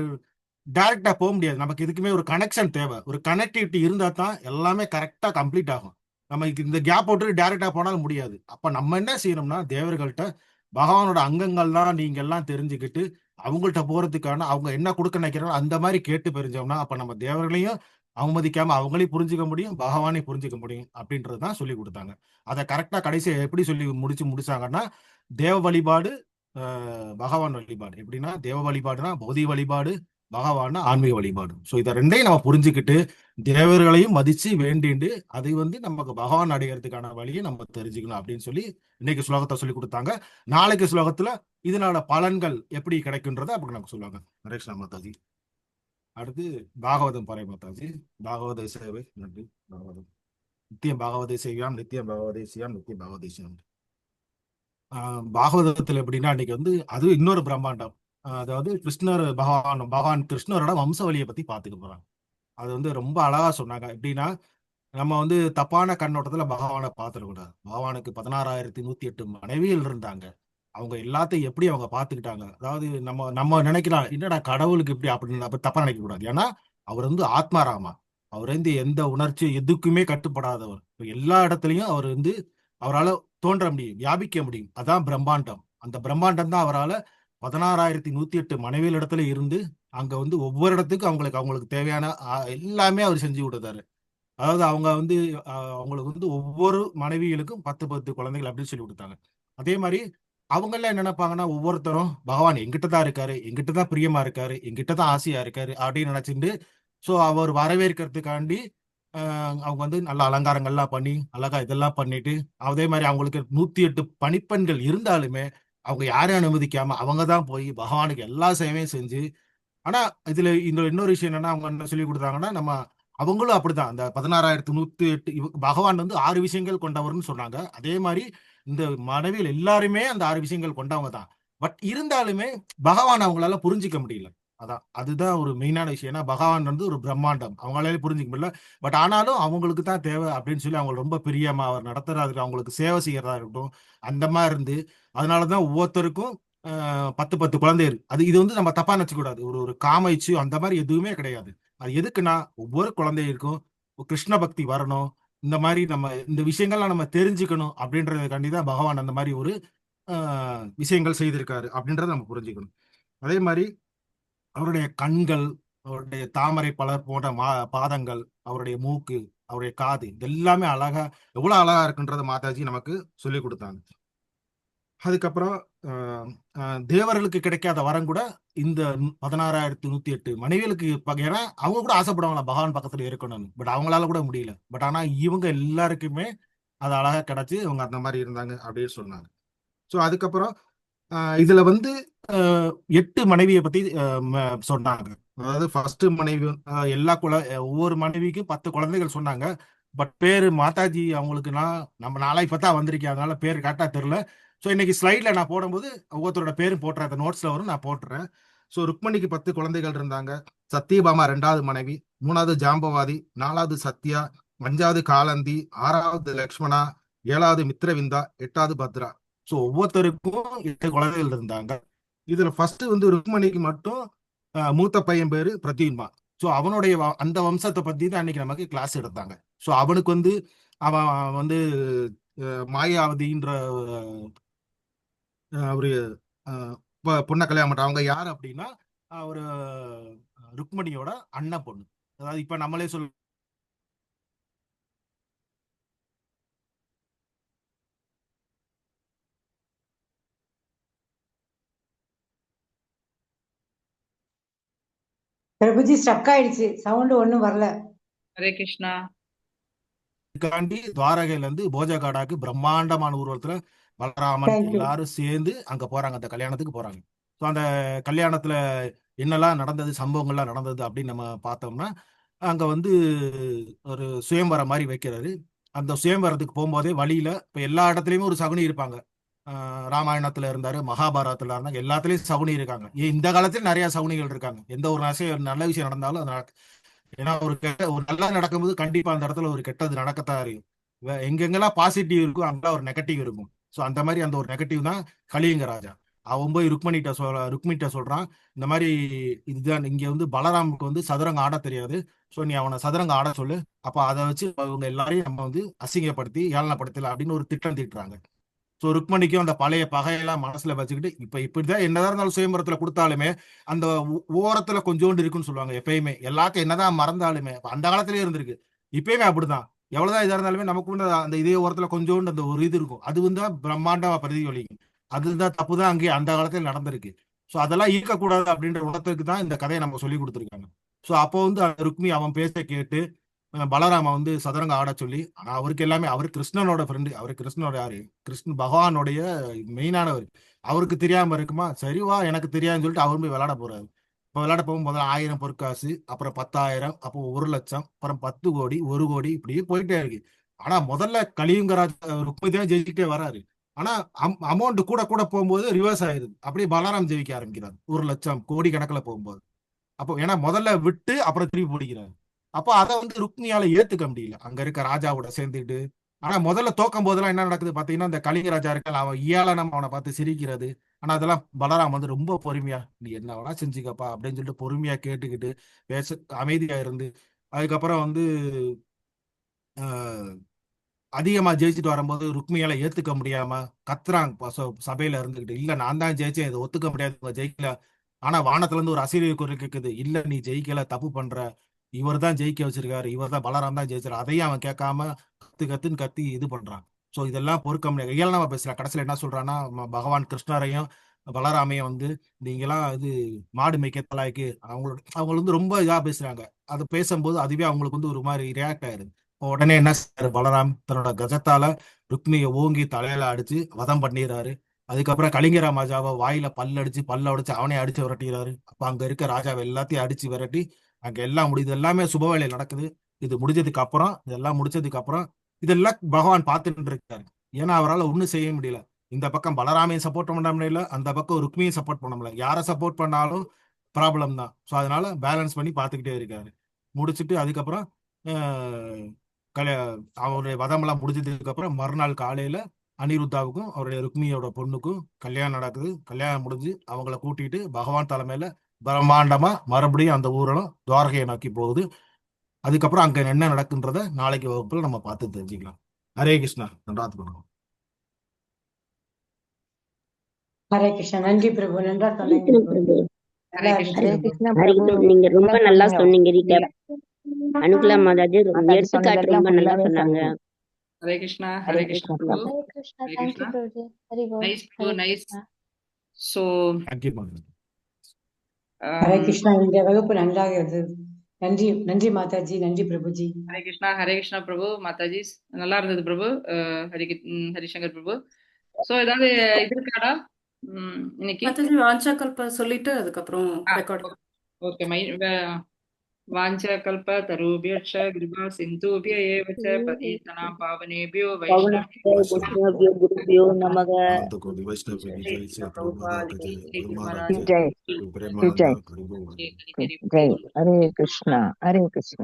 டைரக்டா போக முடியாது. நமக்கு இதுக்குமே ஒரு கனெக்ஷன் தேவை. ஒரு கனெக்டிவிட்டி இருந்தா தான் எல்லாமே கரெக்டா கம்ப்ளீட் ஆகும். நம்ம இந்த கேப் போட்டு டைரக்டா போனாலும் முடியாது. அப்ப நம்ம என்ன செய்யணும்னா, தேவர்கள்ட்ட பகவானோட அங்கங்கள்லாம் நீங்க எல்லாம் தெரிஞ்சுக்கிட்டு அவங்கள்ட்ட போறதுக்கான அவங்க என்ன கொடுக்க நினைக்கிறாங்களோ அந்த மாதிரி கேட்டு பெரிஞ்சோம்னா, அப்ப நம்ம தேவர்களையும் அவமதிக்காம அவங்களையும் புரிஞ்சுக்க முடியும், பகவானையும் புரிஞ்சுக்க முடியும் அப்படின்றது தான் சொல்லி கொடுத்தாங்க. அதை கரெக்டா கடைசியை எப்படி சொல்லி முடிச்சாங்கன்னா, தேவ வழிபாடு, பகவான் வழிபாடு. எப்படின்னா, தேவ வழிபாடுனா பௌதிக வழிபாடு, பகவான் ஆன்மீக வழிபாடு. ஸோ இதை ரெண்டையும் நம்ம புரிஞ்சுக்கிட்டு தேவர்களையும் மதிச்சு வேண்டிண்டு அதை வந்து நமக்கு பகவான் அடைகிறதுக்கான வழியை நம்ம தெரிஞ்சுக்கணும் அப்படின்னு சொல்லி இன்னைக்கு ஸ்லோகத்தை சொல்லி கொடுத்தாங்க. நாளைக்கு ஸ்லோகத்துல இதனால பலன்கள் எப்படி கிடைக்குன்றத அப்படி நமக்கு சொல்லுவாங்க. நரேஷ் மாதாஜி. அடுத்து பாகவதம் பாறை மாதாஜி. பாகவத சேவை. நன்றி. பாகவதம். நித்தியம் பாகவதை செய்யாம், நித்தியம் பாகவதை செய்யாம், நித்தியம் பாகவதை செய்யாம். பாகவதத்துல எப்படின்னா, இன்னைக்கு வந்து அது இன்னொரு பிரம்மாண்டம். அதாவது கிருஷ்ணர் பகவான் கிருஷ்ணரோட வம்சவழியை பத்தி பாத்துக்க போறாங்க. அது வந்து ரொம்ப அழகா சொன்னாங்க. எப்படின்னா, நம்ம வந்து தப்பான கண்ணோட்டத்துல பகவானை பார்த்துடக்கூடாது. பகவானுக்கு 16,108 மனைவிகள் இருந்தாங்க. அவங்க எல்லாத்தையும் எப்படி அவங்க பார்த்துக்கிட்டாங்க. அதாவது நம்ம நினைக்கலாம், என்னடா கடவுளுக்கு இப்படி அப்படின்னு தப்பா நினைக்க கூடாது. ஏன்னா அவர் வந்து ஆத்மாராமா, அவர் வந்து எந்த உணர்ச்சி எதுக்குமே கட்டுப்படாதவர். எல்லா இடத்துலையும் அவர் வந்து அவரால் தோன்ற முடியும், வியாபிக்க முடியும். அதான் பிரம்மாண்டம். அந்த பிரம்மாண்டம் தான் அவரால் 16,108 மனைவிகள் இடத்துல இருந்து அங்க வந்து ஒவ்வொரு இடத்துக்கும் அவங்களுக்கு தேவையான எல்லாமே அவர் செஞ்சு கொடுத்தாரு. அதாவது அவங்க வந்து அவங்களுக்கு வந்து ஒவ்வொரு மனைவிகளுக்கும் 10 குழந்தைகள் அப்படின்னு சொல்லி கொடுத்தாங்க. அதே மாதிரி அவங்க எல்லாம் என்ன நினைப்பாங்கன்னா, ஒவ்வொருத்தரும் பகவான் எங்கிட்ட தான் இருக்காரு, எங்கிட்ட தான் பிரியமா இருக்காரு, எங்கிட்ட தான் ஆசையா இருக்காரு அப்படின்னு நினைச்சிட்டு, ஸோ அவர் வரவேற்கிறதுக்காண்டி அவங்க வந்து நல்ல அலங்காரங்கள்லாம் பண்ணி அழகா இதெல்லாம் பண்ணிட்டு, அதே மாதிரி அவங்களுக்கு 108 பணிப்பெண்கள் இருந்தாலுமே அவங்க யாரையும் அனுமதிக்காம அவங்க தான் போய் பகவானுக்கு எல்லா சேவையும் செஞ்சு. ஆனா இதுல இன்னொரு விஷயம் என்னன்னா, அவங்க என்ன சொல்லி கொடுத்தாங்கன்னா, அவங்களும் அப்படிதான் அந்த 16,108 பகவான் வந்து 6 விஷயங்கள் கொண்டவர்னு சொன்னாங்க. அதே மாதிரி இந்த மனைவிகள் எல்லாருமே அந்த 6 விஷயங்கள் கொண்டவங்க தான். பட் இருந்தாலுமே பகவான் அவங்களால புரிஞ்சிக்க முடியல. அதுதான் ஒரு மெயினான விஷயம். ஏன்னா பகவான் வந்து ஒரு பிரம்மாண்டம், அவங்களால புரிஞ்சிக்க முடியல. பட் ஆனாலும் அவங்களுக்கு தான் தேவை அப்படின்னு சொல்லி அவங்க ரொம்ப பிரியமா அவர் நடத்துறதா இருக்கட்டும், அவங்களுக்கு சேவை செய்யறதா இருக்கட்டும், அந்த மாதிரி இருந்து அதனாலதான் ஒவ்வொருத்தருக்கும் 10 குழந்தை இருக்கு. இது வந்து நம்ம தப்பா நினைச்ச கூடாது. ஒரு காம இச்சையோ அந்த மாதிரி எதுவுமே கிடையாது. அது எதுக்குன்னா ஒவ்வொரு குழந்தைகளுக்கும் கிருஷ்ண பக்தி வரணும், இந்த மாதிரி நம்ம இந்த விஷயங்கள்லாம் நம்ம தெரிஞ்சுக்கணும் அப்படின்றதுக்காண்டி தான் பகவான் அந்த மாதிரி ஒரு விஷயங்கள் செய்திருக்காரு அப்படின்றத நம்ம புரிஞ்சுக்கணும். அதே மாதிரி அவருடைய கண்கள், அவருடைய தாமரை பலர் போன்ற பாதங்கள், அவருடைய மூக்கு, அவருடைய காது, இது எல்லாமே எவ்வளவு அழகா இருக்குன்றத மாதாஜி நமக்கு சொல்லி கொடுத்தாங்க. அதுக்கப்புறம் தேவர்களுக்கு கிடைக்காத வரம் கூட இந்த 16,108 மனைவிகளுக்கு ஏன்னா அவங்க கூட ஆசைப்படுவாங்களா பகவான் பக்கத்துல இருக்கணும்னு. பட் அவங்களால கூட முடியல. பட் ஆனா இவங்க எல்லாருக்குமே அது அழகா கிடைச்சு இவங்க அந்த மாதிரி இருந்தாங்க அப்படின்னு சொன்னாங்க. ஸோ அதுக்கப்புறம் இதுல வந்து 8 மனைவியை பத்தி சொன்னாங்க. அதாவது ஃபர்ஸ்ட் மனைவி ஒவ்வொரு மனைவிக்கும் 10 குழந்தைகள் சொன்னாங்க. பட் பேரு மாதாஜி அவங்களுக்குன்னா நம்ம நாளை பார்த்தா வந்திருக்கேன், அதனால பேர் கரெக்டா தெரியல. ஸோ இன்னைக்கு ஸ்லைட்ல நான் போடும்போது ஒவ்வொருத்தரோட பேரும் போட்டுறேன், அந்த நோட்ஸ்ல வரும், நான் போட்டுறேன். ஸோ ருக்மணிக்கு 10 குழந்தைகள் இருந்தாங்க. சத்தியபாமா 2வது மனைவி, 3வது ஜாம்பவாதி, 4வது சத்யா, 5வது காலந்தி, 6வது லக்ஷ்மணா, 7வது மித்ரவிந்தா, 8வது பத்ரா. ஸோ ஒவ்வொருத்தருக்கும் 8 குழந்தைகள் இருந்தாங்க. இதுல ஃபர்ஸ்ட் வந்து ருக்மணிக்கு மட்டும் மூத்த பையன் பேரு பிரத்யுன்மா. ஸோ அவனுடைய அந்த வம்சத்தை பத்தி தான் அன்னைக்கு நமக்கு கிளாஸ் எடுத்தாங்க. ஸோ அவனுக்கு வந்து அவன் வந்து மாயாவதின்ற ஒரு பொண்ணை கல்யாணம் பண்றான். அவங்க யார் அப்படின்னா ஒரு ருக்மணியோட அண்ணன் பொண்ணு. அதாவது இப்ப நம்மளே சொல்ல பிரபுஜி ஸ்டக் ஆயிடுச்சு, சவுண்ட் ஒண்ணும் வரல. ஹரே கிருஷ்ணா. காண்டி துவாரகையில இருந்து போஜகாடாக்கு பிரம்மாண்டமான ஊர்வலத்துல பலராமன் எல்லாரும் சேர்ந்து அங்க போறாங்க, அந்த கல்யாணத்துக்கு போறாங்க. ஸோ அந்த கல்யாணத்துல என்னெல்லாம் நடந்தது, சம்பவங்கள்லாம் நடந்தது அப்படின்னு நம்ம பார்த்தோம்னா, அங்க வந்து ஒரு சுயம்பரம் மாதிரி வைக்கிறாரு. அந்த சுயம்பரத்துக்கு போகும்போதே வழியில இப்ப எல்லா இடத்துலயுமே ஒரு சகுனி இருப்பாங்க. ராமாயணத்துல இருந்தாரு, மகாபாரதத்துல இருந்தாங்க, எல்லாத்துலயும் சகுனி இருக்காங்க. இந்த காலத்துல நிறைய சகுனிகள் இருக்காங்க. எந்த ஒரு நல்ல விஷயம் நடந்தாலும் அது ஏன்னா ஒரு நல்லா நடக்கும்போது கண்டிப்பா அந்த இடத்துல ஒரு கெட்டது நடக்கத்தான் இருக்கும். எங்கெங்கெல்லாம் பாசிட்டிவ் இருக்கும் அங்கெல்லாம் ஒரு நெகட்டிவ் இருக்கும். ஸோ அந்த மாதிரி அந்த ஒரு நெகட்டிவ் தான் கலியுங்க ராஜா. அவன் போய் ருக்மிணிட்ட சொல்றான், இந்த மாதிரி இதுதான் இங்க வந்து பலராமுக்கு வந்து சதுரங்க ஆட தெரியாது, ஸோ நீ அவனை சதுரங்க ஆட சொல்லு, அப்ப அதை வச்சு அவங்க எல்லாரையும் நம்ம வந்து அசிங்கப்படுத்தி ஏளனப்படுத்தல அப்படின்னு ஒரு திட்டம் தீட்டுறாங்க. ஸோ ருக்மணிக்கும் அந்த பழைய பகையெல்லாம் மனசுல வச்சுக்கிட்டு இப்படிதான் என்னதான் இருந்தாலும் சுயம்பரத்துல கொடுத்தாலுமே அந்த ஓரத்துல கொஞ்சோண்டு இருக்குன்னு சொல்லுவாங்க. எப்பயுமே எல்லாத்தையும் என்னதான் மறந்தாலுமே அந்த காலத்திலேயே இருந்திருக்கு, இப்பயுமே அப்படிதான். எவ்வளவுதான் இதா இருந்தாலுமே நமக்கு வந்து அந்த இதே ஓரத்துல கொஞ்சோண்டு அந்த ஒரு இது இருக்கும். அது வந்து பிரம்மாண்டமா பிரதிபலிக்கும். அதுதான் தப்புதான் அங்கே அந்த காலத்துல நடந்திருக்கு. ஸோ அதெல்லாம் இருக்கக்கூடாது அப்படின்ற உலகத்துக்கு தான் இந்த கதையை நம்ம சொல்லி கொடுத்துருக்காங்க. ஸோ அப்போ வந்து ருக்மி அவன் பேச கேட்டு பலராம வந்து சதுரங்க ஆட சொல்லி, ஆனா அவருக்கு எல்லாமே அவர் கிருஷ்ணனோட ஃப்ரெண்டு, அவர் கிருஷ்ணனோட யாரு, கிருஷ்ணன் பகவானுடைய மெயினானவர். அவருக்கு தெரியாம இருக்குமா, சரி வா எனக்கு தெரியாதுன்னு சொல்லிட்டு அவர் போய் விளையாட போறாரு. இப்போ விளையாட போகும்போது 1000 பொற்காசு, அப்புறம் 10,000, அப்போ 1,00,000, அப்புறம் 10 கோடி, 1 கோடி இப்படியே போயிட்டே இருக்கு. ஆனா முதல்ல கலியுங்கராஜ் ருக்மி தான் ஜெயிச்சுட்டே வராரு. ஆனா அமௌண்ட் கூட கூட போகும்போது ரிவர்ஸ் ஆயிருது. அப்படியே பலராம் ஜெயிக்க ஆரம்பிக்கிறார் 1,00,000 கோடி கணக்கில் போகும்போது. அப்போ ஏன்னா முதல்ல விட்டு அப்புறம் திருப்பி பிடிக்கிறாரு. அப்போ அதை வந்து ருக்மியால ஏத்துக்க முடியல அங்க இருக்க ராஜாவோட சேர்ந்துட்டு. ஆனா முதல்ல தோக்கும் போதெல்லாம் என்ன நடக்குது பாத்தீங்கன்னா, இந்த கலிங்க ராஜா இருக்கான், அவன் இயாலனம் அவனை பார்த்து சிரிக்கிறது. ஆனா அதெல்லாம் பலராம் வந்து ரொம்ப பொறுமையா, நீ என்ன வேணா செஞ்சுக்கப்பா அப்படின்னு சொல்லிட்டு பொறுமையா கேட்டுக்கிட்டு அமைதியா இருந்து, அதுக்கப்புறம் வந்து அதிகமா ஜெயிச்சுட்டு வரும்போது ருக்மியால ஏத்துக்க முடியாம கத்துறாங்க சபையில இருந்துகிட்டு, இல்ல நான் தான் ஜெயிச்சேன், இதை ஒத்துக்க முடியாது, இவங்க ஜெயிக்கல. ஆனா வானத்துல இருந்து ஒரு அசீரிய குரல் கேக்குது, இல்ல நீ ஜெயிக்கல, தப்பு பண்ற, இவர் தான் ஜெயிக்க வச்சிருக்காரு, இவர் தான் பலராம் தான் ஜெயிச்சாரு. அதையும் அவன் கேட்காம கத்துன்னு கத்தி இது பண்றான். ஸோ இதெல்லாம் பொறுக்க முடியாது, இயல்பாக பேசலாம். கடைசியில் என்ன சொல்றான்னா, பகவான் கிருஷ்ணரையும் பலராமையும் வந்து நீங்களாம் இது மாடு மேய்க்க தலாய்க்கு அவங்க வந்து ரொம்ப இதா பேசுறாங்க. அது பேசும்போது அதுவே அவங்களுக்கு வந்து ஒரு மாதிரி ரியாக்ட் ஆயிருது. உடனே என்ன செய்யறாரு, பலராம் தன்னோட கஜத்தால ருக்மியை ஓங்கி தலையில அடிச்சு வதம் பண்ணிடுறாரு. அதுக்கப்புறம் கலிங்க ராஜாவை வாயில பல்ல உடைச்சு அவனே அடிச்சு விரட்டிடுறாரு. அப்ப அங்க இருக்க ராஜாவை எல்லாத்தையும் அடிச்சு விரட்டி அங்க எல்லாம் முடியுது. எல்லாமே சுப வேலையில் நடக்குது. இது முடிஞ்சதுக்கு அப்புறம், இதெல்லாம் முடிச்சதுக்கு அப்புறம் இதெல்லாம் பகவான் பார்த்துட்டு இருக்காரு. ஏன்னா அவரால் ஒன்றும் செய்ய முடியல. இந்த பக்கம் பலராமையும் சப்போர்ட் பண்ண முடியல, அந்த பக்கம் ருக்மியும் சப்போர்ட் பண்ண முடியல. யாரை சப்போர்ட் பண்ணாலும் ப்ராப்ளம் தான். ஸோ அதனால பேலன்ஸ் பண்ணி பார்த்துக்கிட்டே இருக்காரு. முடிச்சுட்டு அதுக்கப்புறம் அவருடைய வதமெல்லாம் முடிஞ்சதுக்கு அப்புறம் மறுநாள் காலையில அனிருத்தாவுக்கும் அவருடைய ருக்மியோட பொண்ணுக்கும் கல்யாணம் நடக்குது. கல்யாணம் முடிஞ்சு அவங்கள கூட்டிட்டு பகவான் தலைமையில பிரம்மாண்டமா மறுபடியும் அந்த ஊரெல்லாம் துவாரகையை நோக்கி போகுது. அதுக்கப்புறம் அங்க என்ன நடக்குன்றத நாளைக்கு வகுப்புல நம்ம பார்த்து தெரிஞ்சுக்கலாம். ஹரே கிருஷ்ணா. நன்றாத்து பண்ணுவோம். ஹரே கிருஷ்ணா. நன்றி பிரபு, நன்றா சொன்னீங்க பிரபு. ஹரே கிருஷ்ணா. நீங்க ரொம்ப நல்லா சொன்னீங்க ரீகேப். அனுகுலா மாதாஜி எடுத்துக்காட்டு ரொம்ப நல்லா சொன்னாங்க. ஹரே கிருஷ்ணா. ஹரே கிருஷ்ணா பிரபு. ஹரே கிருஷ்ணா. ஹரே தேங்க்யூ கிருஷ்ணா. பிரபுஜி. ஹரி போல். Nice Prabhu, Hare nice. Krishna. So thank you மாதா. ஹரே கிருஷ்ணா. இந்த வகுப்பு நன்றாக இருந்தது. நன்றி, நன்றி மாதாஜி, நன்றி பிரபுஜி. ஹரே கிருஷ்ணா. ஹரே கிருஷ்ணா பிரபு. மாதாஜி நல்லா இருந்தது பிரபு. ஹரிசங்கர் பிரபு. ஸோ ஏதாவது இது இருக்காடா இன்னைக்கு? மாதாஜி வாஞ்சாக்கல்ப சொல்லிட்டு அதுக்கப்புறம் ரெக்கார்ட். ஓகே. வாஞ்சகல்ப தருபியர்ஷ கிருபா சிந்துபிய ஏவ ச பதீதனாம் பாவனேபியோ வைஷ்ணவேபியோ குருபியோ நமக. அனந்தகோடி வைஷ்ணவ ஜெய் ஜெய் பிரபுபாத ஜெய் குருமாதா ஜெய் ஜெய் பிரேமானந்த ஜெய் கரிபோ. ஜெய். ஹரே கிருஷ்ணா, ஹரே கிருஷ்ணா.